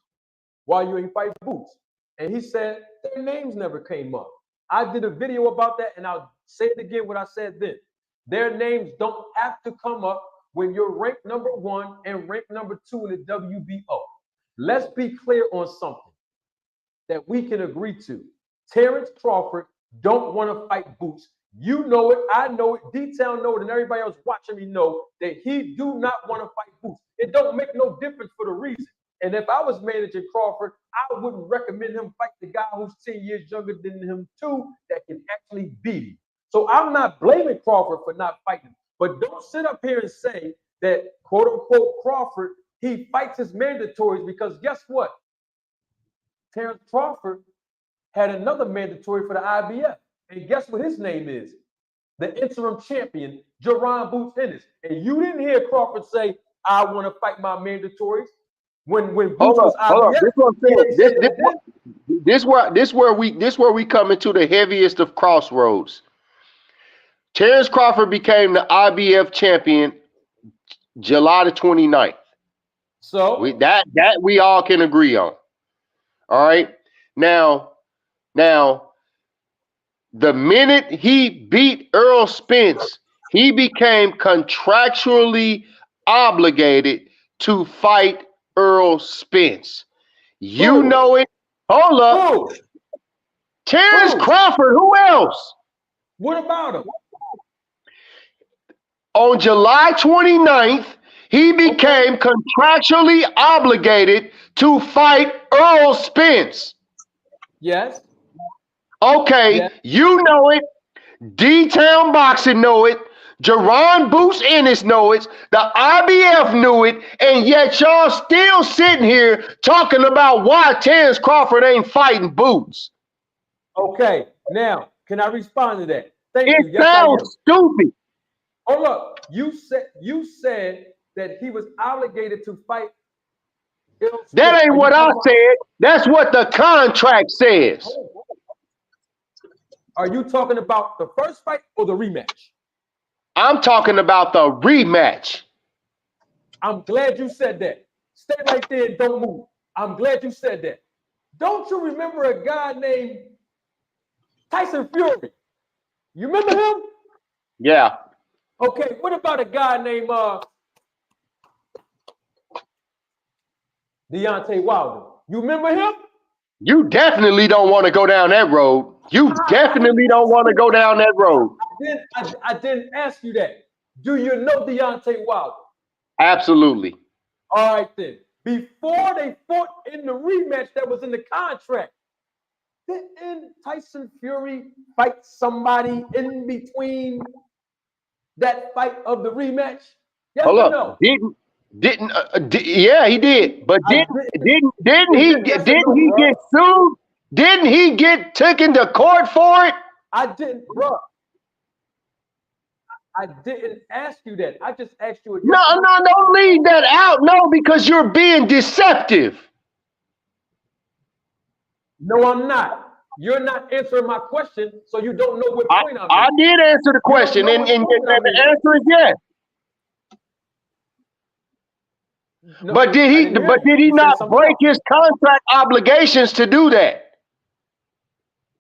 Why you ain't fight Boots? And he said their names never came up. I did a video about that, and I'll say it again what I said then. Their names don't have to come up when you're ranked number 1 and ranked number 2 in the WBO. Let's be clear on something that we can agree to. Terence Crawford don't want to fight Boots. You know it, I know it, D-Town know it, and everybody else watching me know that he do not want to fight Boots. It don't make no difference for the reason. And if I was managing Crawford, I wouldn't recommend him fight the guy who's 10 years younger than him too, that can actually beat him. So I'm not blaming Crawford for not fighting, but don't sit up here and say that quote unquote Crawford, he fights his mandatories, because guess what? Terence Crawford had another mandatory for the IBF. And guess what his name is? The interim champion, Jerron Boots Ennis. And you didn't hear Crawford say, I want to fight my mandatories. When Boots was IBF, this where we come into the heaviest of crossroads. Terence Crawford became the IBF champion July the 29th. So that we all can agree on. All right. Now The minute he beat Earl Spence, he became contractually obligated to fight Earl Spence. You Who? know it. Hold up. Who? Terence Who? Crawford, who else? What about him? On July 29th, he became contractually obligated to fight Earl Spence. Yes. Okay, Yes. you know it. D-Town Boxing know it. Jerron Boots Ennis know it. The IBF knew it. And yet y'all still sitting here talking about why Terence Crawford ain't fighting Boots. Okay. Now, can I respond to that? Thank It you. Yes, I am. sounds stupid. Hold up. You said that he was obligated to fight Earl Spence. That ain't what I said. That's what the contract says. Are you talking about the first fight or the rematch? I'm talking about the rematch. I'm glad you said that. Stay right there and don't move. I'm glad you said that. Don't you remember a guy named Tyson Fury? You remember him? Yeah. Okay, what about a guy named Deontay Wilder? You remember him? You definitely don't want to go down that road. You definitely don't want to go down that road. I didn't ask you that. Do you know Deontay Wilder? Absolutely. All right then. Before they fought in the rematch that was in the contract, didn't Tyson Fury fight somebody in between that fight of the rematch? Yes Hold or up. no? Yeah, he did. But didn't he get sued? Didn't he get taken to court for it? I didn't, bro. I didn't ask you that. I just asked you a yes or No, don't leave that out. No, because you're being deceptive. No, I'm not. You're not answering my question, so you don't know what point I'm I making. did answer the question, and the answer is yes. No, But did he not break his contract obligations to do that?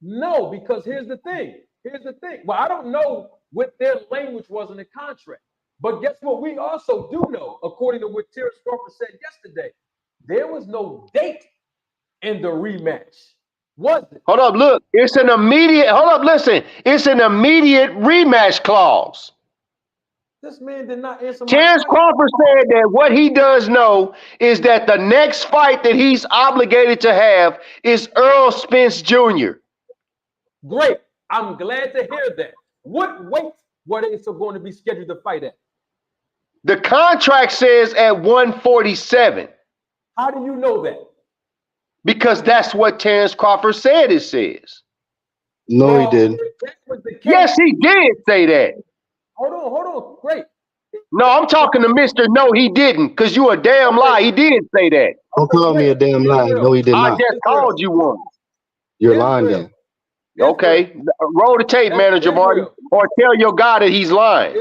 No, because here's the thing. Well, I don't know what their language was in the contract. But guess what? We also do know, according to what Terence Crawford said yesterday, there was no date in the rematch. Was it? Hold up, look. It's an immediate rematch clause. This man did not answer my Terence question. Crawford said that what he does know is that the next fight that he's obligated to have is Earl Spence Jr. Great. I'm glad to hear that. What weight were they so going to be scheduled to fight at? The contract says at 147. How do you know that? Because that's what Terence Crawford said it says. No, he didn't. Yes, he did say that. Hold on. Great. No, I'm talking to Mr. No, he didn't, because you a damn lie. He did say that. Don't call me a damn lie. No, he did I not. just called you one. You're lying then. Okay. Roll the tape, manager Marty, or tell your guy that he's lying.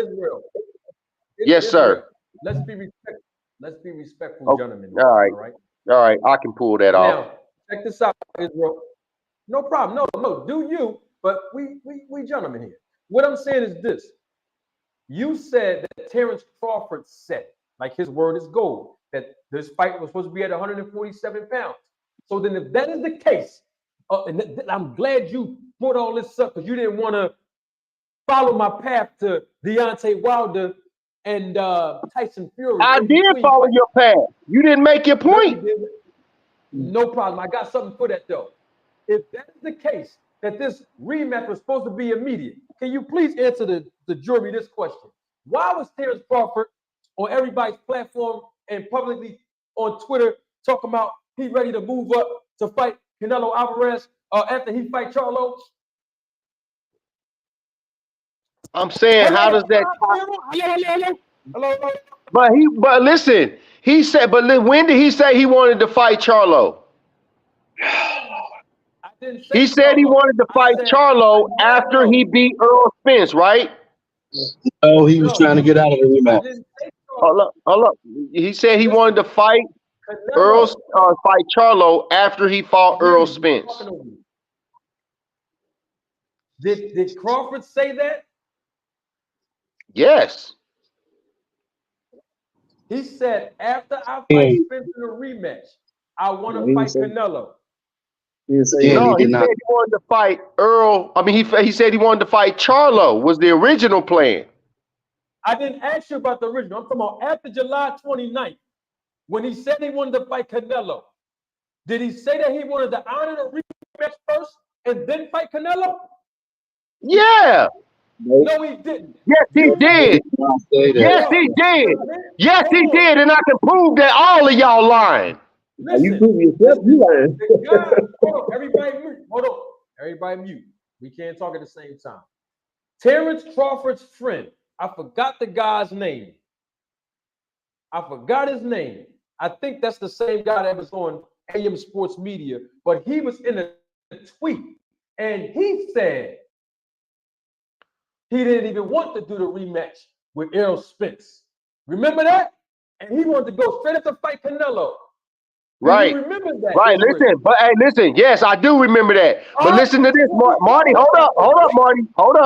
Yes, sir. Let's be respectful. Let's be respectful, gentlemen. All right. I can pull that off. Now, check this out, Israel. No problem. No. Do you? But we gentlemen here. What I'm saying is this. You said that Terence Crawford said, like his word is gold, that this fight was supposed to be at 147 pounds. So then if that is the case, and I'm glad you brought all this up because you didn't want to follow my path to Deontay Wilder and Tyson Fury. I did follow your path. You didn't make your point. No problem. I got something for that though. If that is the case, that this rematch was supposed to be immediate, can you please answer the jury this question? Why was Terence Crawford on everybody's platform and publicly on Twitter talking about he ready to move up to fight Canelo Alvarez after he fight Charlo? I'm saying, how does that? Hello. But listen, he said. But when did he say he wanted to fight Charlo? He said he wanted to fight Charlo after he beat Earl Spence, right? Oh, he was trying to get out of the rematch. Hold up. He said he wanted to fight fight Charlo after he fought Earl Spence. Did Crawford say that? Yes. He said, after I fight Spence in a rematch, I want to fight Canelo. Yeah, No, he said he wanted to fight Earl. I mean, he said he wanted to fight Charlo. Was the original plan? I didn't ask you about the original. I'm talking about after July 29th, when he said he wanted to fight Canelo. Did he say that he wanted to honor the rematch first and then fight Canelo? Yeah. No, he didn't. Yes, he did. Yes, he did. Yes, he did, and I can prove that all of y'all lying. Listen, you prove yourself, you lying. Hold on, everybody mute. Hold on. Everybody mute. We can't talk at the same time. Terence Crawford's friend. I forgot the guy's name. I forgot his name. I think that's the same guy that was on AM Sports Media, but he was in a tweet and he said he didn't even want to do the rematch with Errol Spence. Remember that? And he wanted to go straight up to fight Canelo. Right. You remember that? Right. Listen, but hey, listen. Yes, I do remember that. But listen to this, Marty. Hold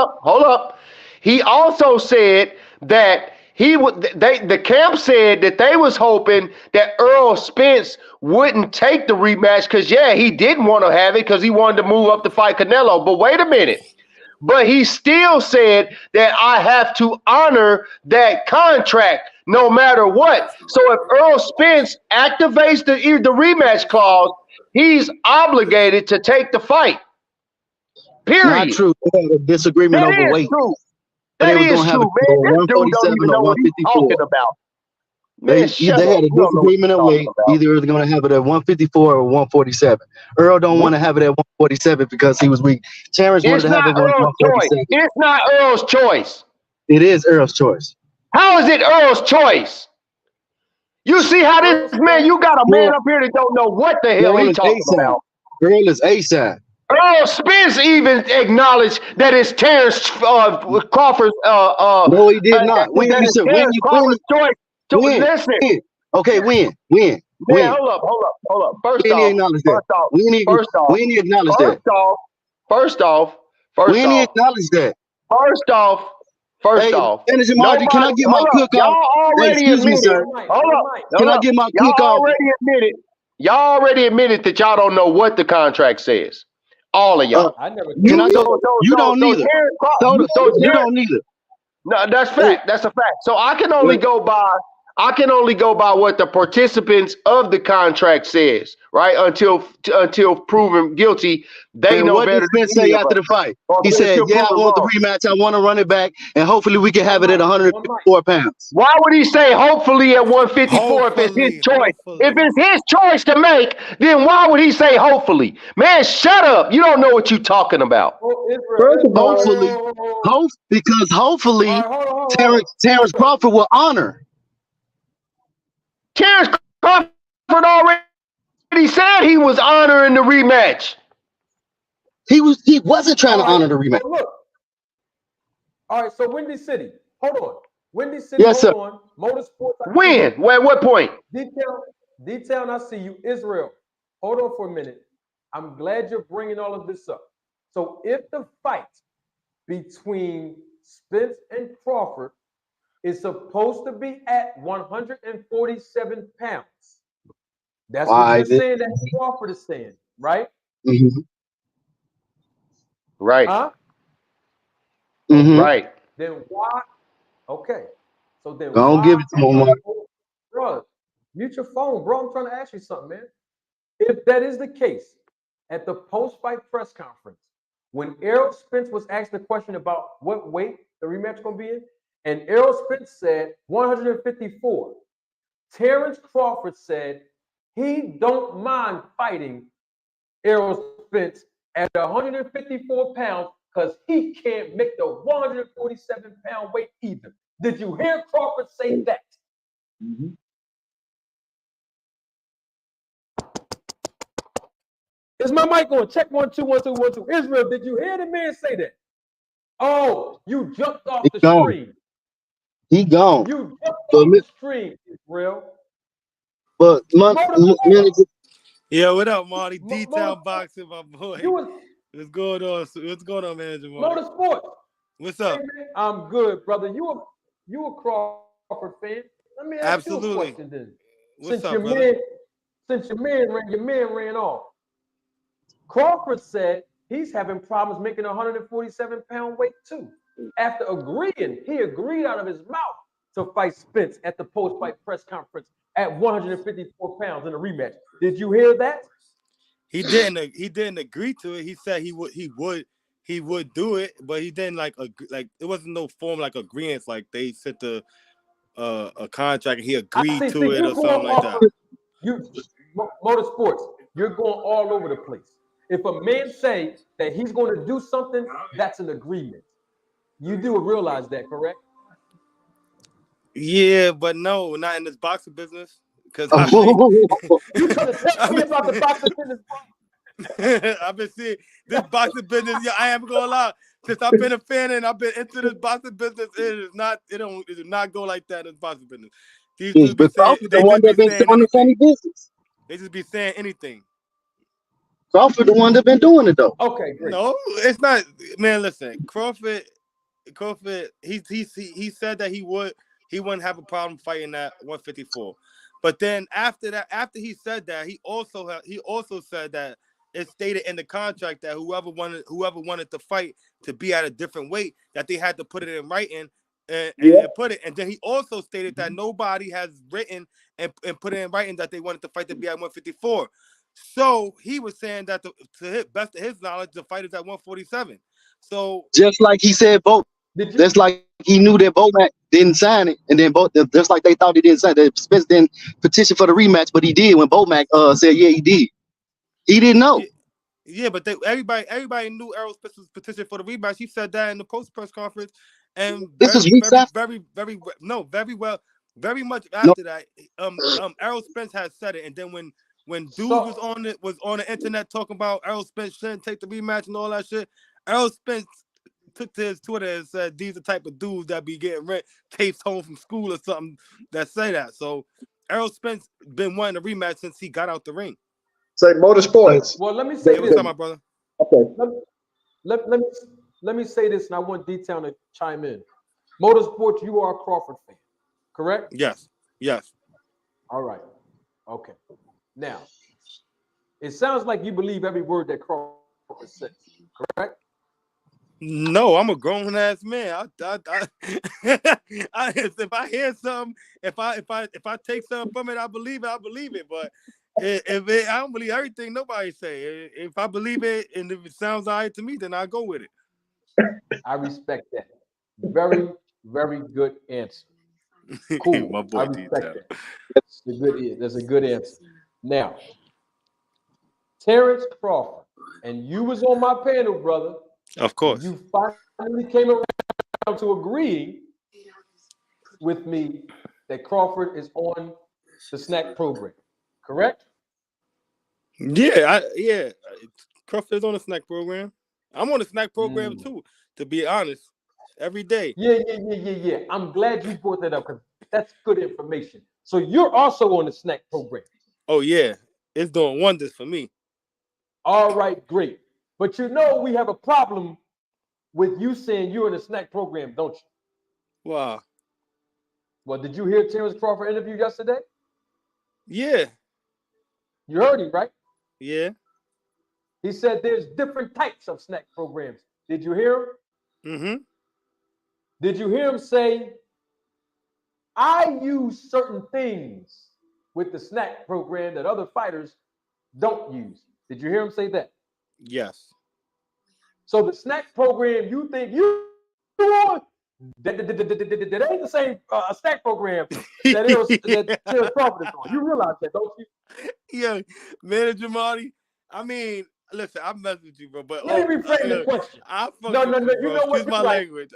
up. He also said that the camp said that they was hoping that Earl Spence wouldn't take the rematch because he didn't want to have it because he wanted to move up to fight Canelo. But wait a minute. But he still said that I have to honor that contract no matter what. So if Earl Spence activates the rematch clause, he's obligated to take the fight. Period. Not true. They had a disagreement over weight. True. That is true, man. This dude don't even know what he's talking about. Man, they had a disagreement of weight. Either they're going to have it at 154 or 147. Earl don't want to have it at 147 because he was weak. Terence wanted to have it at 147. It's not Earl's choice. It is Earl's choice. How is it Earl's choice? You see how this man, you got a man up here that don't know what the hell he's talking about. Earl is A-side. Earl Spence even acknowledged that it's Terence Crawford's. No, he did not. When you said when you choice. So listen. Okay, when? Man, hold up. First off, when he acknowledged that? First off. When he acknowledged that? First off. Manager Margie, can I get my cook off? Excuse me, sir. Hold up. Can I get my cook off? Y'all already admitted that y'all don't know what the contract says. All of y'all. You don't neither. You don't neither. No, that's fact. That's a fact. So I can only go by what the participants of the contract says, right? Until proven guilty, they know better. What did Spence say after the fight? He said, "Yeah, I want the rematch. I want to run it back, and hopefully we can have it at 154 pounds." Why would he say hopefully at 154 if it's his choice? If it's his choice to make, then why would he say hopefully? Man, shut up. You don't know what you're talking about. First of all, hopefully, Terence Crawford will honor. Terence Crawford already said he was honoring the rematch. He wasn't trying to honor the rematch. Look. All right, so Windy City. Hold on. Windy City, yes, sir. On. Motorsports. When? At what point? Detail, and I see you. Israel. Hold on for a minute. I'm glad you're bringing all of this up. So if the fight between Spence and Crawford is supposed to be at 147 pounds. That's what you're saying that Crawford is saying, right? Mm-hmm. Right. Huh? Mm-hmm. Right. Then why? Okay. So then don't give it to him, Mark. Bro, mute your phone, bro. I'm trying to ask you something, man. If that is the case, at the post-fight press conference, when Errol Spence was asked the question about what weight the rematch going to be in, and Errol Spence said 154. Terence Crawford said he don't mind fighting Errol Spence at 154 pounds because he can't make the 147-pound weight either. Did you hear Crawford say that? Mm-hmm. Is my mic on? Check 1 2 1 2 1 2. Israel, did you hear the man say that? Oh, you jumped off the screen. He gone. You jumped off the screen, Israel. But yeah, what up, Marty? D-Town Boxing, my boy. What's going on? What's going on, man, Jamal? Motorsports. What's up? Hey, man, I'm good, brother. You a Crawford fan? Let me ask you a Absolutely. question then. What's Since up, your brother? man ran off. Crawford said he's having problems making a 147-pound weight too. After he agreed out of his mouth to fight Spence at the post-fight press conference at 154 pounds in a rematch. Did you hear that? He didn't agree to it. He said he would do it, but he didn't like it wasn't no form like agreements like they sent a contract and he agreed to it or something like that. Motorsports, you're going all over the place. If a man say that he's going to do something, that's an agreement. You do realize that, correct? Yeah, but no, not in this boxing business. Because You trying to tell me about the boxing business? I've been seeing this boxing business. Yeah, I am gonna lie. Since I've been a fan and I've been into this boxing business, it does not go like that in boxing business. These dudes be saying the one that been doing the funny business. They just be saying anything. Crawford, the one that been doing it though. Okay, great. No, it's not. Man, listen, Crawford, he said that he wouldn't have a problem fighting at 154. But then after he said that, he also said that it stated in the contract that whoever wanted to fight to be at a different weight, that they had to put it in writing and put it. And then he also stated that nobody has written and put it in writing that they wanted to fight to be at 154. So he was saying that to the best of his knowledge, the fight is at 147. So just like he said, that's like he knew that Bomac didn't sign it, and then just like they thought he didn't sign it. Spence didn't petition for the rematch, but he did when Bomac said, yeah, he did. He didn't know. Yeah, but everybody knew Errol Spence's petition for the rematch. He said that in the post press conference, and very much after that, Errol Spence had said it, and then when dude was on the internet talking about Errol Spence shouldn't take the rematch and all that shit, Errol Spence took to his Twitter and said these are the type of dudes that be getting rent tapes home from school or something that say that. So Errol Spence been wanting a rematch since he got out the ring. Say Motorsports. Well, let me say what's up, my brother? Okay. Let me say this, and I want D-Town to chime in. Motorsports, you are a Crawford fan, correct? Yes. All right. Okay. Now, it sounds like you believe every word that Crawford says, correct? No, I'm a grown ass man. If I hear something, if I take something from it, I believe it. But I don't believe everything nobody say. If I believe it and if it sounds all right to me, then I go with it. I respect that. Very, very good answer. Cool. My boy, I respect that. That's a good answer. Now, Terence Crawford, and you was on my panel, brother. Of course. You finally came around to agreeing with me that Crawford is on the SNAC program, correct? Yeah. Crawford is on the SNAC program. I'm on the SNAC program too, to be honest. Every day. Yeah. I'm glad you brought that up because that's good information. So you're also on the SNAC program. Oh yeah, it's doing wonders for me. All right, great. But you know we have a problem with you saying you're in the SNAC program, don't you? Wow. Well, did you hear Terence Crawford interview yesterday? Yeah. You heard him, right? Yeah. He said there's different types of SNAC programs. Did you hear him? Mm-hmm. Did you hear him say, I use certain things with the SNAC program that other fighters don't use? Did you hear him say that? Yes. So the SNAC program you think you on, that ain't the same SNAC program that Terence Crawford is on. You realize that, don't you? Yeah, Manager Marty. I mean, listen, I'm messing with you, bro. But let me reframe the question. No. You know what? Excuse my language.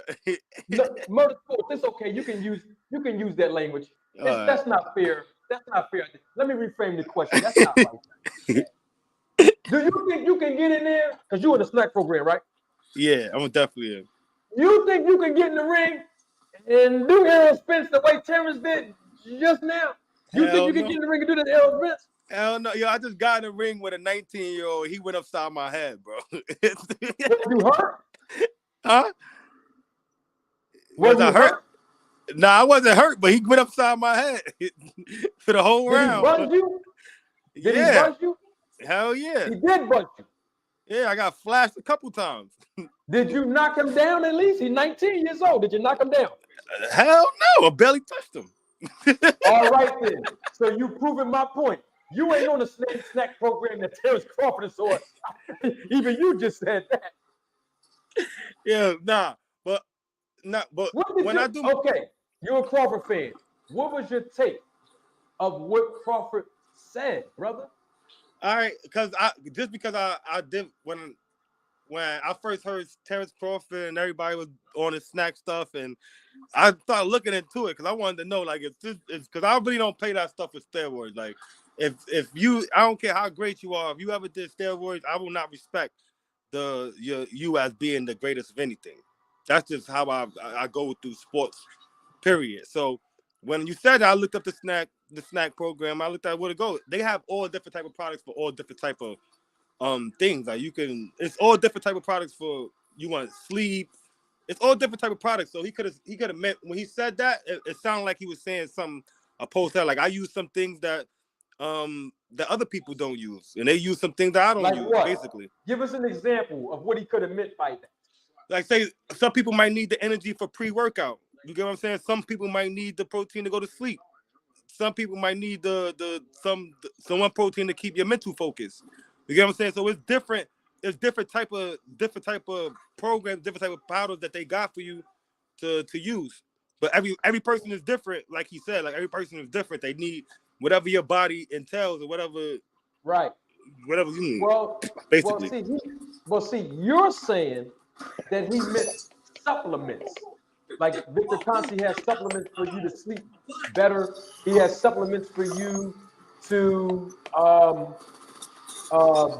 Motorsports, it's okay. You can use that language. That's not fair. That's not fair. Let me reframe the question. That's not right. Do you think you can get in there? Because you're in the SNAC program, right? Yeah, I'm definitely in. You think you can get in the ring and do Errol Spence the way Terence did just now? You think you can get in the ring and do that Errol Spence? Hell no, yo, I just got in the ring with a 19-year-old. He went upside my head, bro. You hurt? Huh? Were Was I you hurt? hurt? Nah, I wasn't hurt, but he went upside my head for the whole Did he round. buzz you? Did he Yeah. buzz you? Hell yeah. He did buzz you. Yeah, I got flashed a couple times. Did you knock him down at least? He's 19 years old. Did you knock him down? Hell no, I barely touched him. All right then. So you proving my point. You ain't on the snack program that Terence Crawford is on. Even you just said that. Yeah, but when I do okay, you're a Crawford fan. What was your take of what Crawford said, brother? all right, because I did when I first heard Terence Crawford and everybody was on his snack stuff, and I started looking into it because I wanted to know, like, it's because I really don't play that stuff with steroids. Like, if you, I don't care how great you are, if you ever did steroids, I will not respect you as being the greatest of anything. That's just how I go through sports, period. So when you said that, I looked up the snack program. I looked at where to go. They have all different type of products for all different type of things. Like it's all different type of products for you want sleep. It's all different type of products. So he could have meant when he said that, it sounded like he was saying something opposed to that. Like I use some things that other people don't use, and they use some things that I don't Like use. what? Basically, Give us an example of what he could have meant by that. like say some people might need the energy for pre-workout. You get what I'm saying? Some people might need the protein to go to sleep. Some people might need some protein to keep your mental focus. You get what I'm saying? So it's different. It's different type of programs, different type of powders that they got for you to use. But every person is different. Like he said, like every person is different. They need whatever your body entails or whatever. Right. Whatever you need. Well, basically. See, you're saying that he meant supplements. Like Victor Consi has supplements for you to sleep better. He has supplements for you to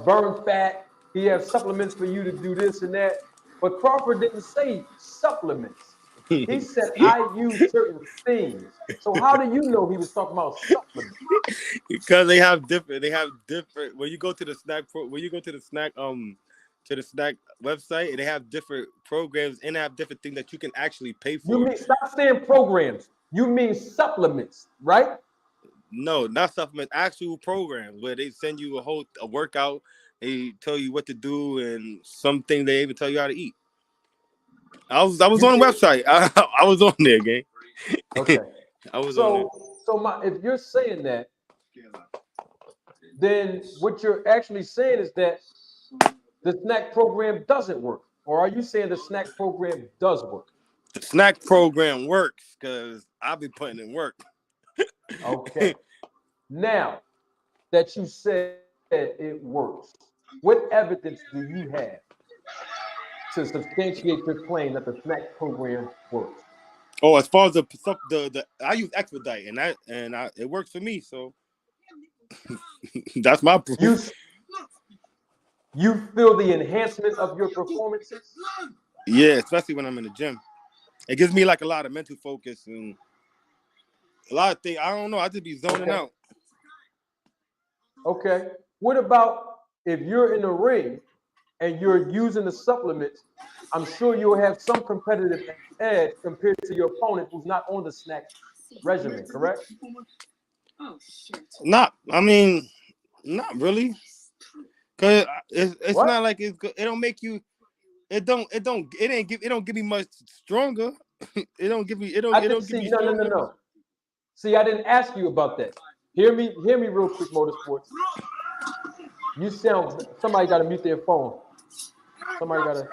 burn fat. He has supplements for you to do this and that. But Crawford didn't say supplements. He said, I use certain things. So how do you know he was talking about supplements? Because they have different. When you go to the snack website, and they have different programs and they have different things that you can actually pay for. You mean, stop saying programs. You mean supplements, right? No, not supplements. Actual programs where they send you a workout. They tell you what to do, and some things they even tell you how to eat. I was on the website. I was on there, gang. Okay. I was on there. So if you're saying that, then what you're actually saying is that the snack program doesn't work. Or are you saying the snack program does work? The snack program works because I'll be putting in work. Okay. Now that you said it works, what evidence do you have to substantiate your claim that the snack program works? Oh, as far as the I use Expedite, and it works for me. So that's my proof. You feel the enhancement of your performances? Yeah, especially when I'm in the gym. It gives me like a lot of mental focus and a lot of things. I don't know. I just be zoning out. Okay. What about if you're in the ring and you're using the supplements? I'm sure you'll have some competitive edge compared to your opponent who's not on the snack regimen, correct? Not really. Cause it's not like it's good. It don't make you. It don't give me much stronger. It don't give me. No. See, I didn't ask you about that. Hear me real quick, Motorsports. You sound. Somebody got to mute their phone. Somebody got to.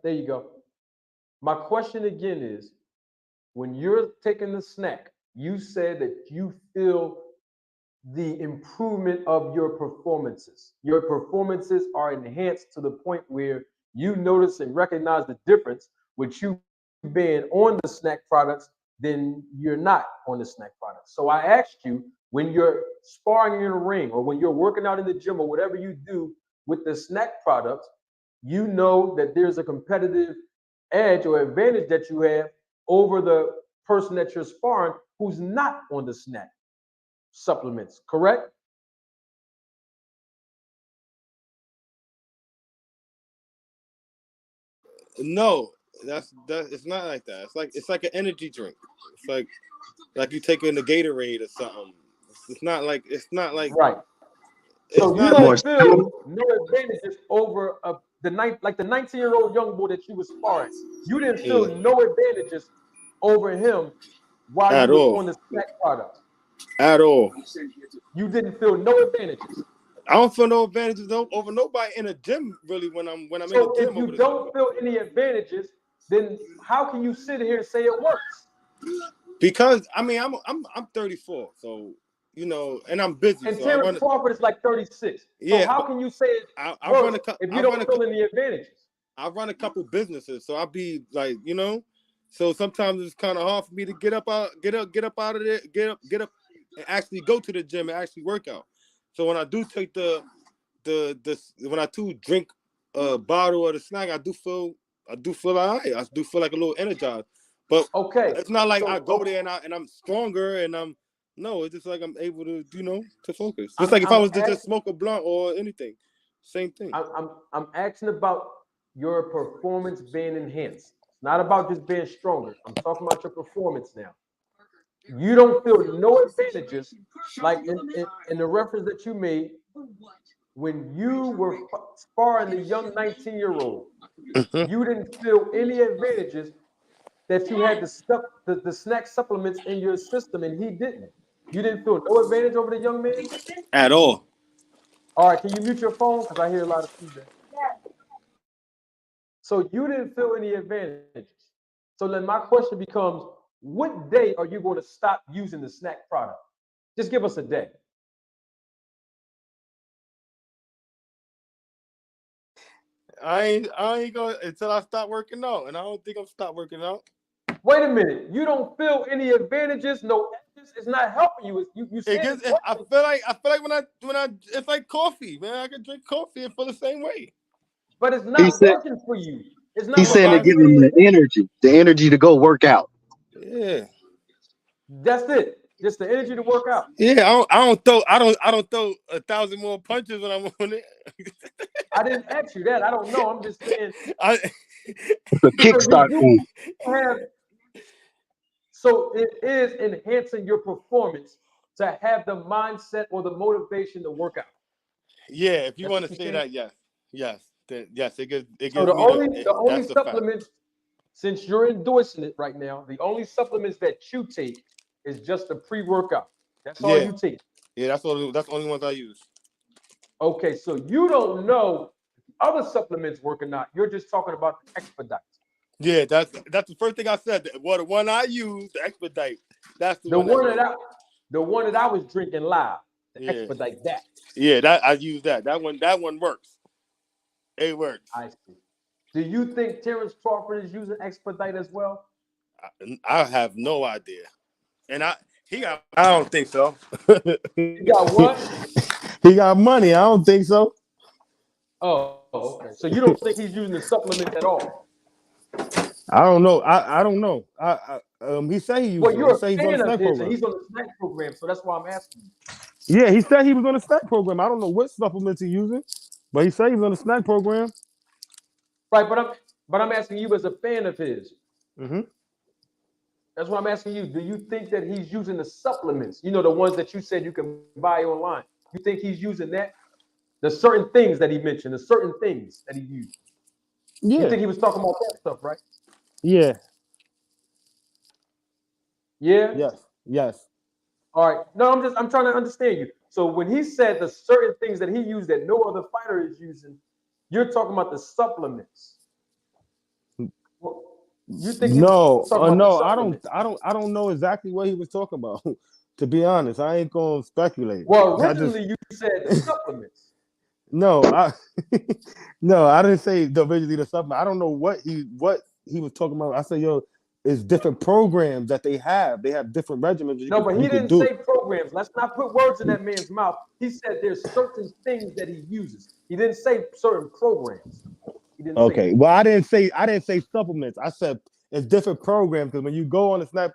There you go. My question again is, when you're taking the snack, you said that you feel the improvement of your performances. Your performances are enhanced to the point where you notice and recognize the difference with you being on the snack products than you're not on the snack products. So I asked you, when you're sparring in a ring or when you're working out in the gym or whatever you do with the snack products, you know that there's a competitive edge or advantage that you have over the person that you're sparring who's not on the snack. supplements, correct? No, that's it's not like that. It's like an energy drink. It's like you taking the Gatorade or something. It's not like Right. it's So you not More don't like feel no advantages over the 19-year-old young boy that you was sparring. You didn't feel yeah, no advantages over him while you at was all. on the snack product. At all. You didn't feel no advantages. I don't feel no advantages over nobody in the gym really when I'm in the So if gym you over this. don't feel any advantages, then how can you sit here and say it works? Because I mean I'm 34, so you know, and I'm busy. And So I Terence run. Crawford is like 36. So Yeah, how but can you say it I run works if you don't feel any advantages? I run a couple businesses, so I'll be like, you know, so sometimes it's kind of hard for me to get up out of there, get up, and actually go to the gym and actually work out. So when I do take when I do drink a bottle of the snack, I do feel all right. I do feel like a little energized, but Okay. it's not like So, I go there and I'm stronger and no, it's just like I'm able to, you know, to focus. Just I'm, like if I I'm, was to just asking, smoke a blunt or anything, same thing. I'm asking about your performance being enhanced. It's not about just being stronger. I'm talking about your performance now. You don't feel no advantages, like in the reference that you made when you were sparring the young 19-year-old. You didn't feel any advantages that you had the snack supplements in your system, and he didn't. You didn't feel no advantage over the young man? At all. All right, can you mute your phone? Because I hear a lot of feedback. So you didn't feel any advantages. So then my question becomes, what day are you going to stop using the snack product? Just give us a day. I ain't going until I stop working out, and I don't think I'm stop working out. Wait a minute. You don't feel any advantages, no edges. It's not helping you. You said it's I working. feel like when I it's like coffee, man. I can drink coffee and feel the same way. But it's he not said working for you. It's not he's Yeah, saying they working. but give You him ain't. the energy to go work out. yeah. That's it. Just the energy to work out. Yeah, I don't throw 1,000 more punches when I'm on it. I didn't ask you that. I don't know. I'm just saying. I It's a So kickstart thing. have. So it is enhancing your performance to have the mindset or the motivation to work out. yeah, if you That's want what to you're say saying. that, yes, then yes, it So gives me the only that's the fact. supplements, since you're endorsing it right now, the only supplements that you take is just the pre-workout. That's all Yeah, you take. yeah, that's the only ones I use. Okay, so you don't know other supplements work or not. You're just talking about the expedite. Yeah, that's the first thing I said. Well, the one I use, the expedite, that's the The one that one works. the one that I was drinking live, the Yeah, expedite that. yeah, that I use that. That one works. It works. I see. Do you think Terence Crawford is using expedite as well? I have no idea, and I don't think so. You got what? He got money. I don't think so. Oh, okay. So you don't think he's using the supplements at all? I don't know. I don't know. He said he Well, using it. He you're said a he's on the fan of snack his, and program. he's on the snack program, so that's why I'm asking you. Yeah, he said he was on the snack program. I don't know what supplements he's using, but he said he was on the snack program. Right, but I'm asking you as a fan of his. Mm-hmm. That's what I'm asking you. Do you think that he's using the supplements? You know, the ones that you said you can buy online. You think he's using that? The certain things that he mentioned, the certain things that he used. You Yeah. think he was talking about that stuff, right? Yeah. Yeah. Yes. Yes. All right. No, I'm trying to understand you. So when he said the certain things that he used that no other fighter is using, you're talking about the supplements. Well, you think he was No. talking about the No. supplements? I don't know exactly what he was talking about. To be honest, I ain't gonna speculate. Well, I just originally you said the supplements. no. No. I didn't say originally the supplement. I don't know what he was talking about. I said, yo, it's different programs that they have. They have different regimens No, but he you could didn't do. say programs. Let's not put words in that man's mouth. He said there's certain things that he uses. He didn't say certain programs. He didn't say Okay. that. Well, I didn't say supplements. I said it's different programs because when you go on the snap,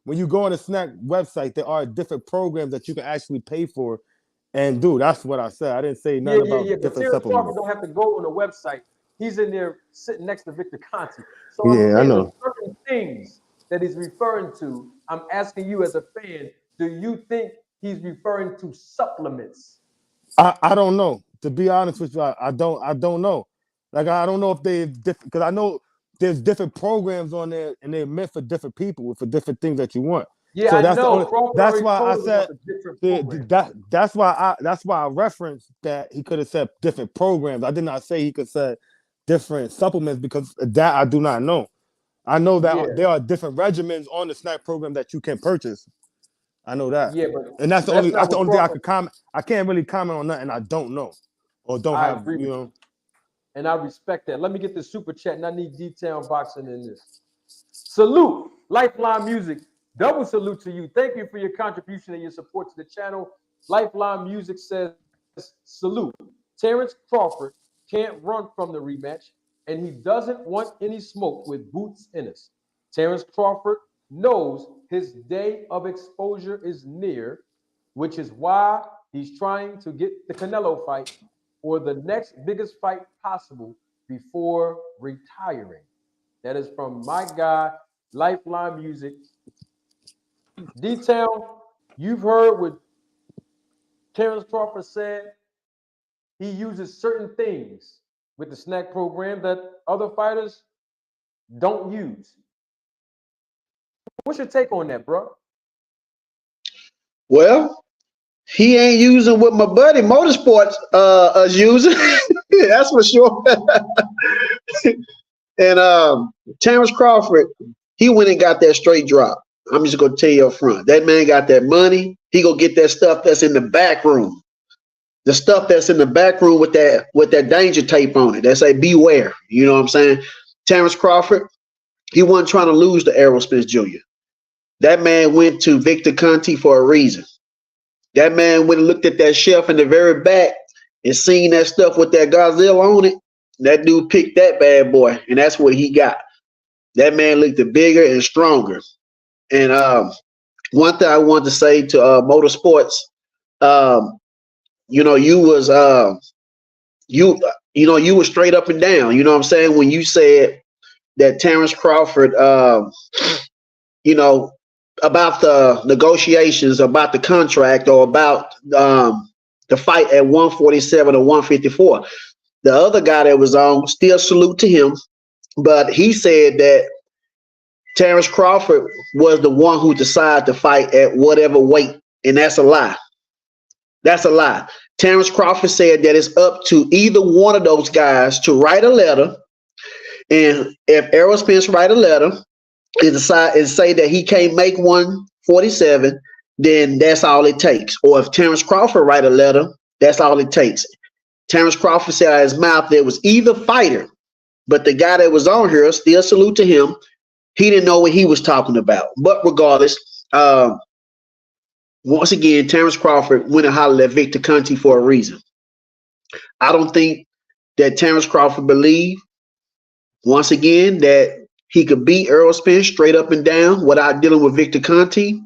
when you go on the SNAC website, there are different programs that you can actually pay for. And dude, that's what I said. I didn't say nothing about But different Terence Crawford supplements. don't have to go on the website. He's in there sitting next to Victor Conti. So I'm Yeah, I saying there's know. certain things that he's referring to. I'm asking you as a fan, do you think he's referring to supplements? I don't know. To be honest with you, I don't know. Like I don't know if they different because I know there's different programs on there and they're meant for different people for different things that you want. Yeah, So I that's the know. only. Crawford That's already why I told us about said the different programs. that's why I referenced that he could have said different programs. I did not say he could say different supplements because that I do not know. I know that there are different regimens on the SNAC program that you can purchase. I know that. Yeah, but And that's the that's only not what thing I Crawford. could comment. I can't really comment on nothing I don't know or don't I have, agree with you, and I respect that. Let me get the super chat, and I need detailed boxing in this. Salute, Lifeline Music. Double salute to you. Thank you for your contribution and your support to the channel. Lifeline Music says, salute. Terence Crawford can't run from the rematch, and he doesn't want any smoke with Boots Ennis. Terence Crawford knows his day of exposure is near, which is why he's trying to get the Canelo fight or the next biggest fight possible before retiring. That is from my guy, Lifeline Music. Detail, you've heard what Terence Crawford said. He uses certain things with the SNAC program that other fighters don't use. What's your take on that, bro? Well, he ain't using what my buddy Motorsports is using. That's for sure. And Terence Crawford, he went and got that straight drop. I'm just gonna tell you up front. That man got that money. He gonna get that stuff that's in the back room. The stuff that's in the back room with that danger tape on it. That say beware. You know what I'm saying? Terence Crawford, he wasn't trying to lose to Errol Spence Jr. That man went to Victor Conti for a reason. That man went and looked at that shelf in the very back and seen that stuff with that gazelle on it. That dude picked that bad boy, and that's what he got. That man looked bigger and stronger. And one thing I wanted to say to Motorsports, you know, you was you were straight up and down. You know what I'm saying? When you said that Terence Crawford, you know, about the negotiations, about the contract, or about the fight at 147 or 154. The other guy that was on, still salute to him, but he said that Terence Crawford was the one who decided to fight at whatever weight, and that's a lie. That's a lie. Terence Crawford said that it's up to either one of those guys to write a letter, and if Errol Spence write a letter and decide and say that he can't make 147, then that's all it takes. Or if Terence Crawford write a letter, that's all it takes. Terence Crawford said out of his mouth there was either fighter, but the guy that was on here, still salute to him, he didn't know what he was talking about. But regardless, once again, Terence Crawford went and hollered at Victor Conti for a reason. I don't think that Terence Crawford believed, once again, that he could beat Errol Spence straight up and down without dealing with Victor Conti.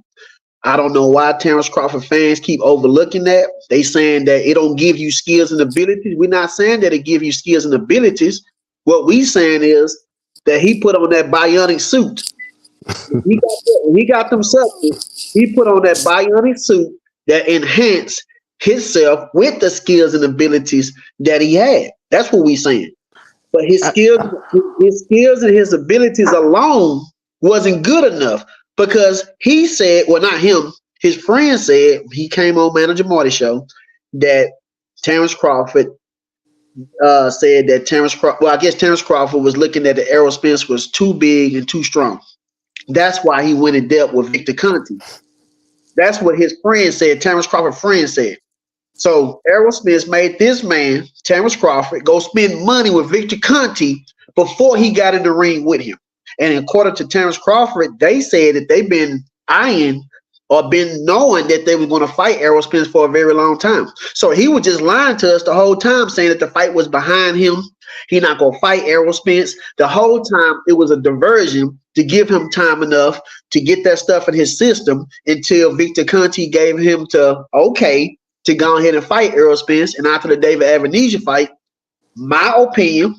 I don't know why Terence Crawford fans keep overlooking that. They saying that it don't give you skills and abilities. We're not saying that it give you skills and abilities. What we saying is that he put on that bionic suit. He got them something. He put on that bionic suit that enhanced himself with the skills and abilities that he had. That's what we saying. But his skills and his abilities alone wasn't good enough, because he said, well, not him, his friend said, he came on Manager Marty show, that Terence Crawford said that I guess Terence Crawford was looking at the Errol Spence was too big and too strong. That's why he went and dealt with Victor Conti. That's what his friend said, Terence Crawford's friend said. So Errol Spence made this man, Terence Crawford, go spend money with Victor Conti before he got in the ring with him. And according to Terence Crawford, they said that they've been eyeing or been knowing that they were going to fight Errol Spence for a very long time. So he was just lying to us the whole time, saying that the fight was behind him. He's not going to fight Errol Spence. The whole time it was a diversion to give him time enough to get that stuff in his system until Victor Conte gave him to go ahead and fight Errol Spence. And after the David Avanesha fight, my opinion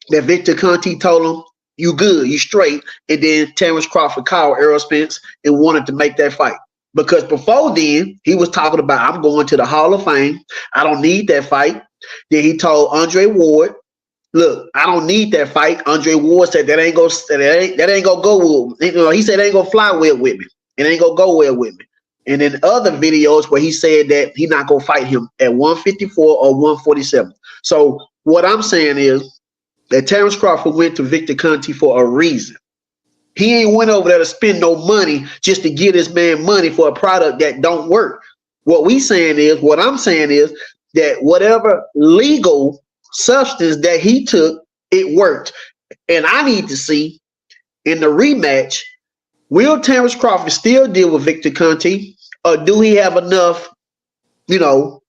that Victor Conte told him, you good, you straight. And then Terence Crawford called Errol Spence and wanted to make that fight. Because before then, he was talking about, I'm going to the Hall of Fame. I don't need that fight. Then he told Andre Ward, look, I don't need that fight. Andre Ward said that ain't gonna go with, he said it ain't gonna fly well with me. It ain't gonna go well with me. And then other videos where he said that he not gonna fight him at 154 or 147. So what I'm saying is that Terence Crawford went to Victor Conte for a reason. He ain't went over there to spend no money just to give this man money for a product that don't work. What I'm saying is that whatever legal substance that he took, it worked. And I need to see in the rematch, will Terence Crawford still deal with Victor Conte, or do he have enough,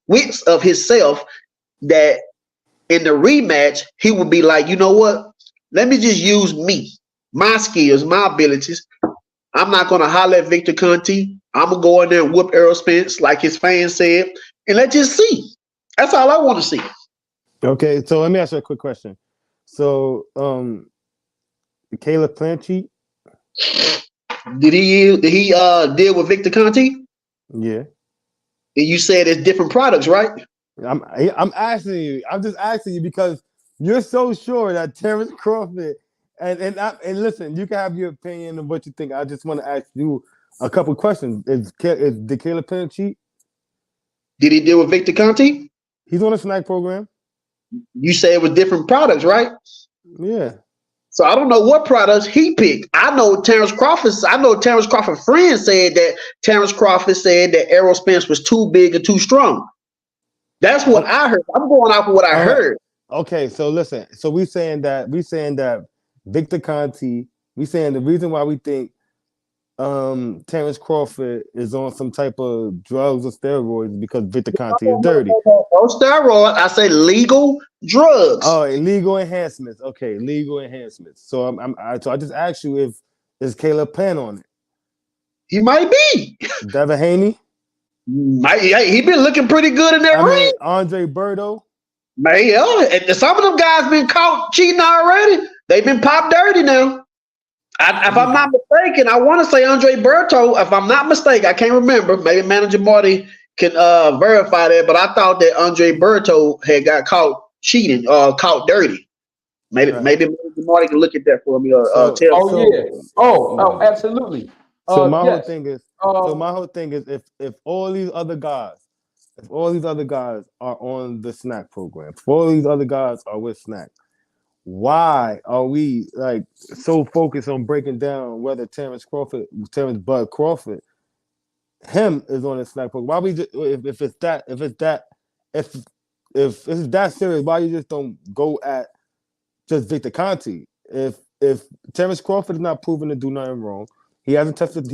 wits of himself that in the rematch, he would be like, you know what? Let me just use me, my skills, my abilities. I'm not going to holler at Victor Conte. I'm going to go in there and whoop Errol Spence like his fans said. And let's just see. That's all I want to see. Okay, so let me ask you a quick question. So, Caleb Planchette? Did he deal with Victor Conte? Yeah. And you said it's different products, right? I'm asking you. I'm just asking you because you're so sure that Terence Crawford and listen, you can have your opinion of what you think. I just want to ask you a couple questions. Is the Caleb Planchette? Did he deal with Victor Conte? He's on a SNAC program. You say it was different products, right? Yeah. So I don't know what products he picked. I know Terence Crawford friends said that Terence Crawford said that Errol Spence was too big and too strong. That's what I heard. I'm going off of what I heard. Okay, so listen. So we saying that Victor Conte, we saying the reason why we think Terence Crawford is on some type of drugs or steroids because Victor Conte is dirty. No steroids. I say legal drugs. Oh, legal enhancements. Okay, legal enhancements. So I just asked you if is Caleb Penn on it? He might be. Devin Haney? He been looking pretty good in that ring. Andre Berto? Man, yeah. Some of them guys been caught cheating already. They've been popped dirty now. If I'm not mistaken, I want to say Andre Berto. If I'm not mistaken, I can't remember. Maybe Manager Marty can verify that. But I thought that Andre Berto had got caught cheating, caught dirty. Maybe Manager Marty can look at that for me or tell. Absolutely. So my whole thing is, if all these other guys are on the SNAC program, if all these other guys are with SNAC, why are we like so focused on breaking down whether Terence Bud Crawford, him is on the SNAC program? Why we just if it's that serious, why you just don't go at just Victor Conte? If Terence Crawford is not proven to do nothing wrong, he hasn't tested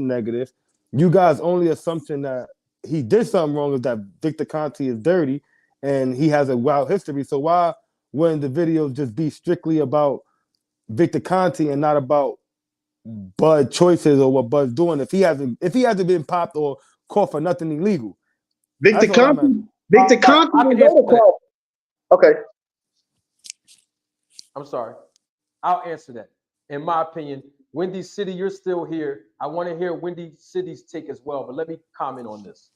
negative. You guys' only assumption that he did something wrong is that Victor Conte is dirty and he has a wild history. So why wouldn't the video just be strictly about Victor Conte and not about Bud choices or what Bud's doing if he hasn't been popped or caught for nothing illegal? Victor Conte can go to Okay. I'm sorry. I'll answer that. In my opinion, Windy City, you're still here. I want to hear Windy City's take as well, but let me comment on this.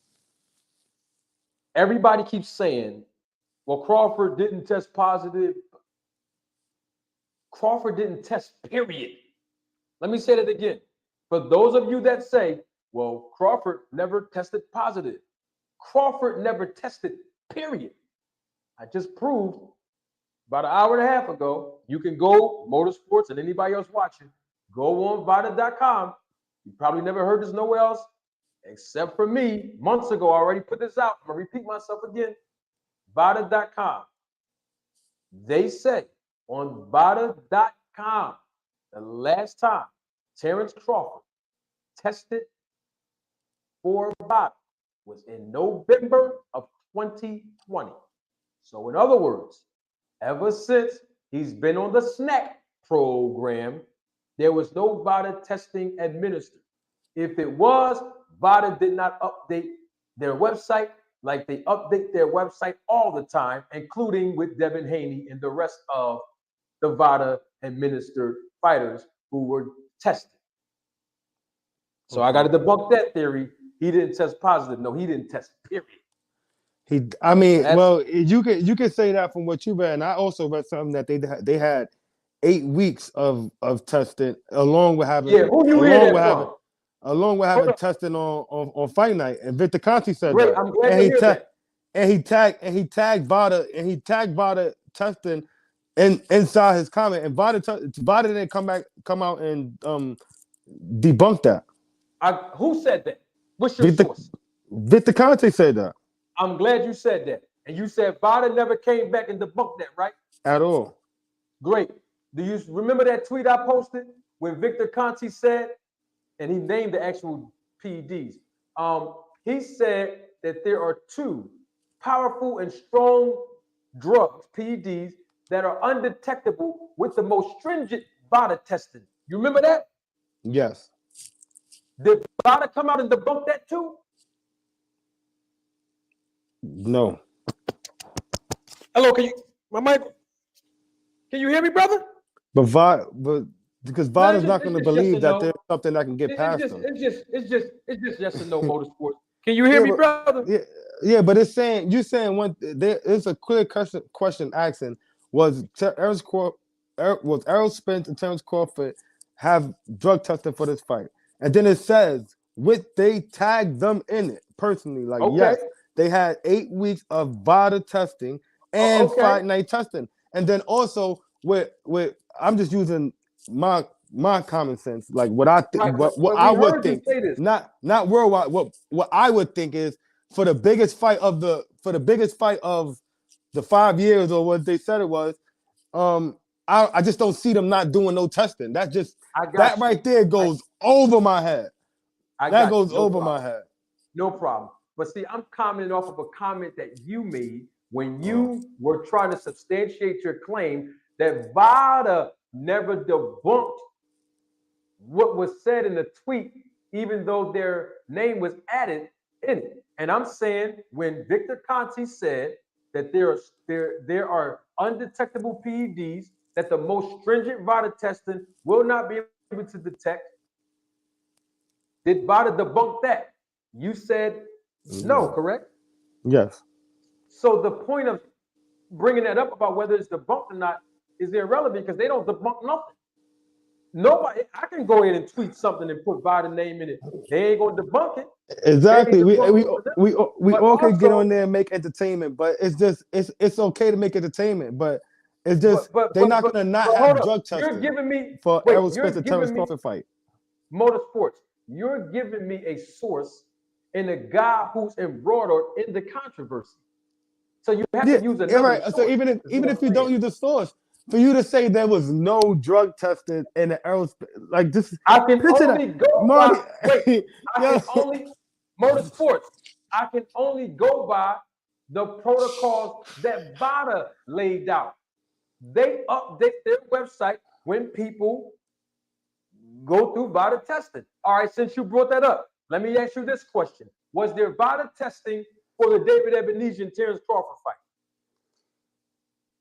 Everybody keeps saying, well, Crawford didn't test positive. Crawford didn't test, period. Let me say that again. For those of you that say, well, Crawford never tested positive. Crawford never tested, period. I just proved about an hour and a half ago, you can go Motorsports and anybody else watching, go on Vada.com. You probably never heard this nowhere else except for me. Months ago, I already put this out. I'm going to repeat myself again. Vada.com. They say on Vada.com, the last time Terence Crawford tested for Vada was in November of 2020. So in other words, ever since he's been on the SNAC program, There was no VADA testing administered. If it was, VADA did not update their website like they update their website all the time, including with Devin Haney and the rest of the VADA administered fighters who were tested. So I got to debunk that theory. He didn't test positive. No, he didn't test, period. Well, you can say that from what you read, and I also read something that they had 8 weeks of testing along with having who you hear that from? Along with having testing on fight night, and Victor Conti said Great, that. I'm glad to hear that. And he tagged VADA testing inside his comment, and VADA didn't come out and debunk that. Who said that? What's your source? Victor Conti said that. I'm glad you said that. And you said VADA never came back and debunked that, right? At all. Great. Do you remember that tweet I posted when Victor Conti said, and he named the actual PEDs? He said that there are 2 powerful and strong drugs, PEDs, that are undetectable with the most stringent VADA testing. You remember that? Yes. Did VADA come out and debunk that too? No. Hello, my mic? Can you hear me, brother? But because VADA's not going to believe that there's something that can get past them. It's just yes and no motorsports. Can you hear me, brother? Yeah, but you're saying there is a clear question asking, was Errol Spence and Terence Crawford have drug testing for this fight? And then it says, they tagged them in it personally. Like, yes, they had 8 weeks of VADA testing and fight night testing. And then also with I'm just using my common sense, like what I think, what I would think, not worldwide. What I would think is for the biggest fight of the 5 years or what they said it was, I just don't see them not doing no testing. That right there goes over my head. That goes over my head. No problem. But see, I'm commenting off of a comment that you made when you were trying to substantiate your claim that VADA never debunked what was said in the tweet, even though their name was added in it. And I'm saying when Victor Conti said that there are undetectable PEDs that the most stringent VADA testing will not be able to detect, did VADA debunk that? You said no, correct? Yes. So the point of bringing that up about whether it's debunked or not is irrelevant because they don't debunk nothing. Nobody, I can go in and tweet something and put VADA name in it. They ain't gonna debunk it. Exactly. We all can get on there and make entertainment, but it's okay to make entertainment, but it's just they're not gonna not have drug testing. You're giving me for Errol Spence and Terence Crawford fight. Motorsports. You're giving me a source in a guy who's embroidered in the controversy. So you have to use another right. So even if you don't use the source, for you to say there was no drug testing in the Errol, like this, I can only go by. Wait, I can only Motorsports. I can only go by the protocols that VADA laid out. They update their website when people go through VADA testing. All right, since you brought that up, let me ask you this question. Was there VADA testing for the David Ebenezer and Terence Crawford fight?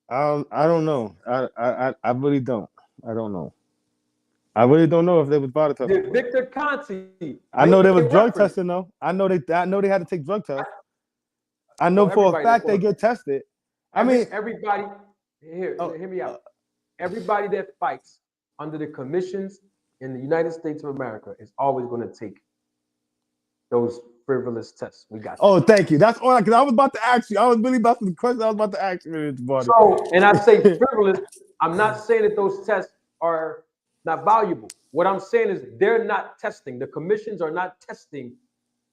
I don't know. I really don't. I don't know. I really don't know if there was VADA testing. Did Victor Conti? I know there was drug testing though. I know they had to take drug tests. I know for a fact they get tested. Everybody hear me out. Everybody that fights under the commissions in the United States of America is always going to take those frivolous tests. We got you. Oh, thank you. That's all. Because I was about to ask you. I was really about to the question. I was about to ask you. So, and I say frivolous. I'm not saying that those tests are not valuable. What I'm saying is they're not testing. The commissions are not testing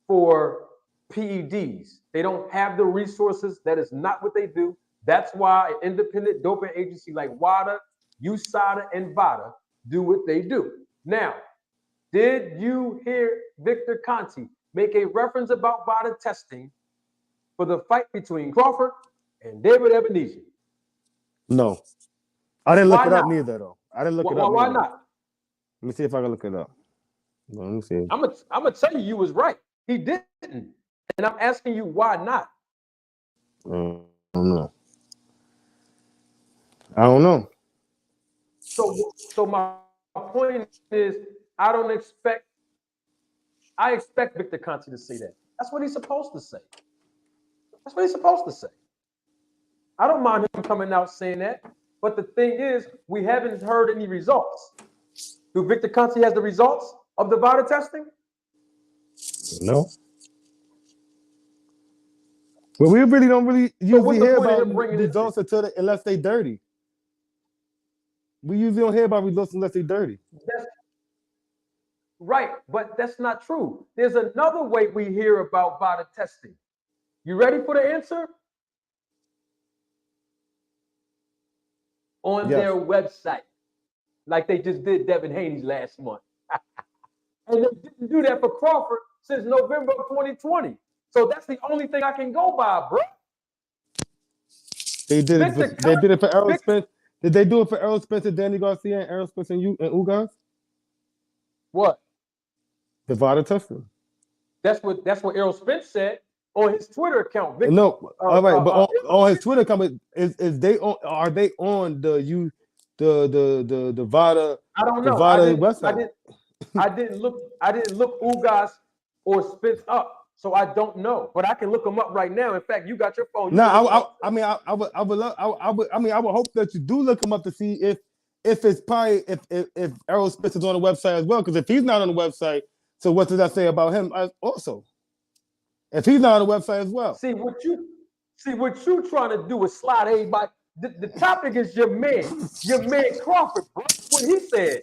for PEDs. They don't have the resources. That is not what they do. That's why an independent doping agency like WADA, USADA, and VADA do what they do. Now, did you hear Victor Conti make a reference about VADA testing for the fight between Crawford and David Ebenezer? No. I didn't look it up neither, though. I didn't look it up. Why not? Let me see if I can look it up. Let me see. I'm gonna tell you was right. He didn't, and I'm asking you why not. I don't know. I don't know. So my point is, I expect Victor Conte to say that. That's what he's supposed to say. That's what he's supposed to say. I don't mind him coming out saying that. But the thing is, we haven't heard any results. Do Victor Conte has the results of the VADA testing? No. But we really don't usually hear about results unless they dirty. We usually don't hear about results unless they dirty. Right, but that's not true. There's another way we hear about VADA testing. You ready for the answer? On their website, like they just did Devin Haney's last month. And they didn't do that for Crawford since November of 2020. So that's the only thing I can go by, bro. They did it for Errol Spence. Did they do it for Errol Spence and Danny Garcia and Errol Spence and Ugas? What? The VADA testing. That's what Errol Spence said on his Twitter account. Victor, no, all right, but on his Twitter account, is they on? Are they on the VADA? I don't know. The VADA website. I didn't look Ugas or Spence up. So I don't know, but I can look them up right now. In fact, you got your phone. I would hope that you do look him up to see if it's probably if Errol Spence is on the website as well. Because if he's not on the website, so what does that say about him also? If he's not on the website as well. See what you trying to do is slide everybody. The topic is your man Crawford, bro. What he said.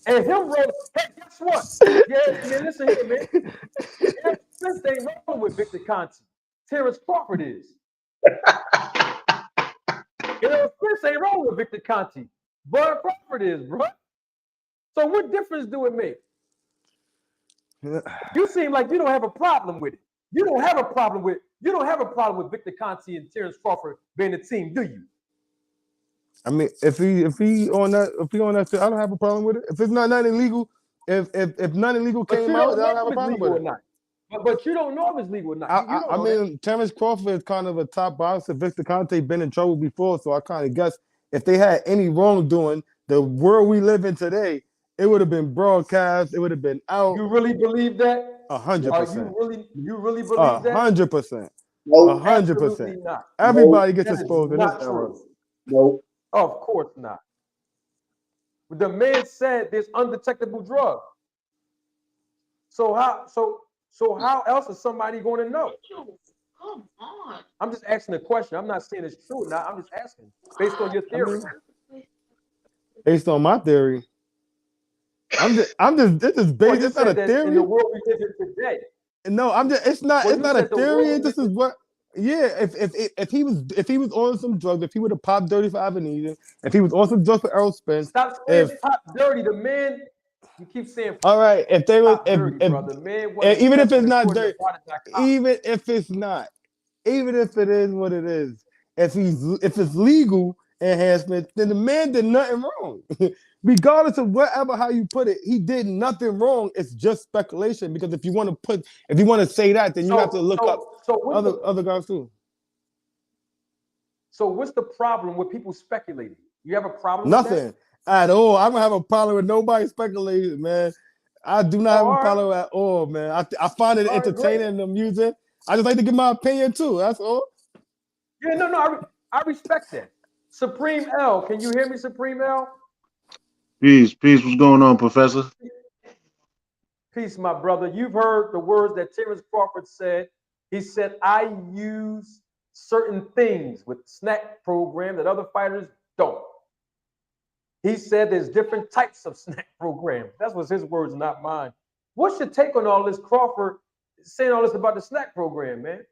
And him wrote, hey, guess what? Yeah, man, listen here, man. Spence ain't rolling with Victor Conte. Terence Crawford is. Spence ain't rolling with Victor Conte. Bud Crawford is, bro. So what difference do it make? You seem like you don't have a problem with it. You don't have a problem with Victor Conte and Terence Crawford being a team, do you? I mean, if he on that shit, I don't have a problem with it. If it's not nothing illegal, if nothing illegal came out, I don't have a problem with it. But you don't know if it's legal or not. I mean, Terence Crawford is kind of a top boxer. Victor Conte been in trouble before, so I kind of guess if they had any wrongdoing, the world we live in today, it would have been broadcast. It would have been out. You really believe that? 100%. You really believe that? 100%. No, 100%. Everybody gets exposed in this era. No. Of course not. The man said there's undetectable drug. So how else is somebody going to know? Come on. I'm just asking a question. I'm not saying it's true or not. I'm just asking based on your theory. Based on my theory. This is based. It's not a theory. In the world we live in today. No, it's not a theory. This is what. Yeah, if he was on some drugs, if he would have popped dirty for Avenida, if he was on some drugs for Errol Spence, stop saying pop dirty. The man, you keep saying. All right, if they was, even if it's not dirty, even if it is what it is, if it's legal enhancement, then the man did nothing wrong. Regardless of how you put it, he did nothing wrong. It's just speculation because if you want to say that, then you have to look up other guys too. So what's the problem with people speculating? You have a problem? Nothing with at all. I don't have a problem with nobody speculating, man. I do not have a problem at all, man. I find it entertaining and amusing. I just like to give my opinion too. That's all. Yeah, no, I respect that. Supreme L, can you hear me, Supreme L? Peace. What's going on, Professor? Peace, my brother. You've heard the words that Terence Crawford said. He said, I use certain things with SNAC program that other fighters don't. He said there's different types of SNAC programs. That was his words, not mine. What's your take on all this, Crawford saying all this about the SNAC program, man?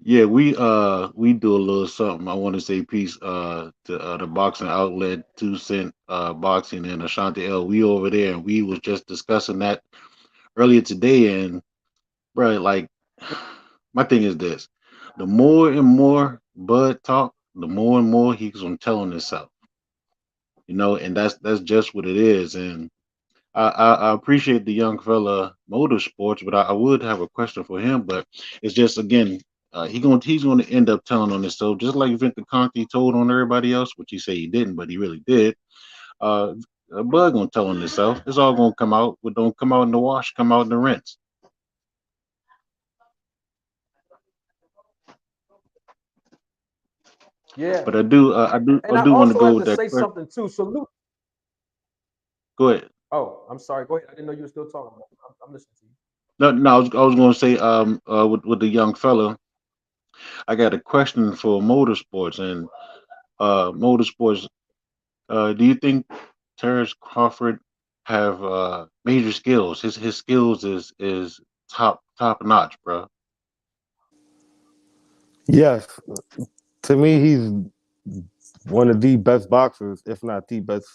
Yeah, we do a little something. I want to say peace to the boxing outlet, 2 Cent Boxing and Ashanti L. We over there, and we was just discussing that earlier today. And bro, like, my thing is this: the more and more Bud talk, the more and more he's gonna tell on himself. and that's just what it is. And I appreciate the young fella motorsports, but I would have a question for him. But it's just again, he's gonna end up telling on himself, just like Victor Conti told on everybody else, which he said he didn't, but he really did. Uh, Bud gonna tell on himself. It's all gonna come out, but don't come out in the wash, come out in the rinse. Yeah. But I do And I want to also go have with to that say question. something too. Salute. Go ahead. Oh, I'm sorry. Go ahead. I didn't know you were still talking. I'm listening to you. No, I was gonna say with the young fella, I got a question for motorsports and motorsports. Do you think Terence Crawford have major skills? His skills is top notch, bro. Yes, to me, he's one of the best boxers, if not the best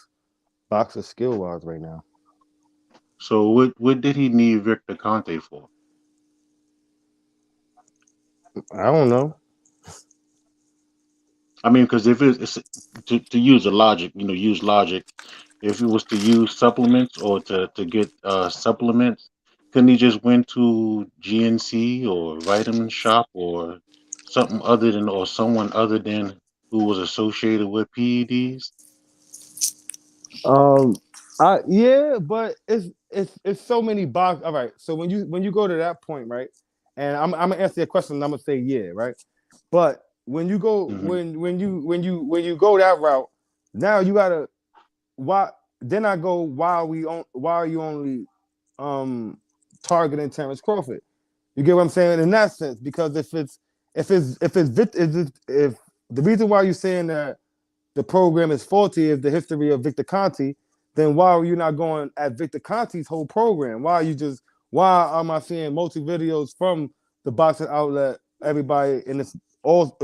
boxer skill wise right now. So what did he need Victor Conte for? I don't know. I mean, because if it's to use a logic, use logic. If it was to use supplements or to get supplements, couldn't he just went to GNC or Vitamin Shop or something other than or someone other than who was associated with PEDs? Um, yeah, but it's so many box. All right, so when you go to that point, right, and I'm gonna answer your question, and I'm gonna say yeah, right. But when you go Hmm. when you go that route, now you gotta why then I go why are you only um targeting Terence Crawford? You get what I'm saying in that sense? Because if the reason why you're saying that the program is faulty is the history of Victor Conti, then why are you not going at Victor Conti's whole program? Why am I seeing multi videos from the boxing outlet, everybody, and it's all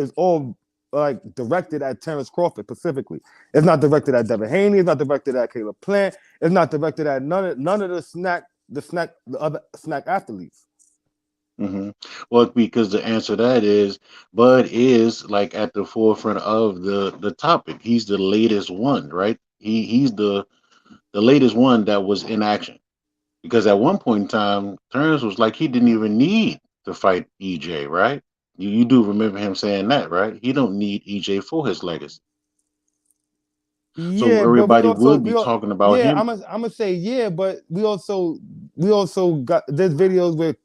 like directed at Terence Crawford specifically. It's not directed at Devin Haney, it's not directed at Caleb Plant, it's not directed at none of the other snack athletes. Hmm. Well, because the answer to that is Bud is like at the forefront of the topic. He's the latest one, right? He's the latest one that was in action. Because at one point in time, Terrence was like he didn't even need to fight EJ, right? You do remember him saying that, right? He don't need EJ for his legacy. So Yeah, but everybody would be talking about yeah, him. I'm gonna say yeah, but we also got there's videos with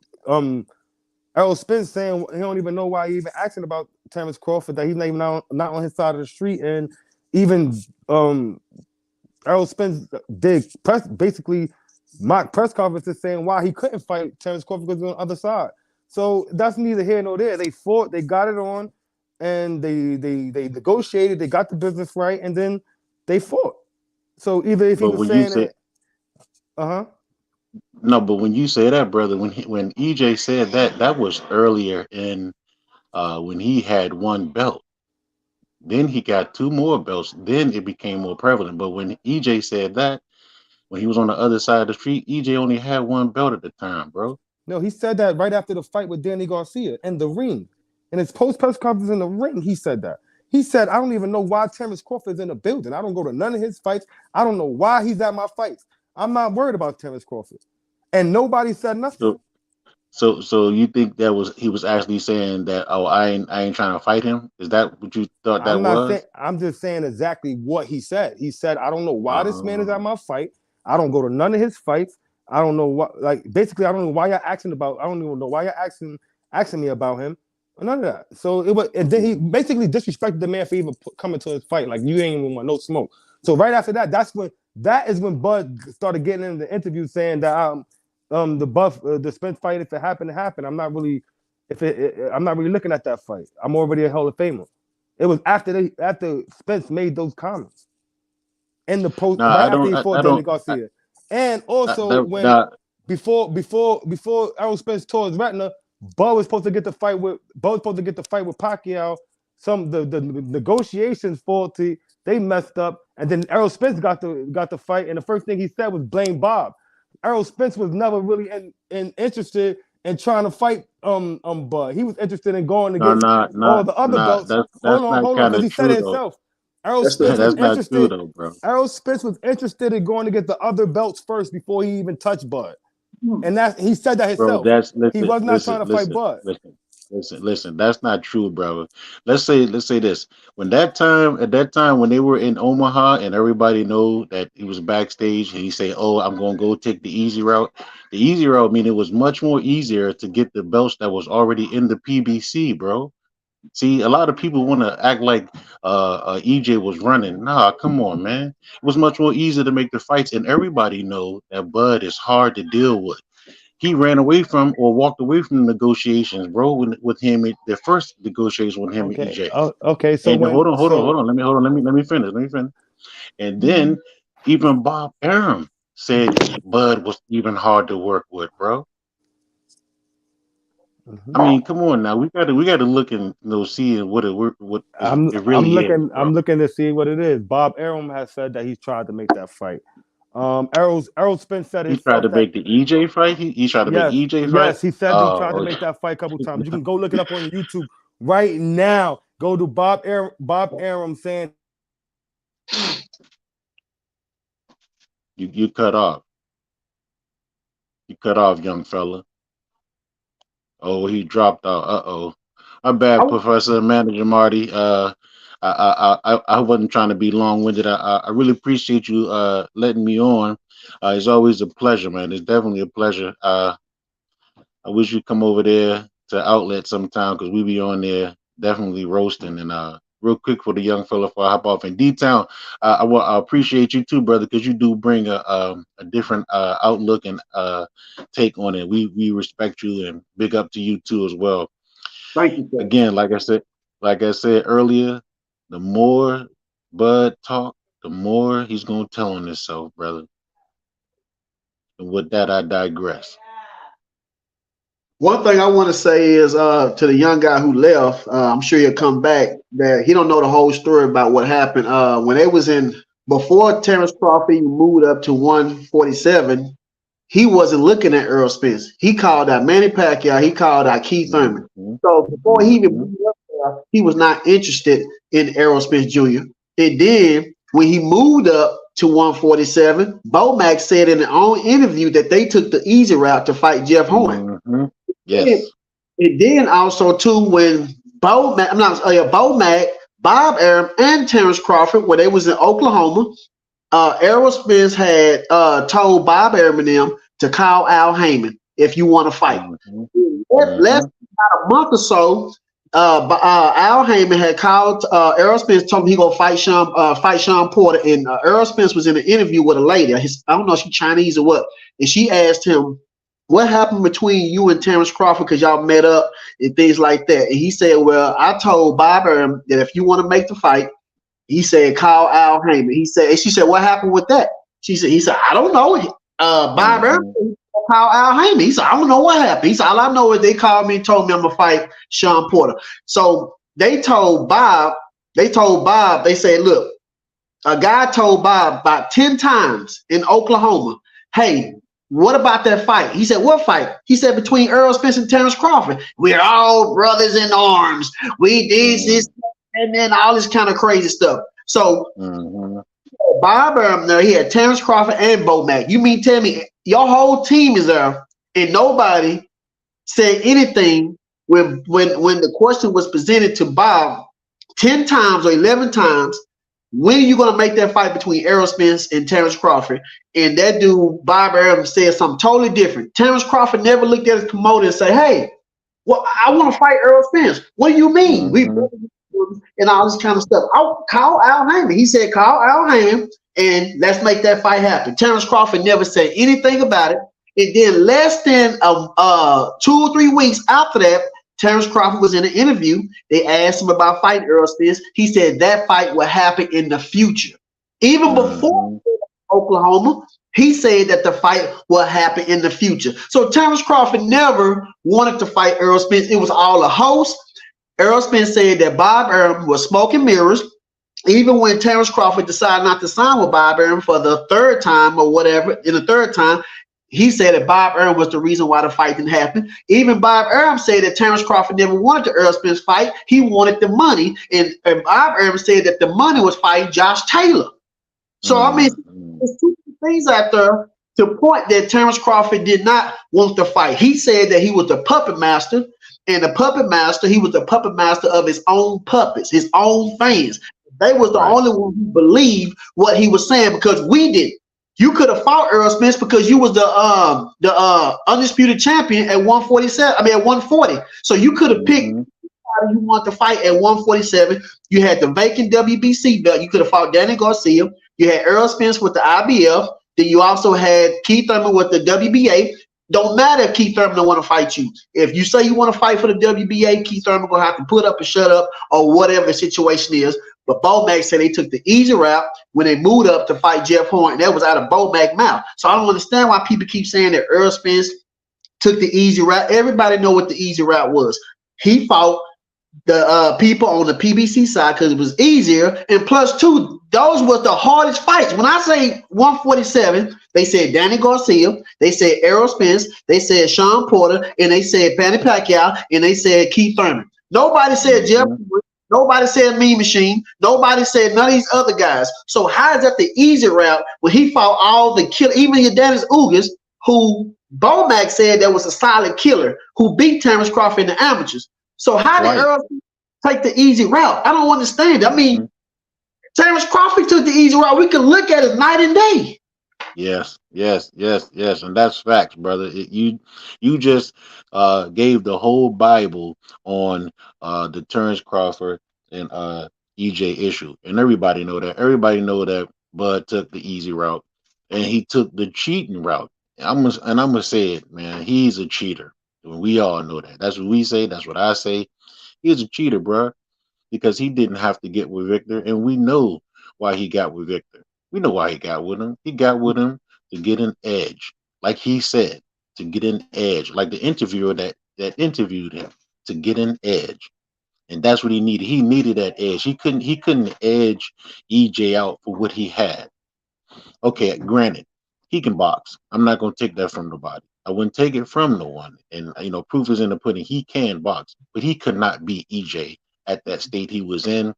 Errol Spence saying he don't even know why he even asking about Terence Crawford, that he's not even not on his side of the street, and even Errol Spence did basically mock press conferences saying why he couldn't fight Terence Crawford because he's on the other side. So that's neither here nor there. They fought, they got it on, and they negotiated, they got the business right, and then they fought. So either if he But was when you saying say it, uh-huh. no, but when you say that, brother, when EJ said that, that was earlier in when he had one belt. Then he got two more belts. Then it became more prevalent. But when EJ said that, when he was on the other side of the street, EJ only had one belt at the time, bro. No, he said that right after the fight with Danny Garcia in the ring. In his post press conference in the ring, he said that. He said, I don't even know why Terence Crawford's in the building. I don't go to none of his fights. I don't know why he's at my fights. I'm not worried about Terence Crawford. And nobody said nothing. So so you think that was he was actually saying that, oh, I ain't trying to fight him? Is that what you thought that I'm not saying, was? I'm just saying exactly what he said. He said, I don't know why this man is at Uh, my fight. I don't go to none of his fights. I don't know what, like, basically, I don't know why you're asking about, I don't even know why you're asking me about him. None of that. So it was, and then he basically disrespected the man for even coming to his fight. Like, you ain't even want no smoke. So right after that, that is when Bud started getting in the interview saying that the Spence fight, if it happened, it happened. I'm not really looking at that fight. I'm already a Hall of Famer. It was after Spence made those comments in the post no, right I after don't. he I fought Danny don't. Garcia, and also That, when that, before Errol Spence tore his retina, Bud was supposed to get the fight with Pacquiao. The negotiations faulty. They messed up, and then Errol Spence got the fight, and the first thing he said was blame Bob. Errol Spence was never really interested in trying to fight Bud. He was interested in going to no, get all not the other not belts. that's not Hold on, kind because of he said true it though. himself. Errol That's the Spence was That's not true interested. though, bro. Errol Spence was interested in going to get the other belts first before he even touched Bud, and that he said that Bro, himself. that's He was not trying to fight Bud. listen. That's not true, bro. Let's say this. At that time when they were in Omaha and everybody know that he was backstage and he say, "Oh, I'm gonna go take the easy route." The easy route mean it was much more easier to get the belts that was already in the PBC, bro. See, a lot of people want to act like EJ was running. Nah, come on, man. It was much more easier to make the fights, and everybody know that Bud is hard to deal with. He ran away from or walked away from the negotiations, bro, with him, the first negotiation with him and Okay. EJ. Okay. So And then, when hold on. Let me finish. And then even Bob Arum said Bud was even hard to work with, bro. I mean, come on now. We gotta look and see what it I'm really is, bro. looking to see what it is. Bob Arum has said that he's tried to make that fight. Errol Spence said He tried himself to that make the EJ fight. He tried to make yes, EJ fight. yes, he said he tried to make that fight a couple times. You can go look it up on YouTube right now. Go to Bob Arum saying you cut off. You cut off, young fella. Oh, he dropped out. Uh-oh. My bad, Professor Manager Marty. I wasn't trying to be long-winded. I really appreciate you letting me on. It's always a pleasure, man. It's definitely a pleasure. I wish you'd come over there to Outlet sometime because we be on there definitely roasting. And real quick for the young fella before I hop off in D-Town, I appreciate you too, brother, because you do bring a different outlook and take on it. We respect you and big up to you too as well. Thank you, sir. Again, like I said earlier, the more Bud talk, the more he's gonna tell on himself, brother. And with that, I digress. One thing I want to say is to the young guy who left, I'm sure he'll come back, that he don't know the whole story about what happened. When they was before Terence Crawford moved up to 147, he wasn't looking at Earl Spence. He called out Manny Pacquiao. He called out Keith Thurman. So before he even moved up there, he was not interested in Errol Spence Jr. And then when he moved up to 147, Bomac said in their own interview that they took the easy route to fight Jeff Horn. Yes. And then also too when Bomac, Bob Arum, and Terence Crawford, when they was in Oklahoma, Errol Spence had told Bob Arum and them to call Al Heyman if you want to fight. Less than about a month or so, Al Heyman had called Errol Spence, told him he gonna fight Sean Porter, and Errol Spence was in an interview with a lady. I don't know if she's Chinese or what, and she asked him, "What happened between you and Terence Crawford? Because y'all met up and things like that." And he said, "Well, I told Bob Arum that if you want to make the fight," he said, "call Al Heyman." He said, and she said, "What happened with that?" He said, "I don't know." Bob Arum call Al Heyman. He said, "I don't know what happened." He said, "All I know is they called me and told me I'm gonna fight Sean Porter." So they told Bob, they said, "Look, a guy told Bob about 10 times in Oklahoma, hey, what about that fight?" He said, "What fight?" He said, "Between Errol Spence and Terence Crawford. We're all brothers in arms. We did this and then all this kind of crazy stuff." So Bob Arum there, he had Terence Crawford and Bomac. You mean tell me your whole team is there and nobody said anything when the question was presented to Bob 10 times or 11 times, when are you going to make that fight between Errol Spence and Terence Crawford? And that dude, Bob Arum, said something totally different. Terence Crawford never looked at his promoter and said, "Hey, well, I want to fight Errol Spence." "What do you mean?" And all this kind of stuff. I'll call Al Heyman. He said, "Call Al Heyman and let's make that fight happen." Terence Crawford never said anything about it. And then less than 2 or 3 weeks after that, Terence Crawford was in an interview. They asked him about fighting Errol Spence. He said that fight will happen in the future. Even before Oklahoma, he said that the fight will happen in the future. So Terence Crawford never wanted to fight Errol Spence. It was all a hoax. Errol Spence said that Bob Arum was smoke and mirrors. Even when Terence Crawford decided not to sign with Bob Arum for the third time or whatever, in the third time, he said that Bob Arum was the reason why the fight didn't happen. Even Bob Arum said that Terence Crawford never wanted the Errol Spence fight. He wanted the money. And Bob Arum said that the money was fighting Josh Taylor. So, I mean, there's two things out there to point that Terence Crawford did not want the fight. He said that he was the puppet master. And the puppet master, he was the puppet master of his own puppets, his own fans. They was the only one who believed what he was saying because we didn't. You could have fought Errol Spence because you was the undisputed champion at 147. I mean at 140. So you could have picked somebody you want to fight at 147. You had the vacant WBC belt. You could have fought Danny Garcia. You had Errol Spence with the IBF. Then you also had Keith Thurman with the WBA. Don't matter if Keith Thurman don't want to fight you. If you say you want to fight for the WBA, Keith Thurman gonna have to put up and shut up or whatever the situation is. But Bomac said they took the easy route when they moved up to fight Jeff Horn. And that was out of Bomac's mouth. So I don't understand why people keep saying that Errol Spence took the easy route. Everybody know what the easy route was. He fought the people on the PBC side because it was easier. And plus two, those were the hardest fights. When I say 147, they said Danny Garcia, they said Errol Spence, they said Sean Porter, and they said Manny Pacquiao, and they said Keith Thurman. Nobody said Jeff Horn. Nobody said Mean Machine. Nobody said none of these other guys. So how is that the easy route when he fought all the killer, even your Dennis Ugas, who Bomac said that was a solid killer, who beat Terence Crawford in the amateurs. So how did Errol take the easy route? I don't understand. I mean, Terence Crawford took the easy route. We can look at it night and day. Yes, and that's facts, brother. You just gave the whole Bible on the Terence Crawford and EJ issue, and everybody know that. Everybody know that Bud took the easy route, and he took the cheating route. I'm gonna say it, man. He's a cheater. We all know that. That's what we say. That's what I say. He's a cheater, bro, because he didn't have to get with Victor, and we know why he got with Victor. We know why he got with him. He got with him to get an edge, like he said, to get an edge, like the interviewer that interviewed him, to get an edge, and that's what he needed. He needed that edge. He couldn't edge EJ out for what he had. Okay, granted, he can box. I'm not gonna take that from nobody. I wouldn't take it from no one. And proof is in the pudding. He can box, but he could not beat EJ at that state he was in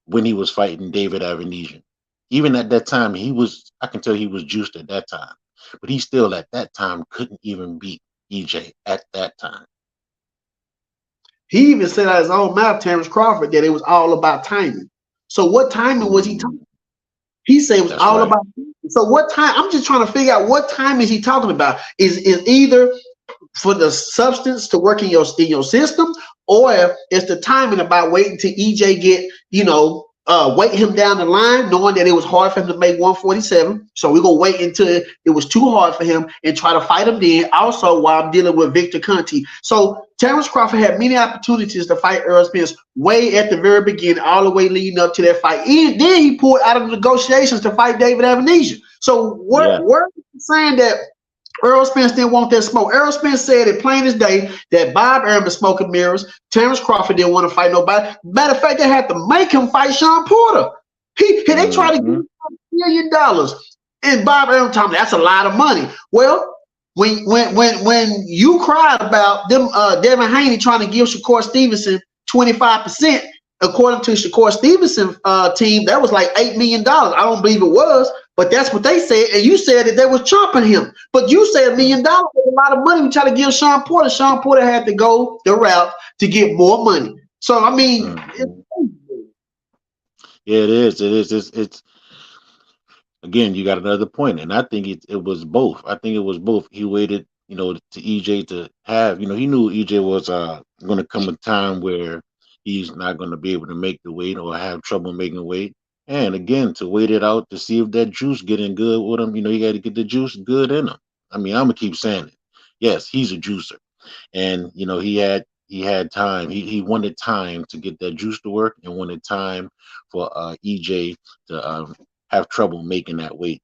when he was fighting David Avenesian. Even at that time, I can tell he was juiced at that time, but he still at that time couldn't even beat EJ at that time. He even said out his own mouth, Terence Crawford, that it was all about timing. So what timing was he talking? He said it was all about. So what time? I'm just trying to figure out what time is he talking about. Is either for the substance to work in your system, or it's the timing about waiting till EJ get wait him down the line, knowing that it was hard for him to make 147. So we're gonna wait until it was too hard for him and try to fight him then. Also, while I'm dealing with Victor Conti. So Terence Crawford had many opportunities to fight Errol Spence way at the very beginning, all the way leading up to that fight. And then he pulled out of the negotiations to fight David Avenesian. So we're saying that Errol Spence didn't want that smoke. Errol Spence said it plain as day that Bob Arum was smoking mirrors. Terence Crawford didn't want to fight nobody. Matter of fact, they had to make him fight Sean Porter. They tried to give him $1 million. And Bob Arum told me that's a lot of money. Well, when you cried about them Devin Haney trying to give Shakur Stevenson 25%, according to Shakur Stevenson team, that was like $8 million. I don't believe it was, but that's what they said. And you said that they was chopping him. But you said $1 million was a lot of money. We try to give Sean Porter. Sean Porter had to go the route to get more money. So I mean, it is. It's again, you got another point, and I think it was both. I think it was both. He waited, to EJ to have, he knew EJ was going to come a time where he's not going to be able to make the weight or have trouble making weight. And again, to wait it out to see if that juice getting good with him, you got to get the juice good in him. I mean, I'm going to keep saying it. Yes, he's a juicer. And, he had time. He wanted time to get that juice to work and wanted time for EJ to have trouble making that weight.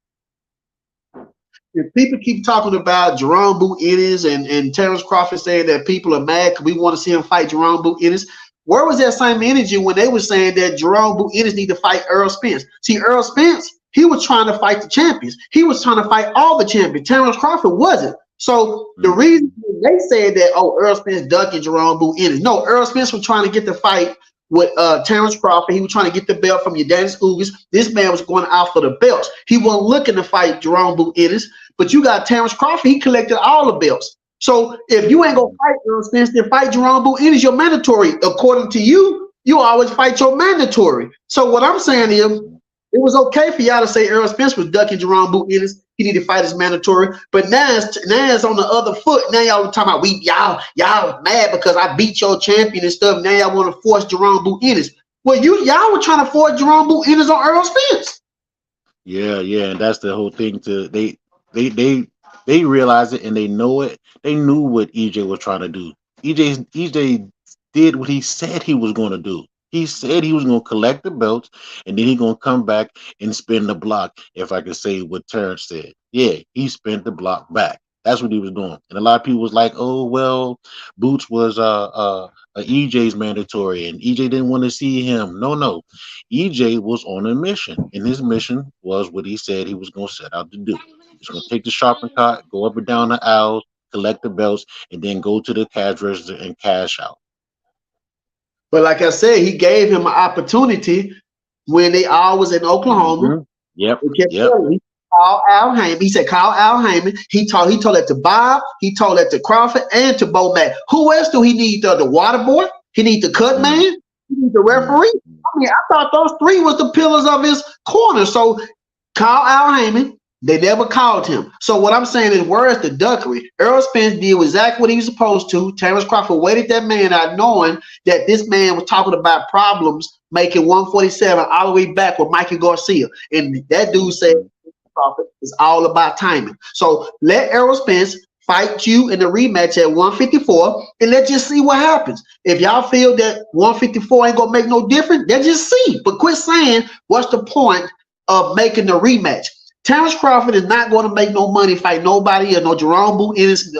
If people keep talking about Jerome Boot Ennis and Terence Crawford saying that people are mad because we want to see him fight Jerome Boot Ennis, where was that same energy when they were saying that Jerome Boot Ennis need to fight Errol Spence? See, Errol Spence He was trying to fight the champions. He was trying to fight all the champions. Terence Crawford wasn't. So the reason they said that, oh, Earl Spence ducking Jerome Boo Ennis. No, Earl Spence was trying to get the fight with Terence Crawford. He was trying to get the belt from Udanis Ugas. This man was going out for the belts. He wasn't looking to fight Jerome Boo Ennis. But you got Terence Crawford. He collected all the belts. So if you ain't gonna fight Earl Spence, then fight Jerome Boo Ennis. Your mandatory. According to you, you always fight your mandatory. So what I'm saying is, it was okay for y'all to say Earl Spence was ducking Jerome Boo Ennis. He needed to fight his mandatory. But now it's on the other foot. Now y'all talking about y'all mad because I beat your champion and stuff. Now y'all want to force Jerome Boo Ennis. Well, y'all were trying to force Jerome Boo Ennis on Earl Spence. Yeah, and that's the whole thing. They realize it and they know it. They knew what EJ was trying to do. EJ did what he said he was going to do. He said he was going to collect the belts and then he going to come back and spin the block, if I could say what Terrence said. Yeah, he spent the block back. That's what he was doing. And a lot of people was like, oh, well, Boots was a EJ's mandatory and EJ didn't want to see him. No. EJ was on a mission, and his mission was what he said he was going to set out to do. He's going to take the shopping cart, go up and down the aisles, collect the belts, and then go to the cash register and cash out. But like I said, he gave him an opportunity when they all was in Oklahoma. Yep. He called Al Heyman. He said, call Al Heyman. He told that to Bob. He told that to Crawford and to Bo Mack. Who else do he need? The water boy? He need the cut man? He need the referee? I mean, I thought those three was the pillars of his corner. So call Al Heyman. They never called him. So what I'm saying is, where's the duckery? Earl Spence did exactly what he was supposed to. Terence Crawford waited that man out, knowing that this man was talking about problems, making 147 all the way back with Mikey Garcia. And that dude said Crawford is all about timing. So let Earl Spence fight you in the rematch at 154, and let's just see what happens. If y'all feel that 154 ain't gonna make no difference, then just see. But quit saying what's the point of making the rematch. Terence Crawford is not going to make no money fight nobody or no Jerome Boo Ennis.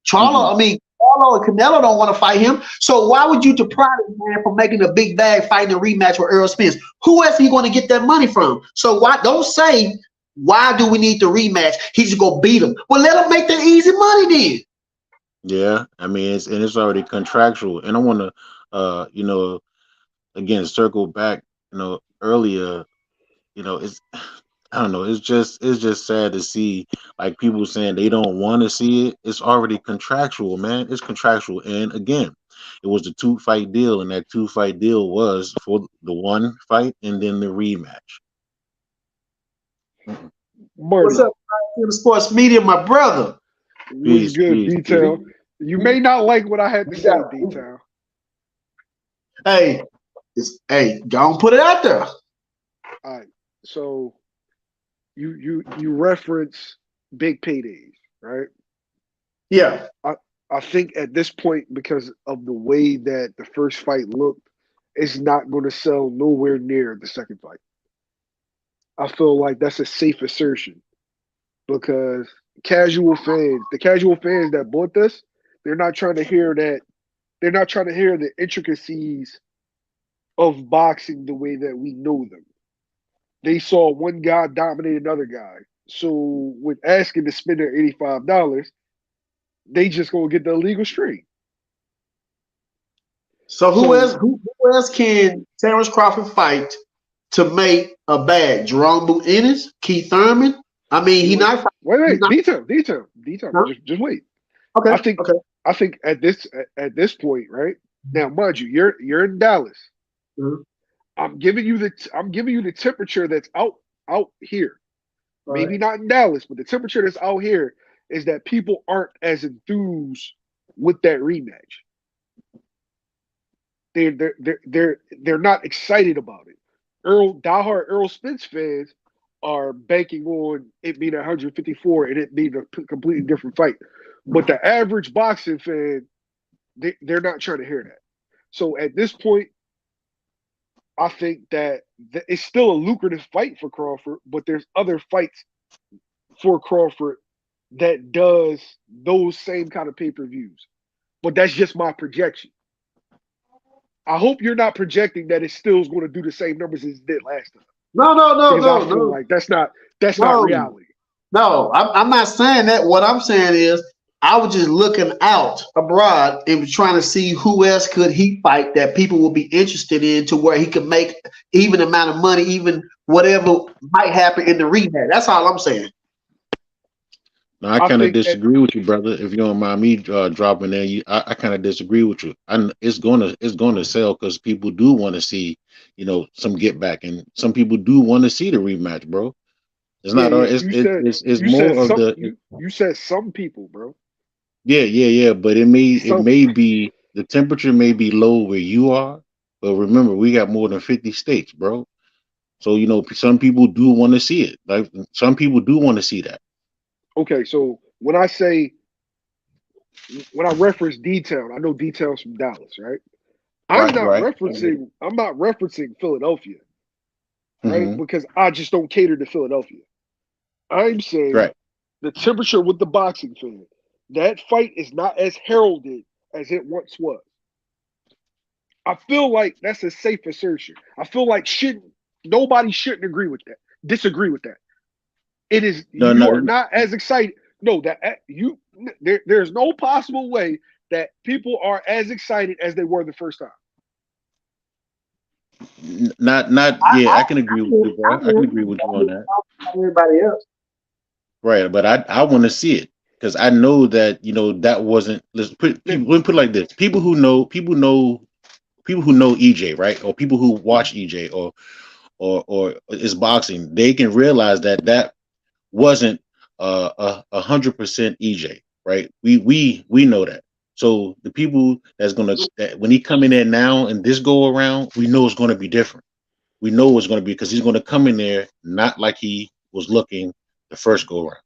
Charlo and Canelo don't want to fight him. So why would you deprive this man from making a big bag fighting a rematch with Earl Spence? Who else are you going to get that money from? So why don't say, why do we need the rematch? He's just going to beat him. Well, let him make that easy money then. Yeah, I mean, it's already contractual. And I want to, again, circle back, earlier, it's, I don't know. It's just sad to see like people saying they don't want to see it. It's already contractual, man. It's contractual. And again, it was a 2-fight deal, and that 2-fight deal was for the 1 fight and then the rematch. What's up, Sports Media, my brother? What's good, Detail? You may not like what I had to say, Detail. Hey, don't put it out there. All right, so. You reference big paydays, right? Yeah. I think at this point, because of the way that the first fight looked, it's not going to sell nowhere near the second fight. I feel like that's a safe assertion because the casual fans that bought this, they're not trying to hear that. They're not trying to hear the intricacies of boxing the way that we know them. They saw one guy dominate another guy. So with asking to spend their $85, they just gonna get the illegal straight. So who else can Terence Crawford fight to make a bag? Jerome Boo Ennis, Keith Thurman. I mean, he not. Wait, detail. Huh? Just wait. Okay. I think at this point, right now, mind you, you're in Dallas. Mm-hmm. I'm giving you the temperature that's out here. All Maybe right. not in Dallas, but the temperature that's out here is that people aren't as enthused with that rematch. They're not excited about it. Diehard Earl Spence fans are banking on it being 154 and it being a completely different fight. But the average boxing fan, they're not trying to hear that. So at this point, I think that it's still a lucrative fight for Crawford, but there's other fights for Crawford that does those same kind of pay-per-views. But that's just my projection. I hope you're not projecting that it still is going to do the same numbers as it did last time. No, no, no, because I no, feel no, like that's not no. reality. No, I'm not saying that. What I'm saying is, I was just looking out abroad and trying to see who else could he fight that people will be interested in, to where he could make even amount of money, even whatever might happen in the rematch. That's all I'm saying. Now, I I kind of think at disagree with you, brother. If you don't mind me dropping there, I kind of disagree with you. It's gonna sell because people do want to see, some get back, and some people do want to see the rematch, bro. It's yeah, not. yeah. It's You said more of some the. you said some people, bro. Yeah, yeah, yeah. But it Some may be the temperature may be low where you are, but remember we got more than 50 states, bro. So some people do want to see it. Like some people do want to see that. okay, so when I reference detail, I know details from Dallas, right? Right, right. I get it. I'm not referencing Philadelphia, right? Hmm. Because I just don't cater to Philadelphia. I'm saying Right. the temperature with the boxing fan. That fight is not as heralded as it once was. I feel like that's a safe assertion. I feel like nobody shouldn't agree with that, disagree with that. It is No, you are no. not as excited. No, there's no possible way that people are as excited as they were the first time. Not. Yeah, I can agree with you, I bro. I can mean, agree with you on that. everybody else. Right, but I want to see it because I know that that wasn't. Let's put Yeah, people. Let me put it like this: people who know EJ, right, or people who watch EJ, or is boxing, they can realize that wasn't 100% EJ, right? We know that. So the people that when he come in there now and this go around, we know it's gonna be different. We know it's gonna be because he's gonna come in there not like he was looking the first go around.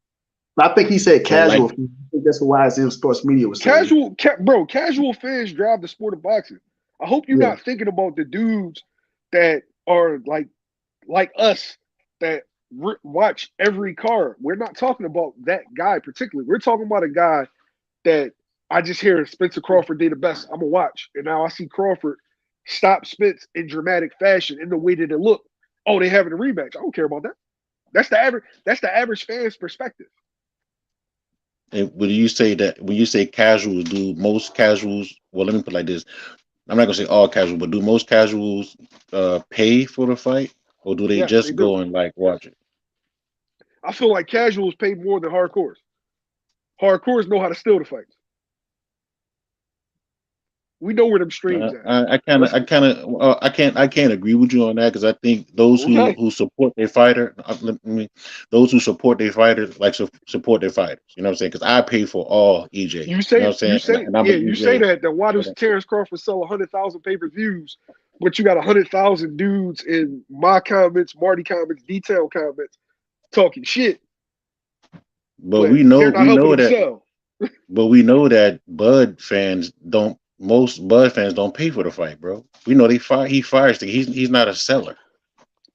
I think he said So like, casual. I think that's what YSM Sports Media was saying. casual fans drive the sport of boxing. I hope you're Yeah. not thinking about the dudes that are like us that watch every card. We're not talking about that guy particularly. We're talking about a guy that I just hear Spencer Crawford did the best. I'm gonna watch, and now I see Crawford stop Spence in dramatic fashion in the way that it looked. Oh, they having a rematch. I don't care about that. That's the average. That's the average fan's perspective. and when you say casuals, do most casuals? Well, let me put it like this: I'm not gonna say all casuals, but do most casuals pay for the fight, or do they Yes, they just do. go and like watch it? I feel like casuals pay more than hardcores. Hardcores know how to steal the fights. We know where them streams at. I kind of, Let's I can't agree with you on that because I think those who okay. who support their fighter, those who support their fighters like support their fighters. You know what I'm saying? Because I pay for all EJ. You know what I'm saying? And I'm Yeah, an you say EJ. that. Then why does But Terence Crawford sell 100,000 pay-per-views, but you got 100,000 dudes in my comments, Marty comments, detail comments talking shit, but but we know they're not we helping know them that sell. most Bud fans don't pay for the fight, bro. We know they fire. He fires. He's not a seller.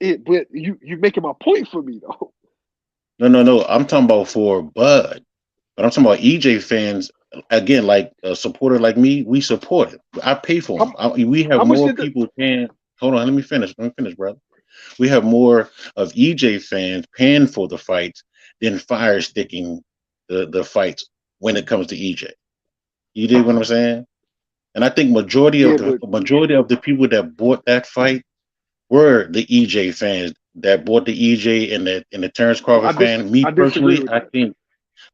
But you making my point for me though. No, no, no. I'm talking about for Bud. But I'm talking about EJ fans again, like a supporter like me. We support it. I pay for How, them. We have how much more did the people paying. Hold on, let me finish. Let me finish, brother. We have more of EJ fans paying for the fights than fire sticking the fights when it comes to EJ. You dig what I'm saying? And I think yeah, but majority of the people that bought that fight were the EJ fans that bought the EJ and the Terrence Crawford fan. Me I disagree personally, with I that. think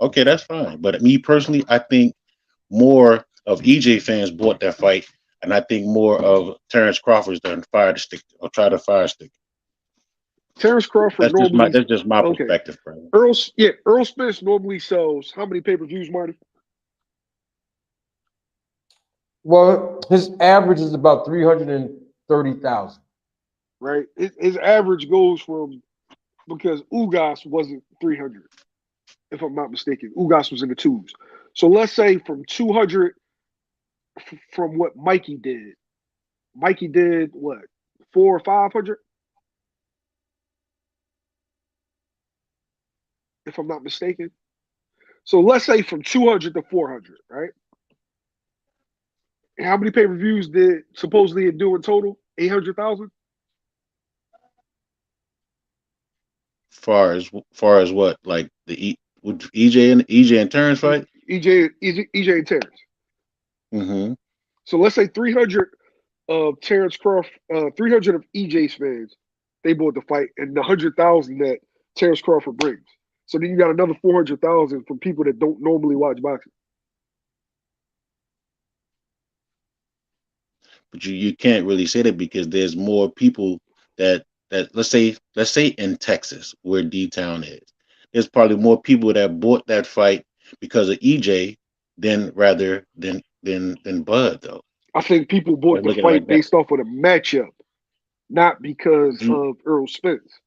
okay, that's fine. But me personally, I think more of EJ fans bought that fight, and I think more of Terrence Crawford's done fire the stick or try to fire stick. Terence Crawford That's just my normally that's just my okay. perspective, brother. Earl Spence normally sells how many pay-per-views, Marty? Well, his average is about 330,000. Right? His average goes from because Ugas wasn't 300, if I'm not mistaken. Ugas was in the twos. So let's say from 200 from what Mikey did. Mikey did what? 400 or 500, if I'm not mistaken. So let's say from 200 to 400, right? And how many pay-per-views did supposedly it do in total? 800,000? Far as what, like would EJ and Terrence fight? EJ and Terrence. Mm-hmm. So let's say 300 of Terence Crawford, 300 of EJ's fans, they bought the fight, and the 100,000 that Terence Crawford brings. So then you got another 400,000 from people that don't normally watch boxing. But you can't really say that because there's more people that let's say in Texas where D-Town is. There's probably more people that bought that fight because of EJ than Bud though. I think people bought the Look at it fight like that. based off of the matchup, not because Mm. of Earl Spence.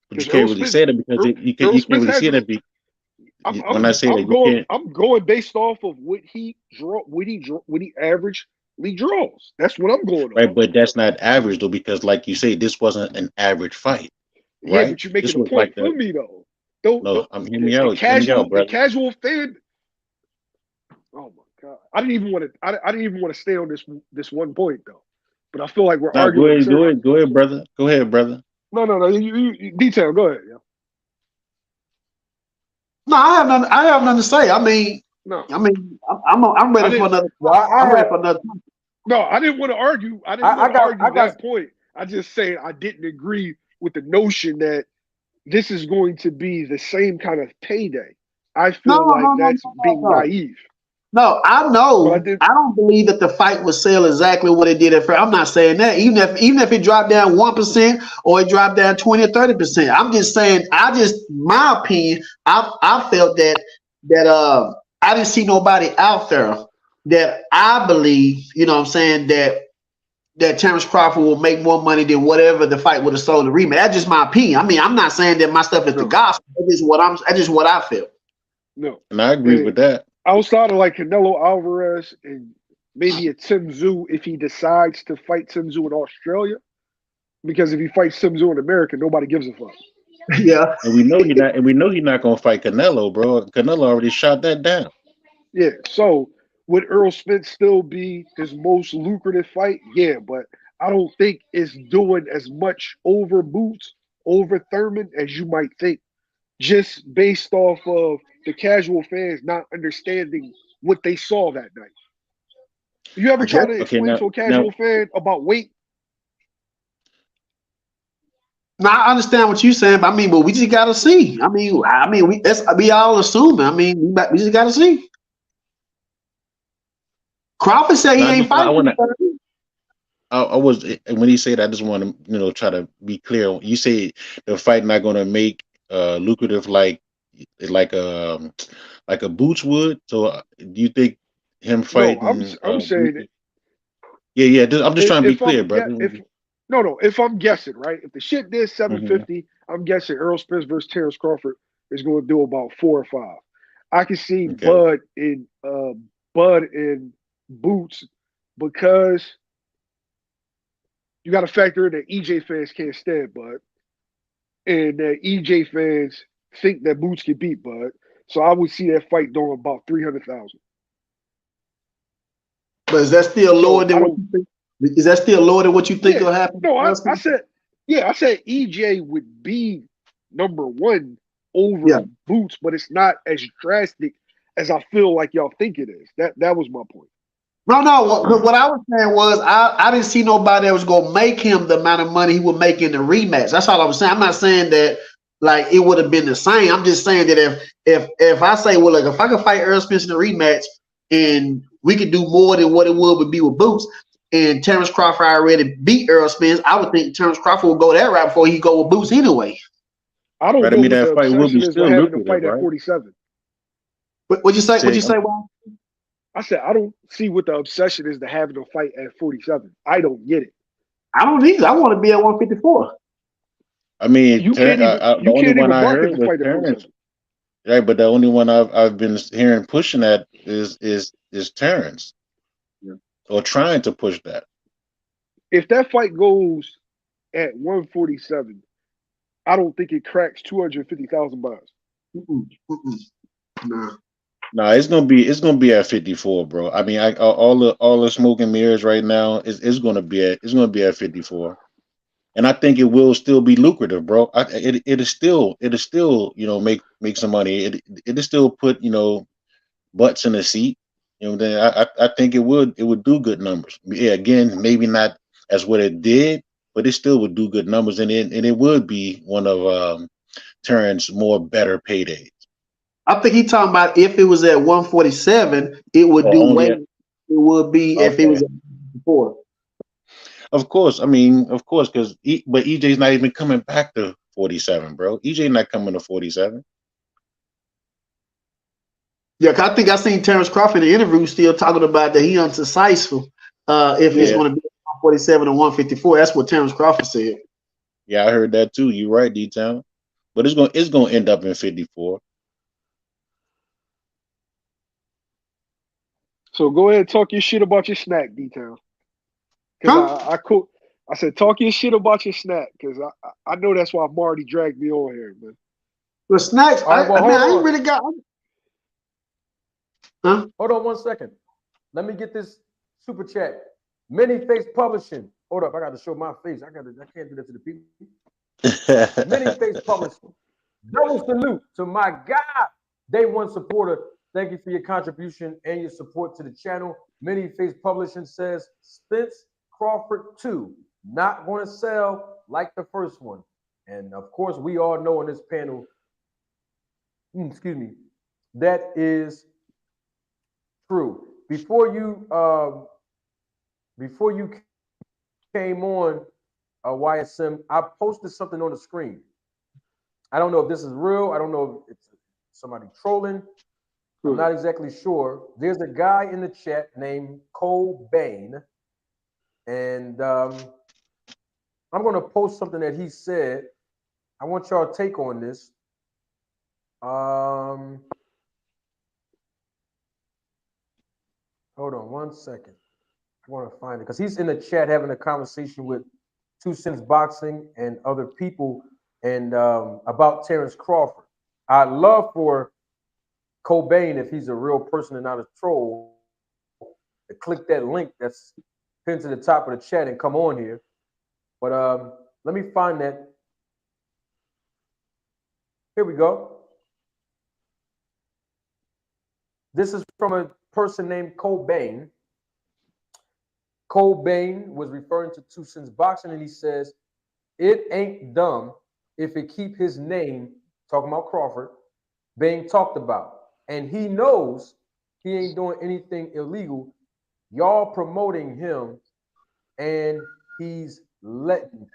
But you Because Earl can't really Spence, say that because you Earl can't Spence really has. say that. When I say that, you can't. I'm going based off of what he averagely draws. That's what I'm going on. Right, but that's not average though, because like you say, this wasn't an average fight, Yeah, right? but you're making This a was like point for me though. Don't no, don't hear me the out, the brother. casual fan. Oh my god, I didn't even want to stay on this one point though. But I feel like we're No, arguing. go ahead, brother. Go ahead, brother. No. You detail. Go ahead. Yeah. No, I have nothing to say. No, I'm I ready for didn't. another. Well, I'm ready for another. No, I didn't want to argue. I didn't want to argue that point. I just say I didn't agree with the notion that this is going to be the same kind of payday. I No, feel like that's being no. naive. No, I But I know. did. I don't believe that the fight would sell exactly what it did at first. I'm not saying that. Even if it dropped down 1% or it dropped down 20 or 30%. I'm just saying. My opinion. I felt that I didn't see nobody out there that I believe. You know what I'm saying that Terence Crawford will make more money than whatever the fight would have sold the rematch. That's just my opinion. I mean, I'm not saying that my stuff is the gospel. That's just what I feel. No, and I agree with that. Outside of like Canelo Alvarez and maybe a Tim Tszyu, if he decides to fight Tim Tszyu in Australia, because if he fights Tim Tszyu in America, nobody gives a fuck. Yeah, And we know he's not gonna fight Canelo, bro. Canelo already shot that down. Yeah. So would Earl Spence still be his most lucrative fight? Yeah, but I don't think it's doing as much over Boots, over Thurman as you might think, just based off of the casual fans not understanding what they saw that night. You ever try to Okay, explain to a casual fan about weight? no, I understand what you're saying, but but we just gotta see. We all assuming. We just gotta see. Crawford said he ain't fighting. I was when he said, I just want to try to be clear. You say the fight not going to make lucrative like a Boots would. So do you think him No, fighting? I'm saying it. Yeah. I'm just trying to be If clear, I'm brother. if I'm guessing, right? If the shit did Mm-hmm. 750, I'm guessing Earl Spence versus Terence Crawford is going to do about 4 or 5. I can see Okay. Bud in Boots because you got to factor in that EJ fans can't stand Bud, and that EJ fans think that Boots can beat Bud. So I would see that fight doing about 300,000. But is that still lower than what you think? Is that still lower than what you think will happen? No, I said EJ would be number one over Boots, but it's not as drastic as I feel like y'all think it is. That was my point. No. What I was saying was I didn't see nobody that was gonna make him the amount of money he would make in the rematch. That's all I was saying. I'm not saying that like it would have been the same. I'm just saying that if I say, well, like if I could fight Earl Spence in the rematch and we could do more than what it would be with Boots, and Terence Crawford already beat Earl Spence, I would think Terence Crawford would go that route before he go with Boots anyway. I don't know what the fight will be obsession is still with having to fight lucrative, at right? 47. What'd you say? What'd you say? Juan? I said I don't see what the obsession is to having to fight at 47. I don't get it. I don't either. I want to be at 154. I mean, You can't even market the fight at 47. Right, but the only one I've been hearing pushing that is Terrence, or trying to push that. If that fight goes at 147, I don't think it cracks 250,000 bucks. No, it's gonna be at 54, bro. I mean, all the smoke and mirrors right now is gonna be at 54. and I think it will still be lucrative, bro. It'll still make some money. It'll still put butts in the seat. Then I think it would do good numbers. Yeah, again, maybe not as what it did, but it still would do good numbers, and it would be one of Terrence's more better paydays. I think he talking about if it was at 147, it would Or do only way. at It would be if it okay. was at 4. Of course, I mean, of course, but EJ's not even coming back to 47, bro. EJ not coming to 47. Yeah, 'cause I think I seen Terence Crawford in the interview still talking about that he undecisive if it's Yeah, going to be 147 or 154. That's what Terence Crawford said. yeah, I heard that too. You're right, D-Town. But it's gonna end up in 54. So go ahead and talk your shit about your snack, detail. Because Huh? I said talk your shit about your snack because I know that's why Marty dragged me on here, man. The snacks, All right, well, I mean, hold I ain't on. really got. Huh? Hold on 1 second. Let me get this super chat. Many Face Publishing. Hold up, I got to show my face. I can't do that to the people. Many Face Publishing. Double salute to my guy, Day One supporter. Thank you for your contribution and your support to the channel. Many Face Publishing says Spence Crawford 2, not going to sell like the first one. And of course, we all know on this panel, excuse me, that is true. Before you came on YSM, I posted something on the screen. I don't know if this is real. I don't know if it's somebody trolling. I'm not exactly sure. There's a guy in the chat named Cole Bain, and I'm going to post something that he said. I want y'all to take on this. Hold on 1 second. I want to find it because he's in the chat having a conversation with 2 Cents Boxing and other people and about Terence Crawford. I'd love for Cobain, if he's a real person and not a troll, to click that link that's pinned to the top of the chat and come on here. But let me find that. Here we go. This is from a person named Cobain. Cobain was referring to 2 Cents Boxing, and he says, it ain't dumb if it keep his name, talking about Crawford, being talked about. And he knows he ain't doing anything illegal. Y'all promoting him, and he's letting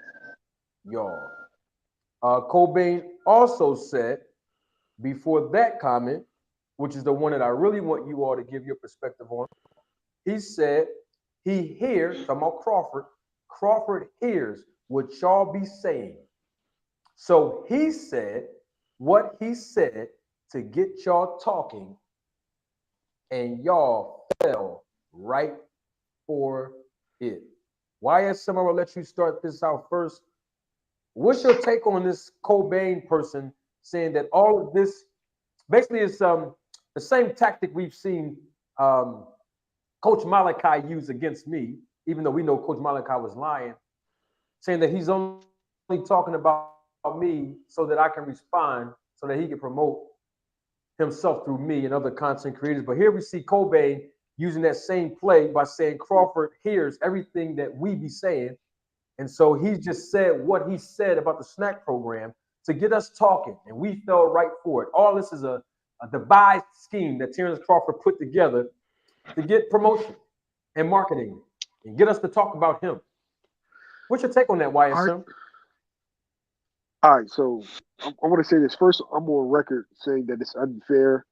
y'all. Cobain also said, before that comment, which is the one that I really want you all to give your perspective on, he said he hears, talking about Crawford hears what y'all be saying. So he said what he said to get y'all talking, and y'all fell right for it. YSM, I'm gonna let you start this out first. What's your take on this Cobain person saying that all of this basically is the same tactic we've seen Coach Malachi use against me, even though we know Coach Malachi was lying, saying that he's only talking about me so that I can respond, so that he can promote himself through me and other content creators. But here we see Cobain using that same play by saying Crawford hears everything that we be saying. And so he just said what he said about the snack program to get us talking, and we fell right for it. All this is a devised scheme that Terence Crawford put together to get promotion and marketing and get us to talk about him. What's your take on that, YSM? All right, so I want to say this first. I'm on record saying that it's unfair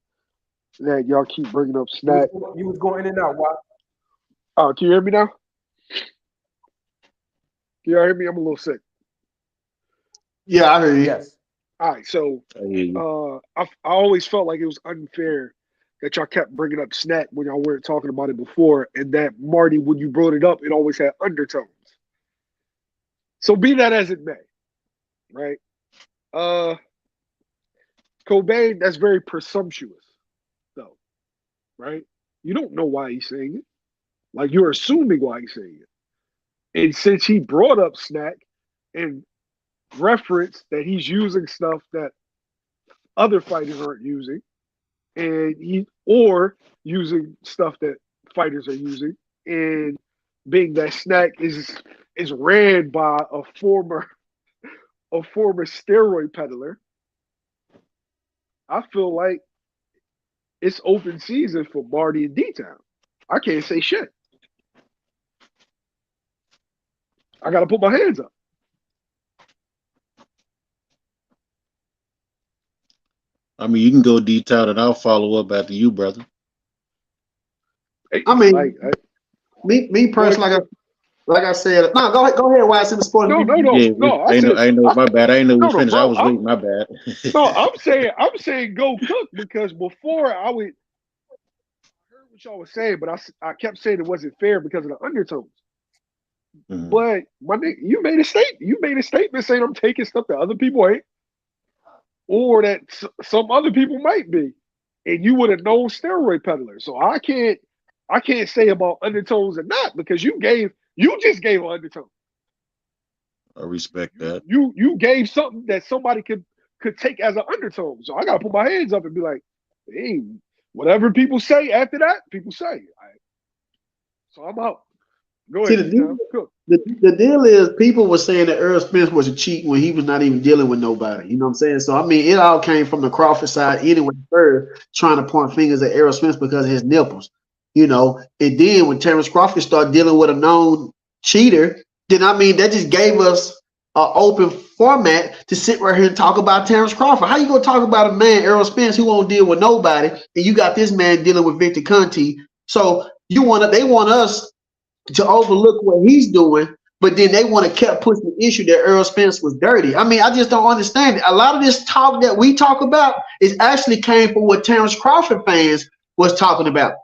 that y'all keep bringing up snack. You was going in and out. Why? Can you hear me now? Can y'all hear me? I'm a little sick. Yeah, I hear you. Yes. All right, so I always felt like it was unfair that y'all kept bringing up snack when y'all weren't talking about it before, and that Marty, when you brought it up, it always had undertones. So be that as it may, right? Cobain, that's very presumptuous, though, right? You don't know why he's saying it. Like, you're assuming why he's saying it. And since he brought up snack, and reference that he's using stuff that other fighters aren't using, or using stuff that fighters are using, and being that SNAC is ran by a former steroid peddler, I feel like it's open season for Marty and D-Town. I can't say shit. I got to put my hands up. I mean, you can go detailed, and I'll follow up after you, brother. I mean, me personally, like I said, no, go ahead, Wise in the sport. No. I know. My bad. I know we finished. I was waiting. My bad. No, I'm saying go cook, because before I heard what y'all was saying, but I kept saying it wasn't fair because of the undertones. Mm-hmm. But my nigga, you made a statement. You made a statement saying I'm taking stuff that other people ain't, or that some other people might be, and you would have known steroid peddlers. So I can't say about undertones or not, because you just gave an undertone. I respect that. You gave something that somebody could take as an undertone. So I gotta put my hands up and be like, hey, whatever people say after that, people say. So I'm out. Go ahead. The deal is, people were saying that Earl Spence was a cheat when he was not even dealing with nobody. You know what I'm saying? So I mean, it all came from the Crawford side anyway. First, trying to point fingers at Earl Spence because of his nipples. You know, and then when Terence Crawford started dealing with a known cheater, then I mean that just gave us an open format to sit right here and talk about Terence Crawford. How you gonna talk about a man, Earl Spence, who won't deal with nobody, and you got this man dealing with Victor Conti? So they want us to overlook what he's doing, but then they want to keep pushing the issue that Earl Spence was dirty. I mean, I just don't understand it. A lot of this talk that we talk about is actually came from what Terence Crawford fans was talking about.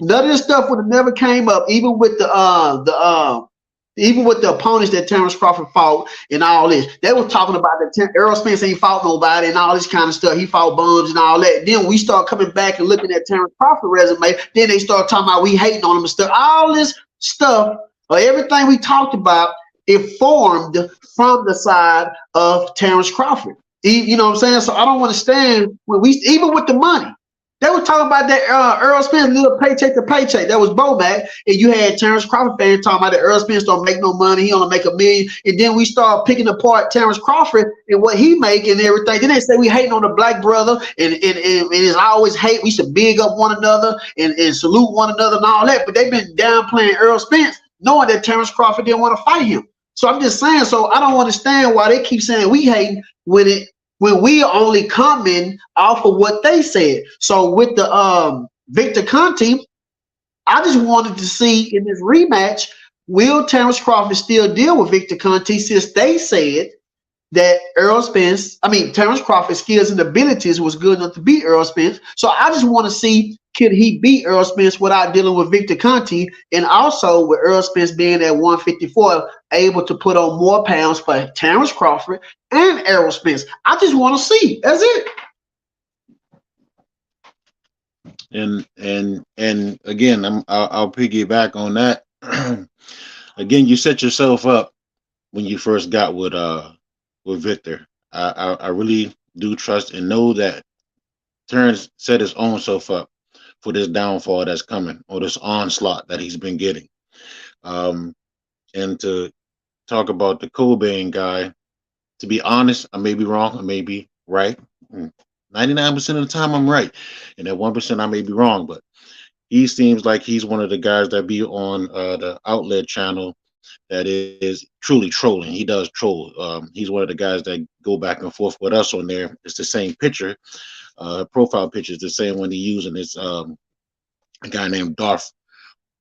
None of this stuff would have never came up, even with the opponents that Terence Crawford fought and all this. They were talking about that Earl Spence ain't fought nobody and all this kind of stuff. He fought bums and all that. Then we start coming back and looking at Terence Crawford resume. Then they start talking about we hating on him and stuff. All this stuff, or everything we talked about, it formed from the side of Terence Crawford. You know what I'm saying? So I don't understand when even with the money. They were talking about that Earl Spence little paycheck to paycheck. That was Bomac. And you had Terence Crawford fans talking about that Earl Spence don't make no money. He only make $1 million. And then we start picking apart Terence Crawford and what he make and everything. Then they say we hating on the black brother. And it's always hate. We should big up one another and salute one another and all that. But they've been downplaying Earl Spence, knowing that Terence Crawford didn't want to fight him. So I'm just saying, so I don't understand why they keep saying we hating when we only coming off of what they said. So with the Victor Conti, I just wanted to see in this rematch, will Terence Crawford still deal with Victor Conti, since they said that Terence Crawford's skills and abilities was good enough to beat Earl Spence. So I just want to see, could he beat Earl Spence without dealing with Victor Conti, and also with Earl Spence being at 154, able to put on more pounds for Terence Crawford and Errol Spence. I just want to see. That's it. And again, I'll piggyback on that. Again, you set yourself up when you first got with Victor. I really do trust and know that Terence set his own self up for this downfall that's coming, or this onslaught that he's been getting. And to talk about the Cobain guy, to be honest, I may be wrong, I may be right. 99% of the time I'm right, and at 1% I may be wrong, but he seems like he's one of the guys that be on the outlet channel that is truly trolling. He does troll. He's one of the guys that go back and forth with us on there. It's the same picture. Profile picture is the same one he using. It's a guy named Darth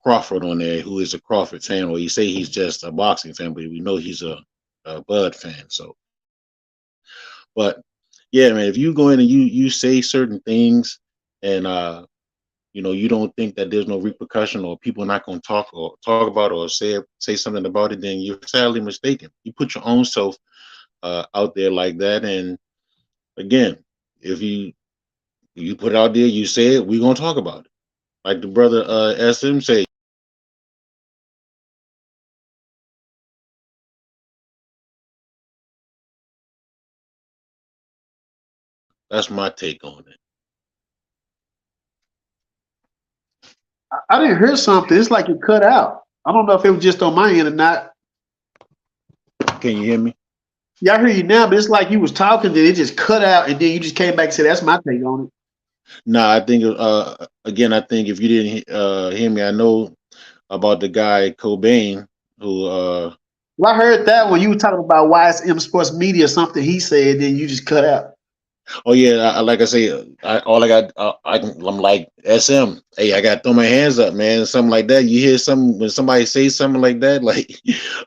Crawford on there, who is a Crawford fan, or he say he's just a boxing fan, but we know he's a Bud fan. So, but yeah, man, if you go in and you say certain things, and you don't think that there's no repercussion, or people are not going to talk about it, or say something about it, then you're sadly mistaken. You put your own self out there like that, and again, if you put it out there, you say it, we're gonna talk about it. Like the brother SM say, That's my take on it. I didn't hear something. It's like it cut out. I don't know if it was just on my end or not. Can you hear me? Yeah, I hear you now, but it's like you was talking, then it just cut out, and then you just came back and said, "That's my take on it." Nah, I think again, I think if you didn't hear me, I know about the guy Cobain who Well, I heard that when you were talking about YSM Sports Media or something he said, then you just cut out. oh yeah, like I say, all I got, I'm like SM. Hey, I got to throw my hands up, man. Something like that. You hear something when somebody says something like that, like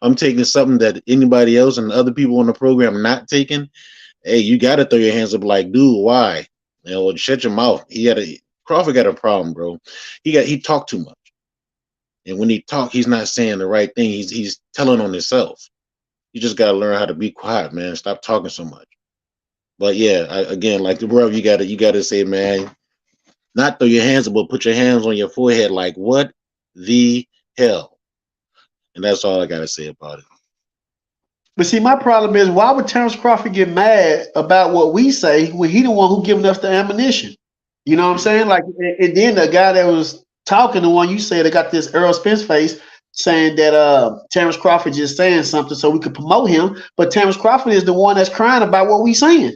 I'm taking something that anybody else and other people on the program not taking. Hey, you got to throw your hands up, like, dude, why? You know, shut your mouth. Crawford got a problem, bro. He talked too much, and when he talk, he's not saying the right thing. He's telling on himself. You just got to learn how to be quiet, man. Stop talking so much. But yeah, again, like the world, you gotta say, man, not throw your hands up, but put your hands on your forehead, like what the hell? And that's all I gotta say about it. But see, my problem is, why would Terence Crawford get mad about what we say when he the one who giving us the ammunition? You know what I'm saying? Like, and then the guy that was talking, the one you said that got this Earl Spence face, saying that Terence Crawford just saying something so we could promote him, but Terence Crawford is the one that's crying about what we saying.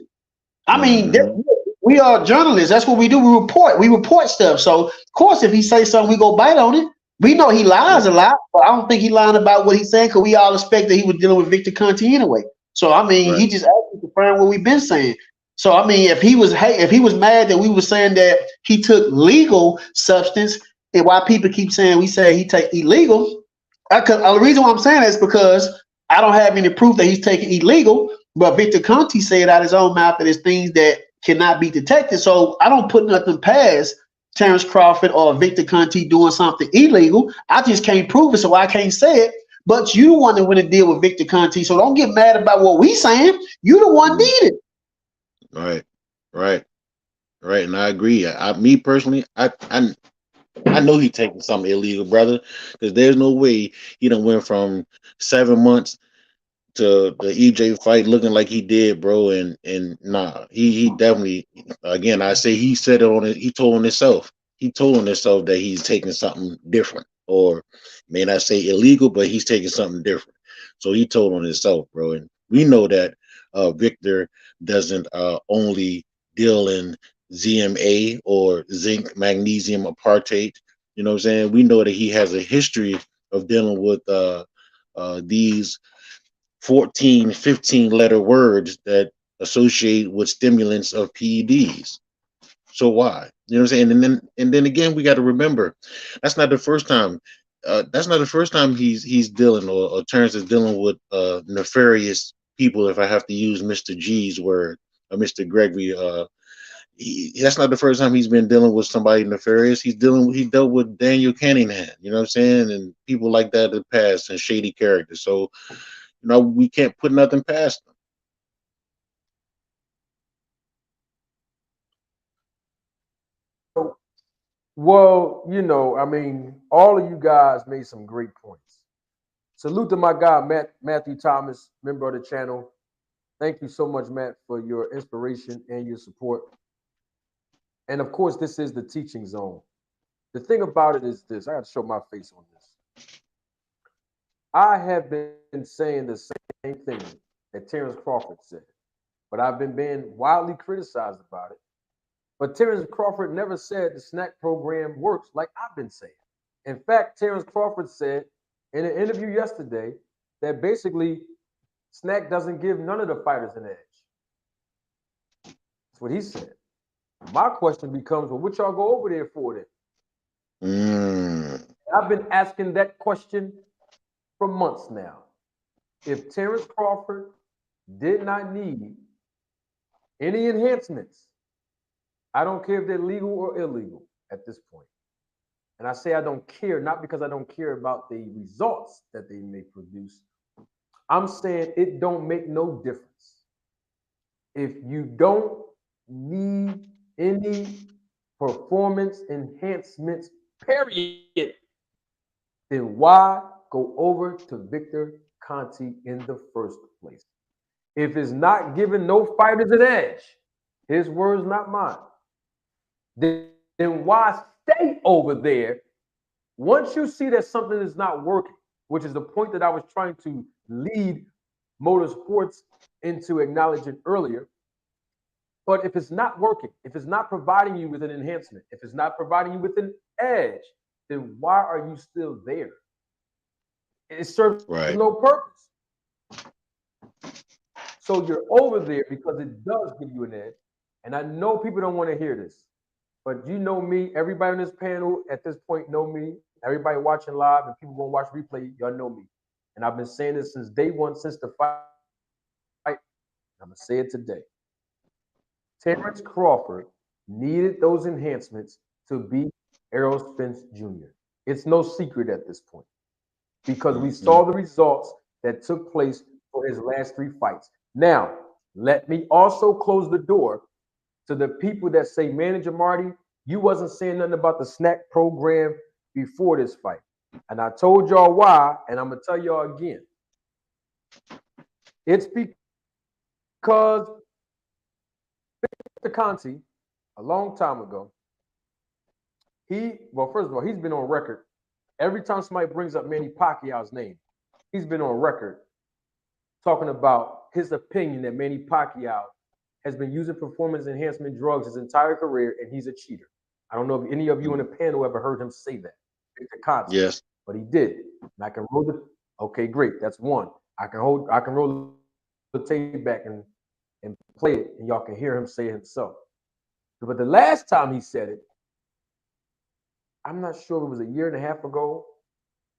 I mean, Mm-hmm. we are journalists. That's what we do. We report. We report stuff. So, of course, if he say something, we go bite on it. We know he lies a lot, but I don't think he lying about what he's saying because we all expect that he was dealing with Victor Conti anyway. So, I mean, Right. he just actually confirmed what we've been saying. So, I mean, if he was mad that we were saying that he took legal substance, and why people keep saying we say he take illegal, the reason why I'm saying that is because I don't have any proof that he's taking illegal, but Victor Conti said out his own mouth that there's things that cannot be detected. So I don't put nothing past Terence Crawford or Victor Conti doing something illegal. I just can't prove it, so I can't say it. But you the one that went to deal with Victor Conti, so don't get mad about what we saying. You the one Mm. did it. Right. Right. Right. And I agree. Me personally, I know he taking something illegal, brother, because there's no way he done went from 7 months to the EJ fight looking like he did, bro. And nah, he definitely, again, I say he said it on it. He told on himself. He told on himself that he's taking something different, or may not say illegal, but he's taking something different. So he told on himself, bro. And we know that Victor doesn't only deal in ZMA or zinc magnesium apartheid. You know what I'm saying? We know that he has a history of dealing with these 14, 15 letter words that associate with stimulants of PEDs. So why? You know what I'm saying? And then again, we got to remember that's not the first time. That's not the first time he's dealing or Terrence is dealing with nefarious people. If I have to use Mr. G's word or Mr. Gregory, that's not the first time he's been dealing with somebody nefarious. He dealt with Daniel Cunningham. You know what I'm saying? And people like that in the past and shady characters. So we can't put nothing past them. Well, I mean, all of you guys made some great points. Salute to my guy, Matthew Thomas, member of the channel. Thank you so much, Matt, for your inspiration and your support. And of course, this is the teaching zone. The thing about it is this, I got to show my face on this. I have been saying the same thing that Terence Crawford said, but I've been being wildly criticized about it. But Terence Crawford never said the SNAC program works like I've been saying. In fact, Terence Crawford said in an interview yesterday that basically SNAC doesn't give none of the fighters an edge. That's what he said. My question becomes, well, what y'all go over there for then? I've been asking that question for months now. If Terence Crawford did not need any enhancements, I don't care if they're legal or illegal at this point. And I say I don't care, not because I don't care about the results that they may produce. I'm saying it don't make no difference. If you don't need any performance enhancements, period, then why go over to Victor Conti in the first place? If it's not giving no fighters an edge, His words, not mine. Then why stay over there? Once you see that something is not working, which is the point that I was trying to lead motorsports into acknowledging earlier. But if it's not working, if it's not providing you with an enhancement, if it's not providing you with an edge, then why are you still there? It serves Right. no purpose. So you're over there because it does give you an edge. And I know people don't want to hear this, but you know me, everybody on this panel at this point know me. Everybody watching live and people gonna watch replay, y'all know me. And I've been saying this since day one, since the fight. I'm gonna say it today. Terence Crawford needed those enhancements to beat Errol Spence Jr. It's no secret at this point because we saw the results that took place for his last 3 fights. Now, let me also close the door to the people that say, Manager Marty, you wasn't saying nothing about the SNAC program before this fight. And I told y'all why, and I'm going to tell y'all again. It's because Mr. Conti, a long time ago, first of all, he's been on record. Every time somebody brings up Manny Pacquiao's name, he's been on record talking about his opinion that Manny Pacquiao has been using performance enhancement drugs his entire career, and he's a cheater. I don't know if any of you on the panel ever heard him say that. Victor Conti. Yes. But he did. And I can roll the okay, great. That's one. I can roll the tape back and play it, and y'all can hear him say it himself. But the last time he said it, I'm not sure if it was a year and a half ago.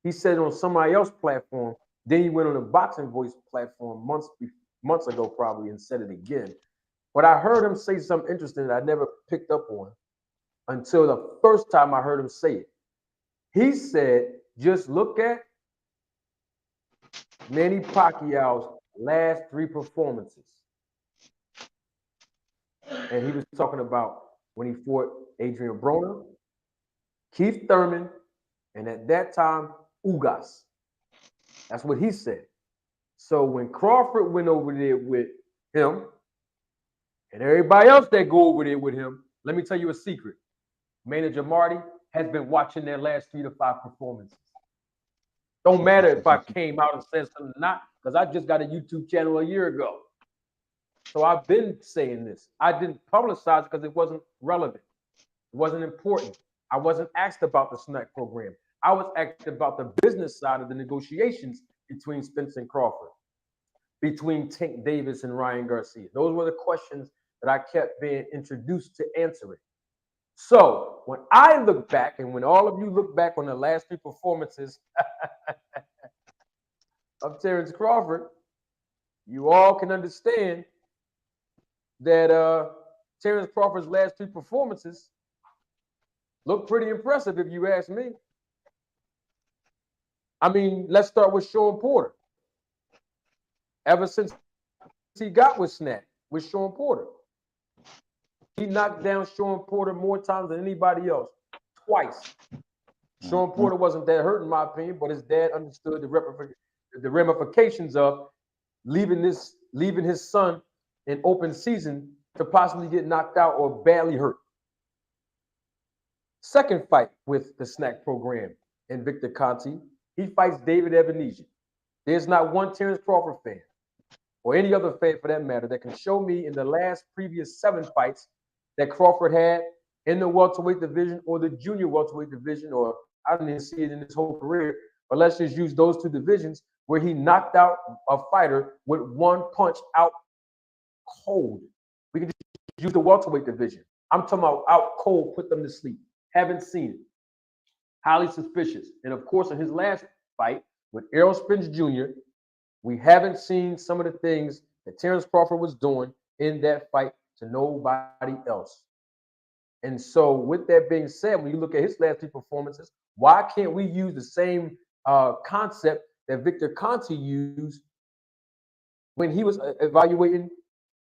He said it on somebody else's platform. Then he went on a Boxing Voice platform months ago, probably, and said it again. But I heard him say something interesting that I never picked up on until the first time I heard him say it. He said, just look at Manny Pacquiao's last 3 performances. And he was talking about when he fought Adrian Broner, Keith Thurman, and at that time, Ugas. That's what he said. So when Crawford went over there with him, and everybody else that go over there with him, let me tell you a secret. Manager Marty has been watching their last 3 to 5 performances. Don't matter if I came out and said something or not, because I just got a YouTube channel a year ago. So I've been saying this. I didn't publicize because it wasn't relevant. It wasn't important. I wasn't asked about the SNAC program. I was asked about the business side of the negotiations between Spence and Crawford, between Tank Davis and Ryan Garcia. Those were the questions that I kept being introduced to answering. So when I look back, and when all of you look back on the last 3 performances of Terence Crawford, you all can understand that Terence Crawford's last 3 performances look pretty impressive, if you ask me. I mean, let's start with Sean Porter. Ever since he got with SNAC, with Sean Porter, he knocked down Sean Porter more times than anybody else, twice. Sean Porter wasn't that hurt, in my opinion, but his dad understood the ramifications of leaving his son in open season to possibly get knocked out or badly hurt. Second fight with the SNAC program and Victor Conti, he fights David Ebenezer. There's not one Terence Crawford fan, or any other fan for that matter, that can show me in the previous 7 fights that Crawford had in the welterweight division or the junior welterweight division, or I didn't even see it in his whole career, but let's just use those 2 divisions where he knocked out a fighter with 1 punch out cold. We can just use the welterweight division. I'm talking about out cold, put them to sleep. Haven't seen it. Highly suspicious. And of course, in his last fight with Errol Spence Jr., we haven't seen some of the things that Terence Crawford was doing in that fight to nobody else. And so with that being said, when you look at his last 3 performances, why can't we use the same concept that Victor Conti used when he was evaluating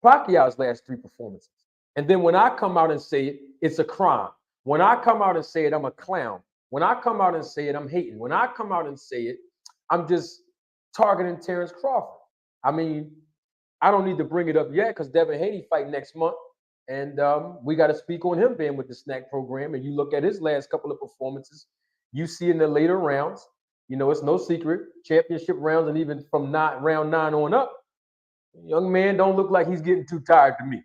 Pacquiao's last 3 performances? And then when I come out and say it, it's a crime. When I come out and say it, I'm a clown. When I come out and say it, I'm hating. When I come out and say it, I'm just targeting Terence Crawford. I mean, I don't need to bring it up yet because Devin Haney fight next month. And we got to speak on him being with the SNAC program. And you look at his last couple of performances, you see in the later rounds, you know, it's no secret, championship rounds, and even from round 9 on up, young man don't look like he's getting too tired to me.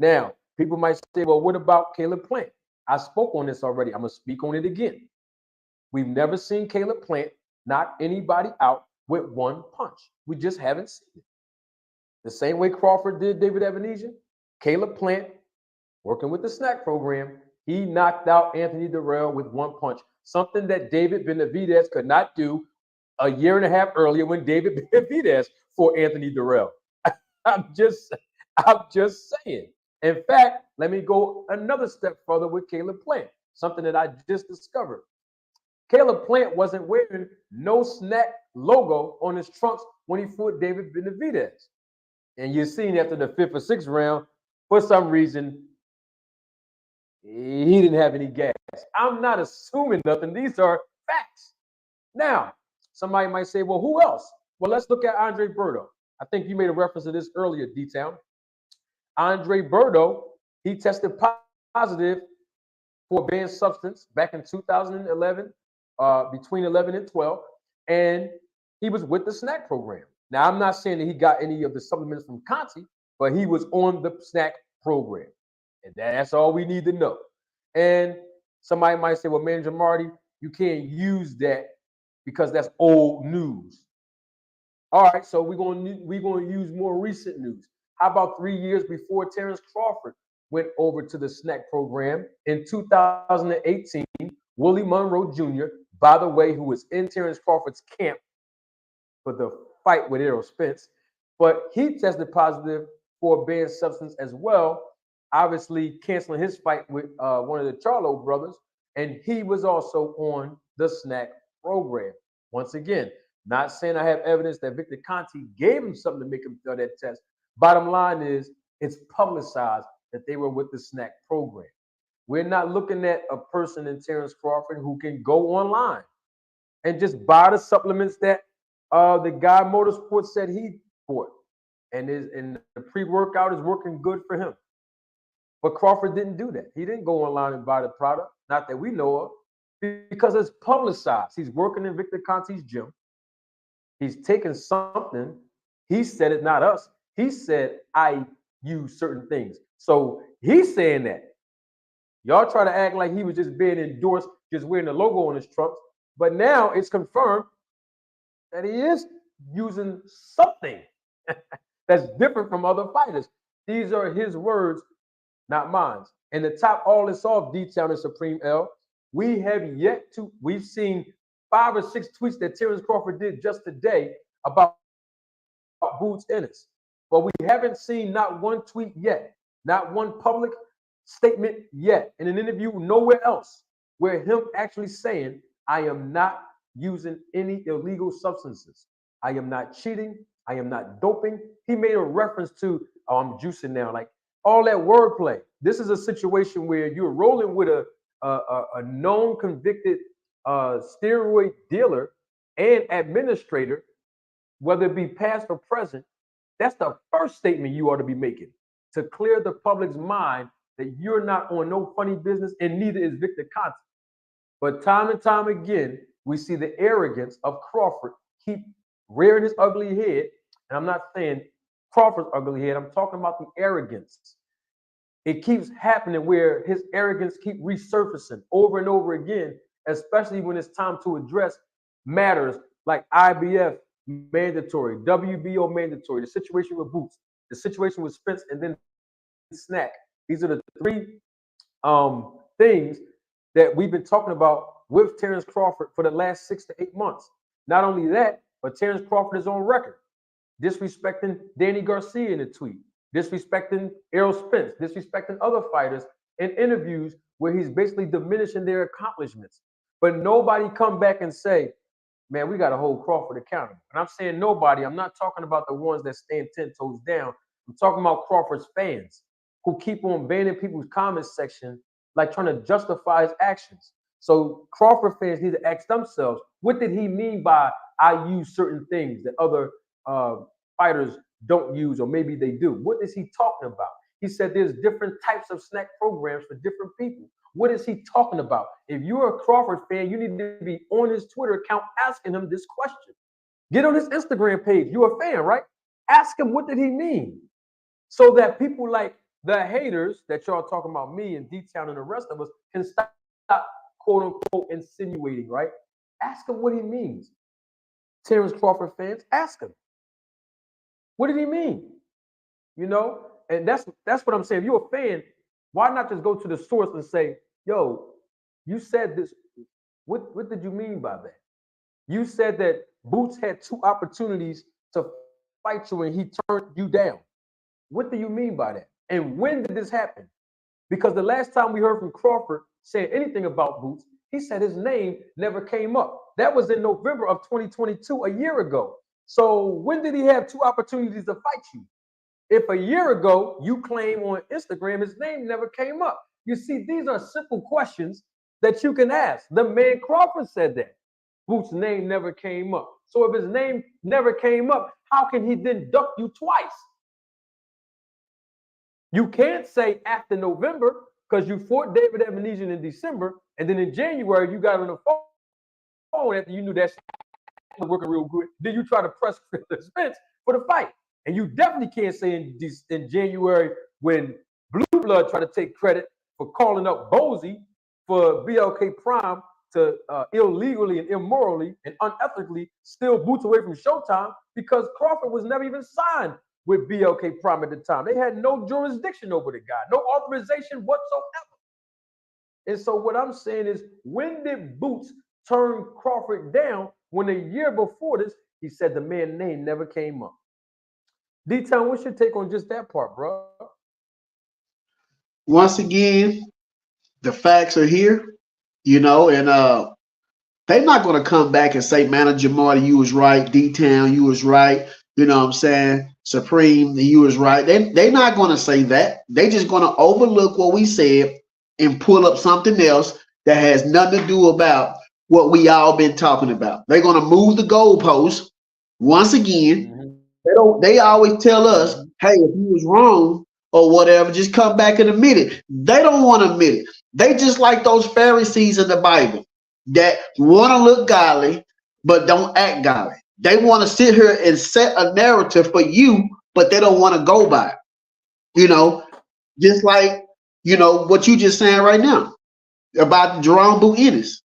Now, people might say, well, what about Caleb Plant? I spoke on this already. I'm going to speak on it again. We've never seen Caleb Plant knock anybody out with one punch. We just haven't seen it. The same way Crawford did David Ebenezer, Caleb Plant, working with the SNAC program, he knocked out Anthony Durrell with one punch, something that David Benavidez could not do a year and a half earlier when David Benavidez fought Anthony Durrell. I'm just saying. In fact, let me go another step further with Caleb Plant, something that I just discovered. Caleb Plant wasn't wearing no SNAC logo on his trunks when he fought David Benavidez. And you're seeing after the 5th or 6th round, for some reason, he didn't have any gas. I'm not assuming nothing. These are facts. Now, somebody might say, well, who else? Well, let's look at Andre Berto. I think you made a reference to this earlier, D-Town. Andre Berto, he tested positive for a banned substance back in 2011, between 11 and 12, and he was with the SNAC program. Now, I'm not saying that he got any of the supplements from Conti, but he was on the SNAC program. And that's all we need to know. And somebody might say, well, Manager Marty, you can't use that because that's old news. All right, so we're going to use more recent news. How about 3 years before Terence Crawford went over to the SNAC program in 2018, Willie Monroe Jr., by the way, who was in Terence Crawford's camp for the fight with Errol Spence, but he tested positive for a banned substance as well, obviously canceling his fight with one of the Charlo brothers, and he was also on the SNAC program. Once again, not saying I have evidence that Victor Conti gave him something to make him fail that test. Bottom line is, it's publicized that they were with the SNAC program. We're not looking at a person in Terence Crawford who can go online and just buy the supplements that the guy Motorsports said he bought. And the pre-workout is working good for him. But Crawford didn't do that. He didn't go online and buy the product, not that we know of, because it's publicized. He's working in Victor Conti's gym. He's taken something. He said it, not us. He said, I use certain things. So he's saying that. Y'all try to act like he was just being endorsed, just wearing the logo on his trunks. But now it's confirmed that he is using something that's different from other fighters. These are his words, not mine. And to top all this off, D-Town and Supreme L, we've seen 5 or 6 tweets that Terence Crawford did just today about Boots Ennis. But we haven't seen not one tweet yet, not one public statement yet, in an interview nowhere else, where him actually saying, I am not using any illegal substances. I am not cheating. I am not doping. He made a reference to, oh, I'm juicing now, like all that wordplay. This is a situation where you're rolling with a known convicted steroid dealer and administrator, whether it be past or present. That's the first statement you ought to be making to clear the public's mind that you're not on no funny business, and neither is Victor Conti. But time and time again, we see the arrogance of Crawford keep rearing his ugly head. And I'm not saying Crawford's ugly head. I'm talking about the arrogance. It keeps happening where his arrogance keep resurfacing over and over again, especially when it's time to address matters like IBF mandatory, WBO mandatory, the situation with Boots, the situation with Spence, and then SNAC. These are the 3 things that we've been talking about with Terence Crawford for the last 6 to 8 months. Not only that, but Terence Crawford is on record disrespecting Danny Garcia in a tweet, disrespecting Errol Spence, disrespecting other fighters in interviews where he's basically diminishing their accomplishments. But nobody come back and say, man, we got to hold Crawford accountable. And I'm saying nobody. I'm not talking about the ones that stand 10 toes down. I'm talking about Crawford's fans who keep on banning people's comment section, like trying to justify his actions. So Crawford fans need to ask themselves, what did he mean by I use certain things that other fighters don't use, or maybe they do. What is he talking about? He said there's different types of snack programs for different people. What is he talking about? If you're a Crawford fan, you need to be on his Twitter account asking him this question. Get on his Instagram page. You're a fan, right? Ask him, what did he mean? So that people like the haters that y'all talking about, me and D-Town and the rest of us, can stop, quote unquote, insinuating, right? Ask him what he means. Terence Crawford fans, ask him. What did he mean? You know, and that's what I'm saying. If you're a fan, why not just go to the source and say, yo, you said this. What did you mean by that? You said that Boots had 2 opportunities to fight you and he turned you down. What do you mean by that? And when did this happen? Because the last time we heard from Crawford saying anything about Boots, he said his name never came up. That was in November of 2022, a year ago. So when did he have 2 opportunities to fight you? If a year ago you claim on Instagram his name never came up. You see, these are simple questions that you can ask. The man Crawford said that. Boots' name never came up. So if his name never came up, how can he then duck you twice? You can't say after November, because you fought David Evanesian in December, and then in January you got on the phone after you knew that was working real good. Then you try to press Spence for the fight. And you definitely can't say in January when Blue Blood tried to take credit for calling up Bozy for BLK Prime to illegally and immorally and unethically steal Boots away from Showtime, because Crawford was never even signed with BLK Prime at the time. They had no jurisdiction over the guy, no authorization whatsoever. And so what I'm saying is, when did Boots turn Crawford down when a year before this, he said the man's name never came up? D-Town, what's your take on just that part, bro? Once again, the facts are here, you know, and they're not going to come back and say, Manager Marty, you was right. D-Town, you was right. You know what I'm saying? Supreme, you was right. They're not going to say that. They're just going to overlook what we said and pull up something else that has nothing to do about what we all been talking about. They're going to move the goalposts once again. They always tell us, hey, if you was wrong or whatever, just come back and admit it. They don't want to admit it. They just like those Pharisees in the Bible that want to look godly but don't act godly. They want to sit here and set a narrative for you, but they don't want to go by it. You know, just like, you know, what you just saying right now about Jerome Boo Ennis.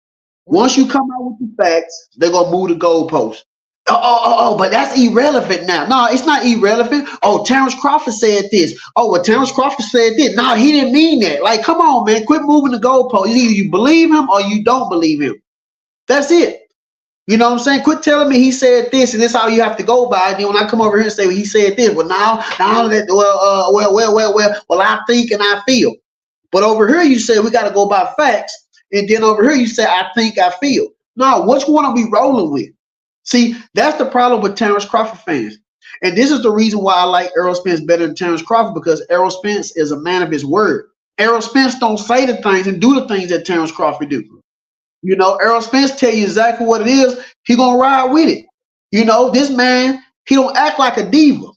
Once you come out with the facts, they're going to move the goalposts. Oh, but that's irrelevant now. No, it's not irrelevant. Oh, Terence Crawford said this. Oh, well, Terence Crawford said this. No, he didn't mean that. Like, come on, man. Quit moving the goalposts. Either you believe him or you don't believe him. That's it. You know what I'm saying? Quit telling me he said this and this is how you have to go by. And then when I come over here and say, well, he said this. Well, now that, well, I think and I feel. But over here you say we got to go by facts. And then over here you say, I think, I feel. No, which one are we rolling with? See, that's the problem with Terence Crawford fans. And this is the reason why I like Errol Spence better than Terence Crawford, because Errol Spence is a man of his word. Errol Spence don't say the things and do the things that Terence Crawford do. You know, Errol Spence tell you exactly what it is. He gonna ride with it. You know, this man, he don't act like a diva.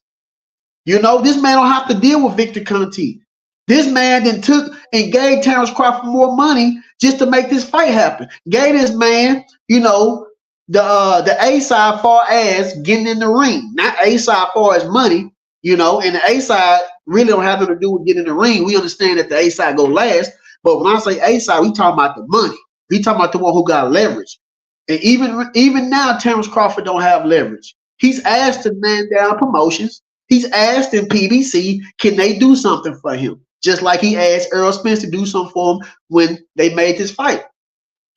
You know, this man don't have to deal with Victor Conti. This man then took and gave Terence Crawford more money just to make this fight happen. Gave this man, you know, the A side far as getting in the ring, not A side far as money, you know, and the A side really don't have nothing to do with getting in the ring. We understand that the A side go last, but when I say A side, we talking about the money. We talking about the one who got leverage. And even now, Terence Crawford don't have leverage. He's asked to man down promotions. He's asked in PBC, can they do something for him? Just like he asked Errol Spence to do something for him when they made this fight.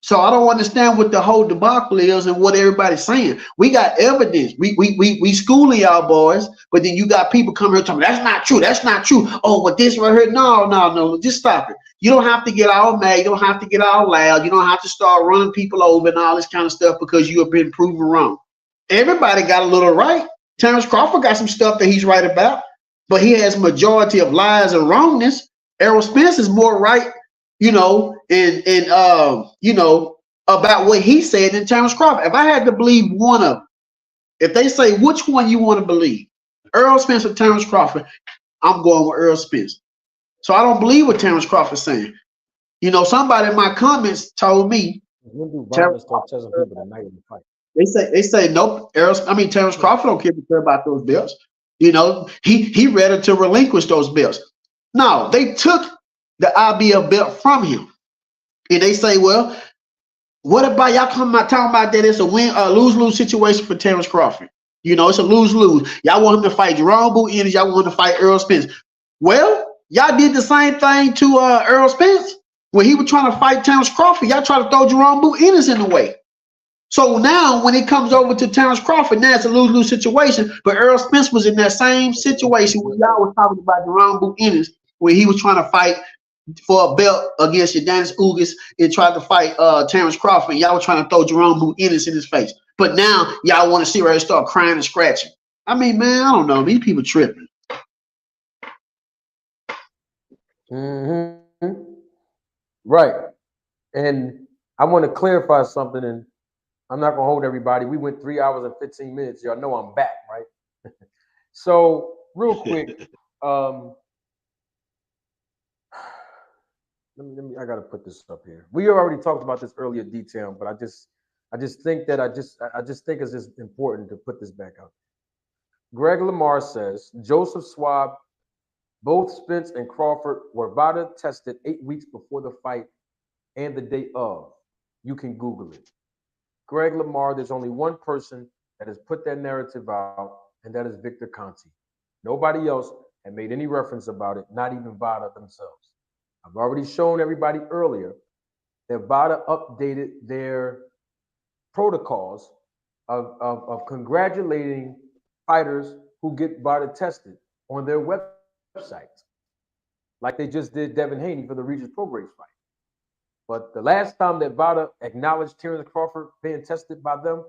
So I don't understand what the whole debacle is and what everybody's saying. We got evidence. We schooling y'all boys, but then you got people coming here talking, that's not true. That's not true. Oh, but this right here. No. Just stop it. You don't have to get all mad. You don't have to get all loud. You don't have to start running people over and all this kind of stuff because you have been proven wrong. Everybody got a little right. Terence Crawford got some stuff that he's right about, but he has majority of lies and wrongness. Errol Spence is more right, you know, and you know, about what he said than Terence Crawford. If I had to believe one of them, if they say which one you want to believe, Earl Spence or Terence Crawford, I'm going with Earl Spence. So I don't believe what Terence Crawford's saying. You know, somebody in my comments told me When do Terence Varner start testing people the night of the fight? they say nope. Terence Crawford don't care about those belts. You know, he ready to relinquish those belts. No, they took the IBF belt from him, and they say, well, what about y'all talking about that it's a lose-lose situation for Terence Crawford? You know, it's a lose-lose. Y'all want him to fight Jerome Boo Ennis, y'all want him to fight Earl Spence. Well, y'all did the same thing to Earl Spence when he was trying to fight Terence Crawford. Y'all try to throw Jerome Boo Ennis in the way. So now, when it comes over to Terence Crawford, now it's a lose-lose situation. But Earl Spence was in that same situation when y'all was talking about Jerome Boo Ennis, where he was trying to fight for a belt against Yordanis Ugas and tried to fight Terence Crawford. Y'all were trying to throw Jerome Boo Ennis in his face. But now y'all want to see where he start crying and scratching. I mean, man, I don't know. These people tripping. Mm-hmm. Right. And I want to clarify something, and I'm not going to hold everybody. We went 3 hours and 15 minutes. Y'all know I'm back, right? So real quick, let me I got to put this up here. We already talked about this earlier detail, but I just think that I just think it's just important to put this back out. Greg Lamar says Joseph Swab, both Spence and Crawford were VADA tested 8 weeks before the fight and the day of. You can Google it. Greg Lamar, there's only one person that has put that narrative out, and that is Victor Conti. Nobody else had made any reference about it, not even VADA themselves. I've already shown everybody earlier that VADA updated their protocols of congratulating fighters who get VADA tested on their website, like they just did Devin Haney for the Regis Prograis fight. But the last time that VADA acknowledged Terence Crawford being tested by them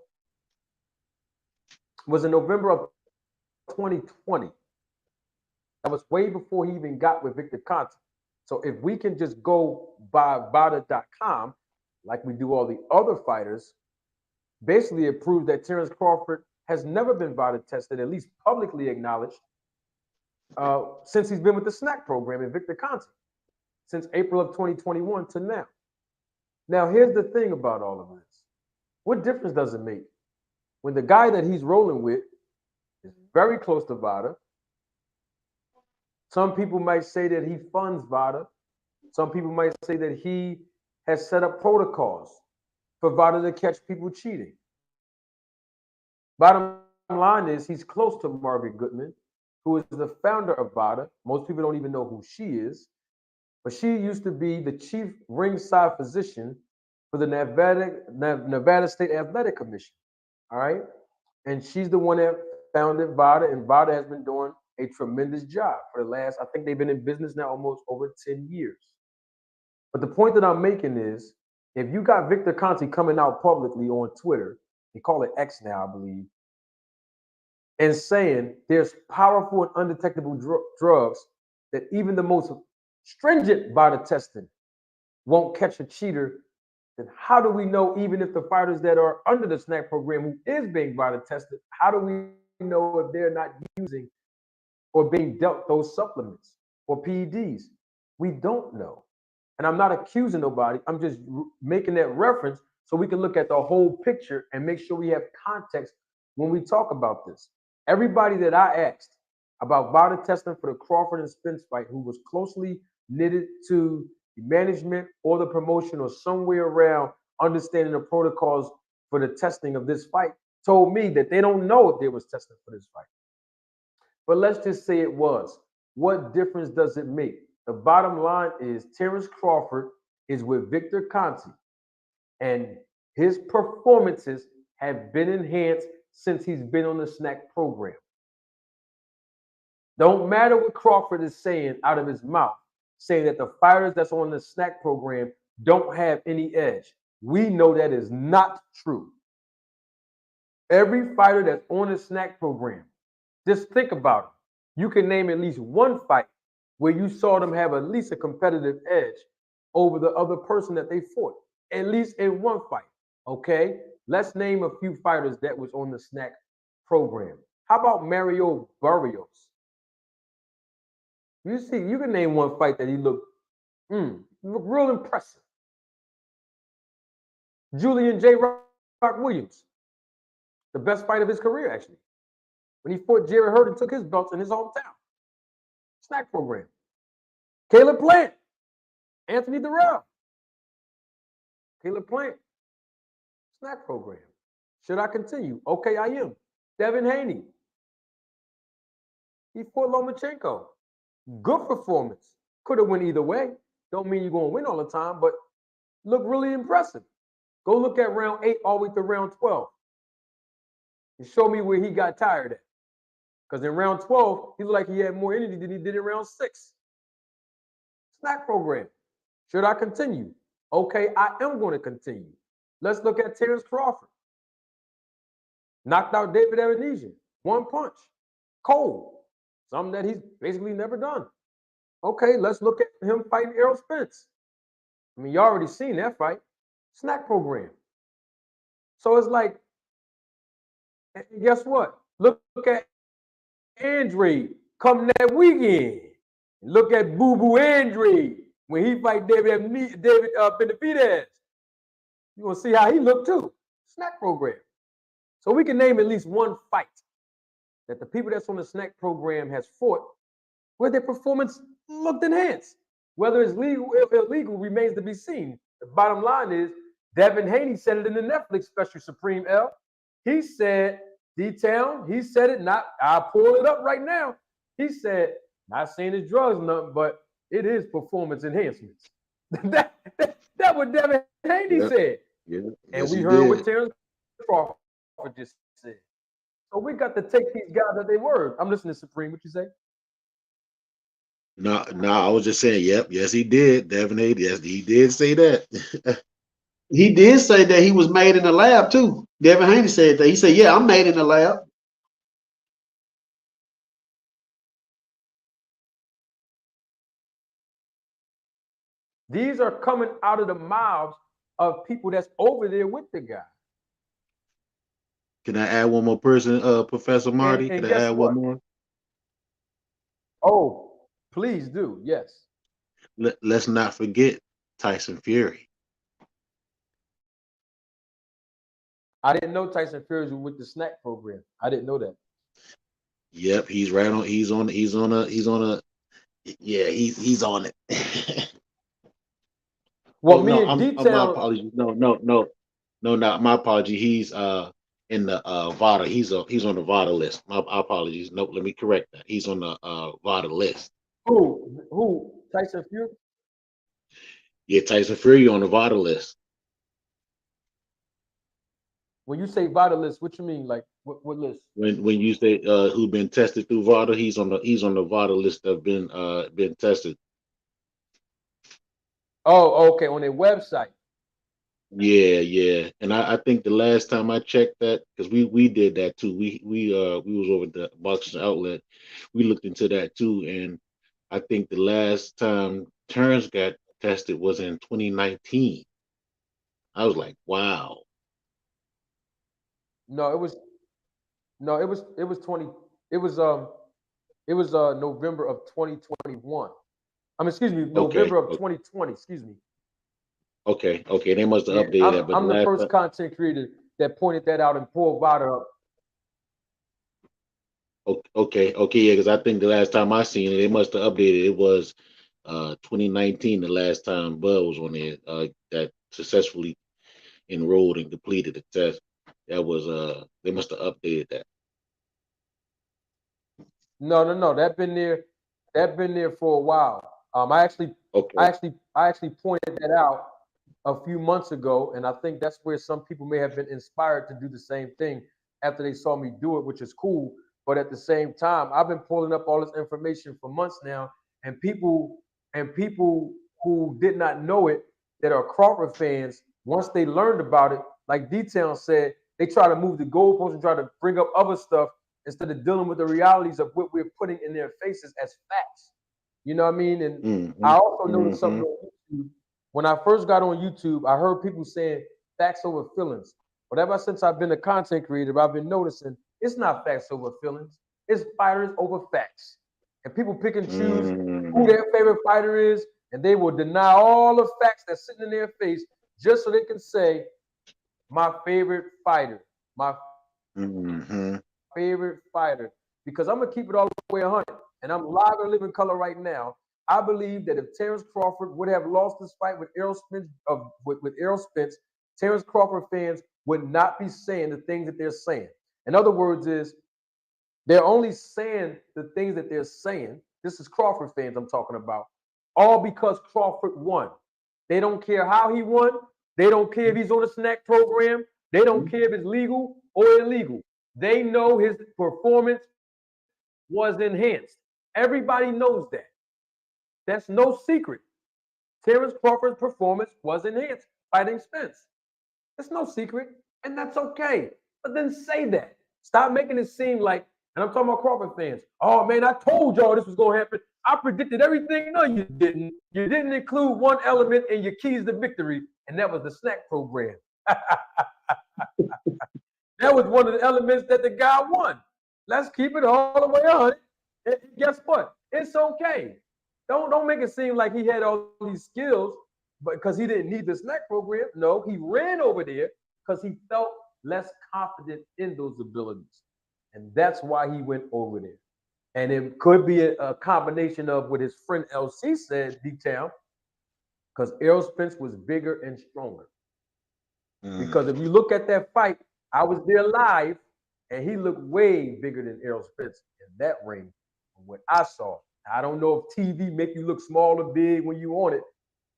was in November of 2020. That was way before he even got with Victor Conti. So if we can just go by VADA.com, like we do all the other fighters, basically it proves that Terence Crawford has never been VADA tested, at least publicly acknowledged, since he's been with the SNAC program in Victor Conti, since April of 2021 to now. Now, here's the thing about all of this. What difference does it make when the guy that he's rolling with is very close to VADA? Some people might say that he funds VADA. Some people might say that he has set up protocols for VADA to catch people cheating. Bottom line is he's close to Margaret Goodman, who is the founder of VADA. Most people don't even know who she is, but she used to be the chief ringside physician for the Nevada State Athletic Commission. All right. And she's the one that founded VADA, and VADA has been doing a tremendous job for the last, I think they've been in business now almost over 10 years. But the point that I'm making is, if you got Victor Conti coming out publicly on Twitter, they call it X now, I believe, and saying there's powerful and undetectable drugs that even the most stringent VADA testing won't catch a cheater, then how do we know, even if the fighters that are under the SNAC program who is being VADA tested, how do we know if they're not using or being dealt those supplements or PEDs? We don't know. And I'm not accusing nobody. I'm just making that reference so we can look at the whole picture and make sure we have context when we talk about this. Everybody that I asked about VADA testing for the Crawford and Spence fight, who was closely knitted to the management or the promotion or somewhere around understanding the protocols for the testing of this fight, told me that they don't know if there was testing for this fight. But let's just say it was. What difference does it make? The bottom line is Terence Crawford is with Victor Conti, and his performances have been enhanced since he's been on the SNAC program. Don't matter what Crawford is saying out of his mouth, saying that the fighters that's on the SNAC program don't have any edge. We know that is not true. Every fighter that's on the SNAC program, just think about it. You can name at least one fight where you saw them have at least a competitive edge over the other person that they fought, at least in one fight. Okay, let's name a few fighters that was on the SNAC program. How about Mario Barrios? You see, you can name one fight that he looked real impressive. Julian J. Rock Williams, the best fight of his career, actually. When he fought Jerry Hurt and took his belts in his hometown. SNAC program. Caleb Plant, Anthony Durrell. Caleb Plant, SNAC program. Should I continue? Okay, I am. Devin Haney. He fought Lomachenko. Good performance. Could have went either way. Don't mean you're going to win all the time, but look really impressive. Go look at round 8 all the way to round 12. And show me where he got tired at. Because in round 12, he looked like he had more energy than he did in round 6. SNAC program. Should I continue? Okay, I am going to continue. Let's look at Terence Crawford. Knocked out David Aronesian. One punch. Cold. Something that he's basically never done. Okay, let's look at him fighting Errol Spence. I mean, you already seen that fight. SNAC program. So it's like, guess what? Look at Andre coming that weekend. Look at Boo Boo Andre when he fight David Benavidez. You're going to see how he looked too. SNAC program. So we can name at least one fight that the people that's on the SNAC program has fought where their performance looked enhanced. Whether it's legal or illegal remains to be seen. The bottom line is, Devin Haney said it in the Netflix special, Supreme L. He said, D-Town, he said it, I'll pull it up right now. He said, not saying it's drugs or nothing, but it is performance enhancements. That what Devin Haney said. Yeah. And Yes, we he heard did. what Terence Crawford just said. So we got to take these guys at their word. I'm listening to Supreme. What you say? No, I was just saying, yep, yes, he did. Devin Haney, yes, he did say that. He did say that he was made in the lab too. Devin Haney said that. He said, "Yeah, I'm made in the lab." These are coming out of the mouths of people that's over there with the guy. Can I add one more person, Professor Marty? And Can I guess add what? one more? Oh, please do. Yes. Let's not forget Tyson Fury. I didn't know Tyson Fury was with the SNAC program. I didn't know that. Yep, he's right on. He's on a. Yeah, he's on it. Well, Oh me no, and my Detail, apologies. No, not my apology. He's in the VADA. He's on the VADA list. My apologies. No, let me correct that. He's on the VADA list. who? Tyson Fury? Yeah, Tyson Fury on the VADA list. When you say Vitalist, what you mean? Like what list? When you say who been tested through VADA, he's on the VADA list that been tested. Oh, okay, on their website. Yeah, and I think the last time I checked that, because we did that too. We was over at the boxing outlet. We looked into that too, and I think the last time Terrence got tested was in 2019. I was like, wow. No, it was 20. It was November of 2021. Excuse me, November of 2020. Excuse me. Okay. They must have Yeah, updated that, but I'm the first content creator that pointed that out and pulled VADA up. Okay, yeah, because I think the last time I seen it, they must have updated. It was 2019, the last time Bud was on there that successfully enrolled and completed the test. That was they must have updated that. No. That been there for a while. I actually pointed that out a few months ago, and I think that's where some people may have been inspired to do the same thing after they saw me do it, which is cool. But at the same time, I've been pulling up all this information for months now, and people who did not know it that are Crawford fans, once they learned about it, like D-Town said, they try to move the goalposts and try to bring up other stuff instead of dealing with the realities of what we're putting in their faces as facts. You know what I mean? And I also noticed something on YouTube. When I first got on YouTube, I heard people saying facts over feelings. But ever since I've been a content creator, I've been noticing It's not facts over feelings. It's fighters over facts. And people pick and choose who their favorite fighter is, and they will deny all the facts that's sitting in their face just so they can say, my favorite fighter, my favorite fighter. Because I'm gonna keep it all the way 100, and I'm live and living color right now. I believe that if Terence Crawford would have lost this fight with Errol Spence, with Errol Spence, Terence Crawford fans would not be saying the things that they're saying. In other words, they're only saying the things that they're saying. This is Crawford fans I'm talking about, all because Crawford won. They don't care how he won. They don't care if he's on a SNAC program. They don't care if it's legal or illegal. They know his performance was enhanced. Everybody knows that. That's no secret. Terence Crawford's performance was enhanced fighting Spence. It's no secret, and that's okay. But then say that. Stop making it seem like, and I'm talking about Crawford fans. Oh man, I told y'all this was gonna happen. I predicted everything. No, you didn't. You didn't include one element in your keys to victory, and that was the SNAC program. That was one of the elements that the guy won. Let's keep it all the way on. And guess what? It's okay. Don't make it seem like he had all these skills, but because he didn't need the SNAC program. No, he ran over there because he felt less confident in those abilities. And that's why he went over there. And it could be a combination of what his friend LC said, D-Town, because Errol Spence was bigger and stronger. Because if you look at that fight, I was there live, and he looked way bigger than Errol Spence in that ring from what I saw. I don't know if TV make you look small or big when you on it,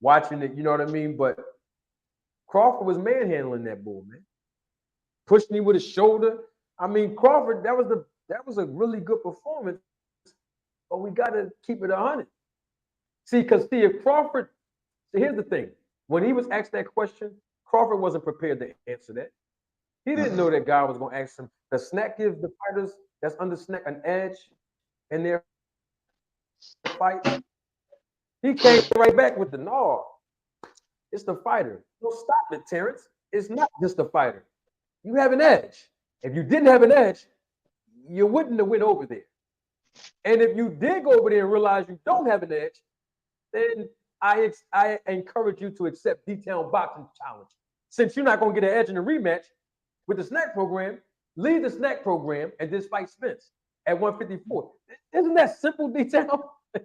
watching it, you know what I mean? But Crawford was manhandling that bull, man. Pushing him with his shoulder. I mean, Crawford, that was a really good performance, but we got to keep it 100. If Crawford, here's the thing. When he was asked that question, Crawford wasn't prepared to answer that. He didn't know that guy was going to ask him. The SNAC gives the fighters that's under SNAC an edge in their fight. He came right back with the no. It's the fighter. No, stop it, Terence. It's not just the fighter. You have an edge. If you didn't have an edge, you wouldn't have went over there. And if you did go over there and realize you don't have an edge, then I encourage you to accept detailed boxing challenge. Since you're not going to get an edge in the rematch with the SNAC program, leave the SNAC program and just fight Spence at 154. Isn't that simple, detail? I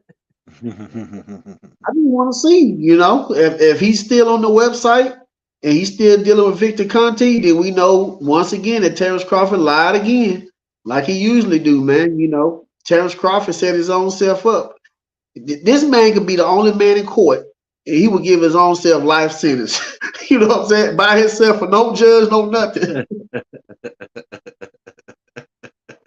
just want to see, if he's still on the website and he's still dealing with Victor Conte, then we know once again that Terence Crawford lied again, like he usually do, man. Terence Crawford set his own self up. This man could be the only man in court, and he would give his own self life sentence. You know what I'm saying? By himself, for no judge, no nothing.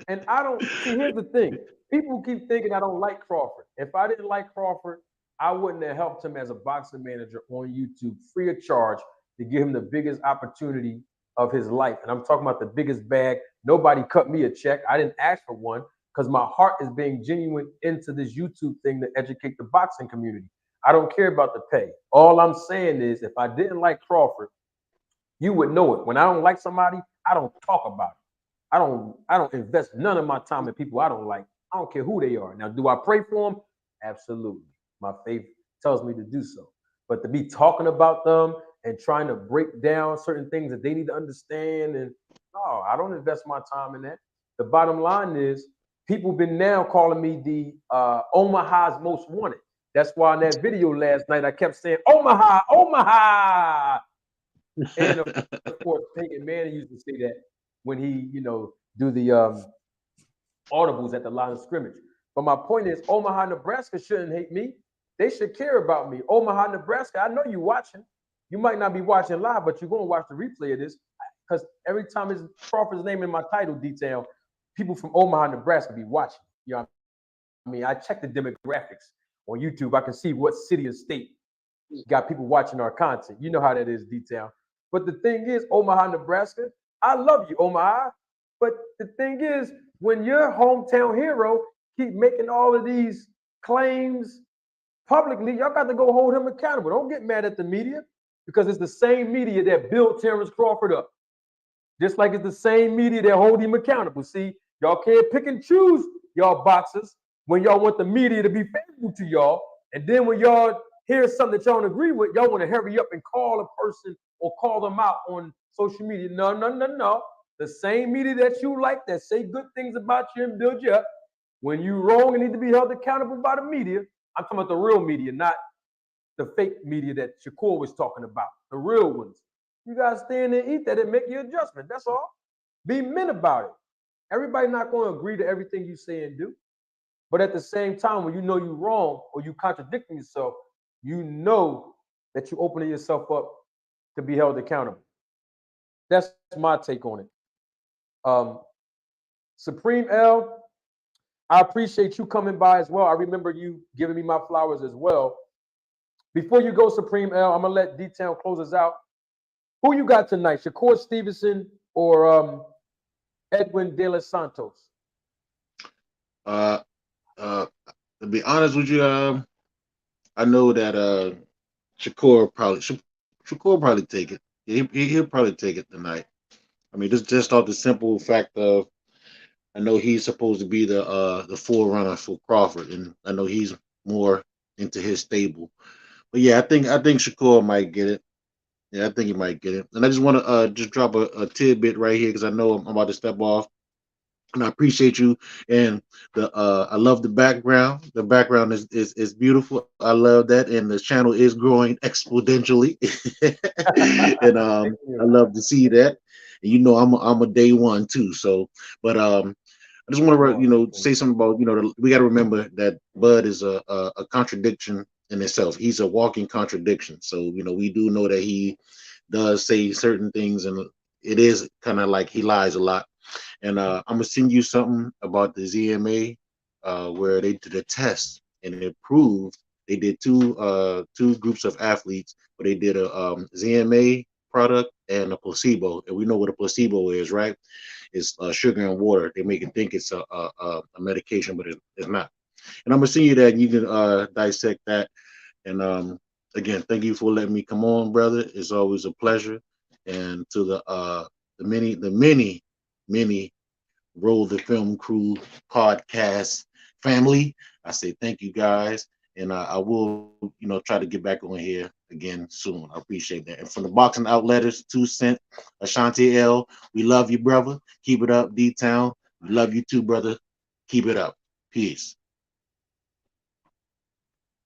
And I don't see. Here's the thing: people keep thinking I don't like Crawford. If I didn't like Crawford, I wouldn't have helped him as a boxing manager on YouTube free of charge to give him the biggest opportunity of his life. And I'm talking about the biggest bag. Nobody cut me a check. I didn't ask for one because my heart is being genuine into this YouTube thing to educate the boxing community. I don't care about the pay. All I'm saying is if I didn't like Crawford, you would know it. When I don't like somebody, I don't talk about it. I don't invest none of my time in people I don't like. I don't care who they are. Now, do I pray for them? Absolutely. My faith tells me to do so. But to be talking about them and trying to break down certain things that they need to understand, and no, I don't invest my time in that. The bottom line is people been now calling me the Omaha's most wanted. That's why in that video last night I kept saying Omaha, Omaha. And of course, Peyton Manning used to say that when he, do the audibles at the line of scrimmage. But my point is, Omaha, Nebraska shouldn't hate me. They should care about me. Omaha, Nebraska, I know you're watching. You might not be watching live, but you're going to watch the replay of this because every time it's Crawford's name in my title detail, people from Omaha, Nebraska be watching. You know what I mean? I check the demographics on YouTube. I can see what city or state got people watching our content. You know how that is, detail. But the thing is, Omaha, Nebraska, I love you, Omaha. But the thing is, when your hometown hero keep making all of these claims publicly, y'all got to go hold him accountable. Don't get mad at the media because it's the same media that built Terence Crawford up. Just like it's the same media that hold him accountable. See, y'all can't pick and choose y'all boxers when y'all want the media to be favorable to y'all. And then when y'all hear something that y'all don't agree with, y'all want to hurry up and call a person or call them out on social media. No, no, no, no. The same media that you like, that say good things about you and build you up, when you wrong and need to be held accountable by the media, I'm talking about the real media, not the fake media that Shakur was talking about, the real ones. You gotta stand and eat that and make your adjustment. That's all. Be men about it. Everybody not going to agree to everything you say and do. But at the same time, when you know you're wrong or you contradicting yourself, you know that you're opening yourself up to be held accountable. That's my take on it. Supreme L, I appreciate you coming by as well. I remember you giving me my flowers as well. Before you go, Supreme L, I'm going to let D-Town close us out. Who you got tonight, Shakur Stevenson or Edwin De Los Santos? To be honest with you, I know that Shakur probably take it. He'll probably take it tonight. I mean, just off the simple fact of I know he's supposed to be the forerunner for Crawford, and I know he's more into his stable. But yeah, I think Shakur might get it. Yeah, I think he might get it. And I just want to just drop a tidbit right here because I know I'm about to step off. And I appreciate you. And I love the background. The background is beautiful. I love that. And the channel is growing exponentially. And I love to see that. And you know I'm a day one too. So, but I just want to say something about we got to remember that Bud is a contradiction in itself. He's a walking contradiction. So we do know that he does say certain things, and it is kind of like he lies a lot. And I'm gonna send you something about the ZMA where they did a test and it proved they did two groups of athletes, but they did a ZMA product and a placebo, and we know what a placebo is, right? It's sugar and water. They make it think it's a medication, but it's not. And I'm gonna send you that, and you can dissect that. And again, thank you for letting me come on, brother. It's always a pleasure. And to the many Roll the Film Crew podcast family, I say thank you guys, and I will try to get back on here again soon. I appreciate that. And from the Boxing Outletters, 2 Cent, Ashanti L, we love you, brother. Keep it up, D-Town. We love you too, brother. Keep it up. Peace.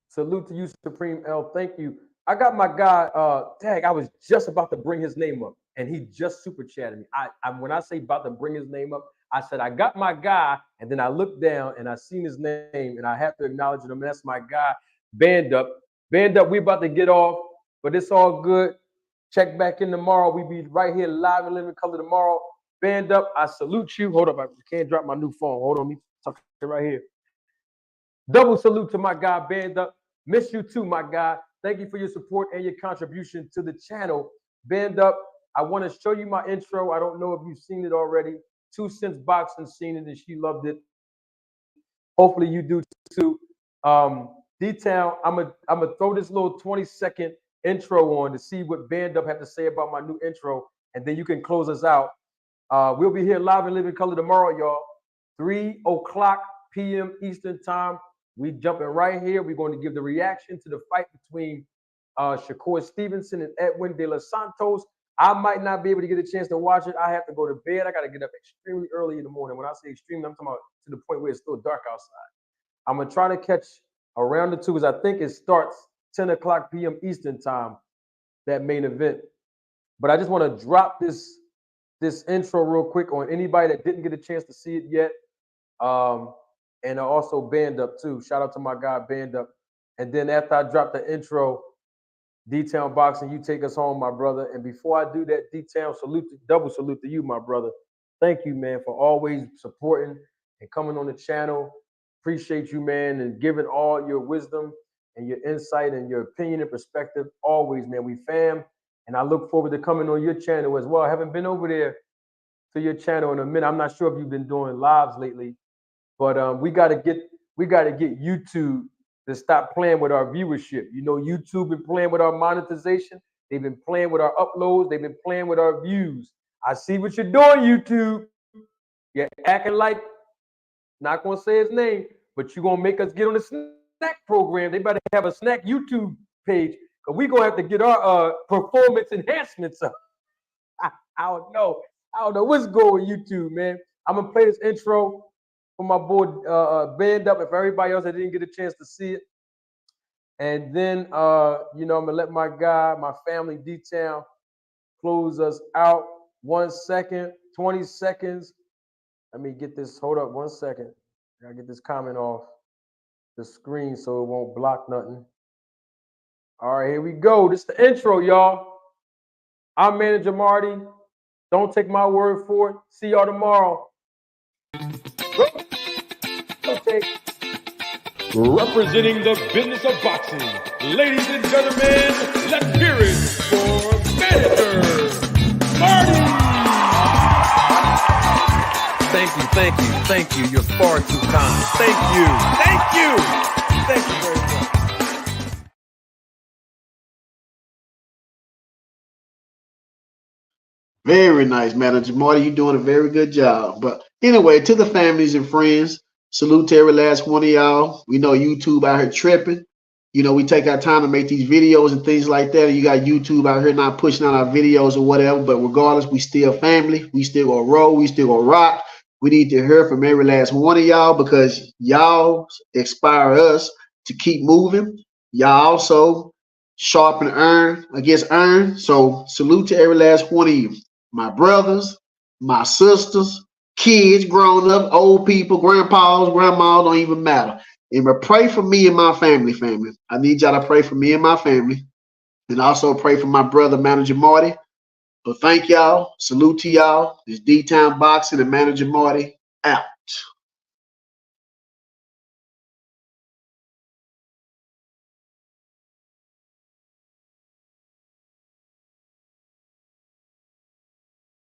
Salute to you, Supreme L. Thank you. I got my guy, I was just about to bring his name up, and he just super chatted me. When I say about to bring his name up, I said, I got my guy, and then I looked down and I seen his name, and I have to acknowledge him. That's my guy, Band Up. Band Up, we about to get off, but it's all good. Check back in tomorrow. We be right here live and living color tomorrow. Band Up, I salute you. Hold up, I can't drop my new phone. Hold on, me talking right here. Double salute to my guy, Band Up. Miss you too, my guy. Thank you for your support and your contribution to the channel. Band Up, I want to show you my intro. I don't know if you've seen it already. 2 Cents Boxing seen it and she loved it. Hopefully you do too. D-Town, I'm gonna throw this little 20-second intro on to see what Band Up have to say about my new intro, and then you can close us out. We'll be here live and living color tomorrow, y'all. 3:00 p.m. Eastern time. We jumping right here. We're going to give the reaction to the fight between Shakur Stevenson and Edwin De Los Santos. I might not be able to get a chance to watch it. I have to go to bed. I got to get up extremely early in the morning. When I say extremely, I'm talking about to the point where it's still dark outside. I'm going to try to catch around the two because I think it starts 10:00 p.m. Eastern time, that main event. But I just want to drop this intro real quick on anybody that didn't get a chance to see it yet. And also Band Up too. Shout out to my guy Band Up. And then after I drop the intro, D-Town Boxing, you take us home, my brother. And before I do that, D-Town, double salute to you, my brother. Thank you, man, for always supporting and coming on the channel. Appreciate you, man, and giving all your wisdom and your insight and your opinion and perspective. Always, man, we fam. And I look forward to coming on your channel as well. I haven't been over there to your channel in a minute. I'm not sure if you've been doing lives lately. But we gotta get YouTube to stop playing with our viewership. YouTube been playing with our monetization. They've been playing with our uploads. They've been playing with our views. I see what you're doing, YouTube. You're acting like, not gonna say his name, but you're gonna make us get on the snack program. They better have a snack YouTube page, because we're gonna have to get our performance enhancements up. I don't know. I don't know what's going with YouTube, man. I'm gonna play this intro for my boy Band Up, and for everybody else that didn't get a chance to see it. And then I'm gonna let my guy, my family D-Town, close us out. 1 second, 20 seconds. Let me get this. Hold up 1 second. I gotta get this comment off the screen so it won't block nothing. All right, here we go. This is the intro, y'all. I'm Manager Marty. Don't take my word for it. See y'all tomorrow. Okay. Representing the business of boxing, ladies and gentlemen, let's hear it for Manager Marty. Thank you. You're far too kind. Thank you very much. Very nice, Manager Marty. You're doing a very good job. But anyway, to the families and friends, salute to every last one of y'all. We know YouTube out here tripping. You know, we take our time to make these videos and things like that. And you got YouTube out here not pushing out our videos or whatever. But regardless, we still family. We still gonna roll. We still gonna rock. We need to hear from every last one of y'all, because y'all inspire us to keep moving. Y'all also sharpen iron against iron. So salute to every last one of you. My brothers, my sisters, kids, grown up, old people, grandpas, grandmas, don't even matter. And pray for me and my family. I need y'all to pray for me and my family. And also pray for my brother, Manager Marty. But thank y'all. Salute to y'all. It's D-Town Boxing and Manager Marty out.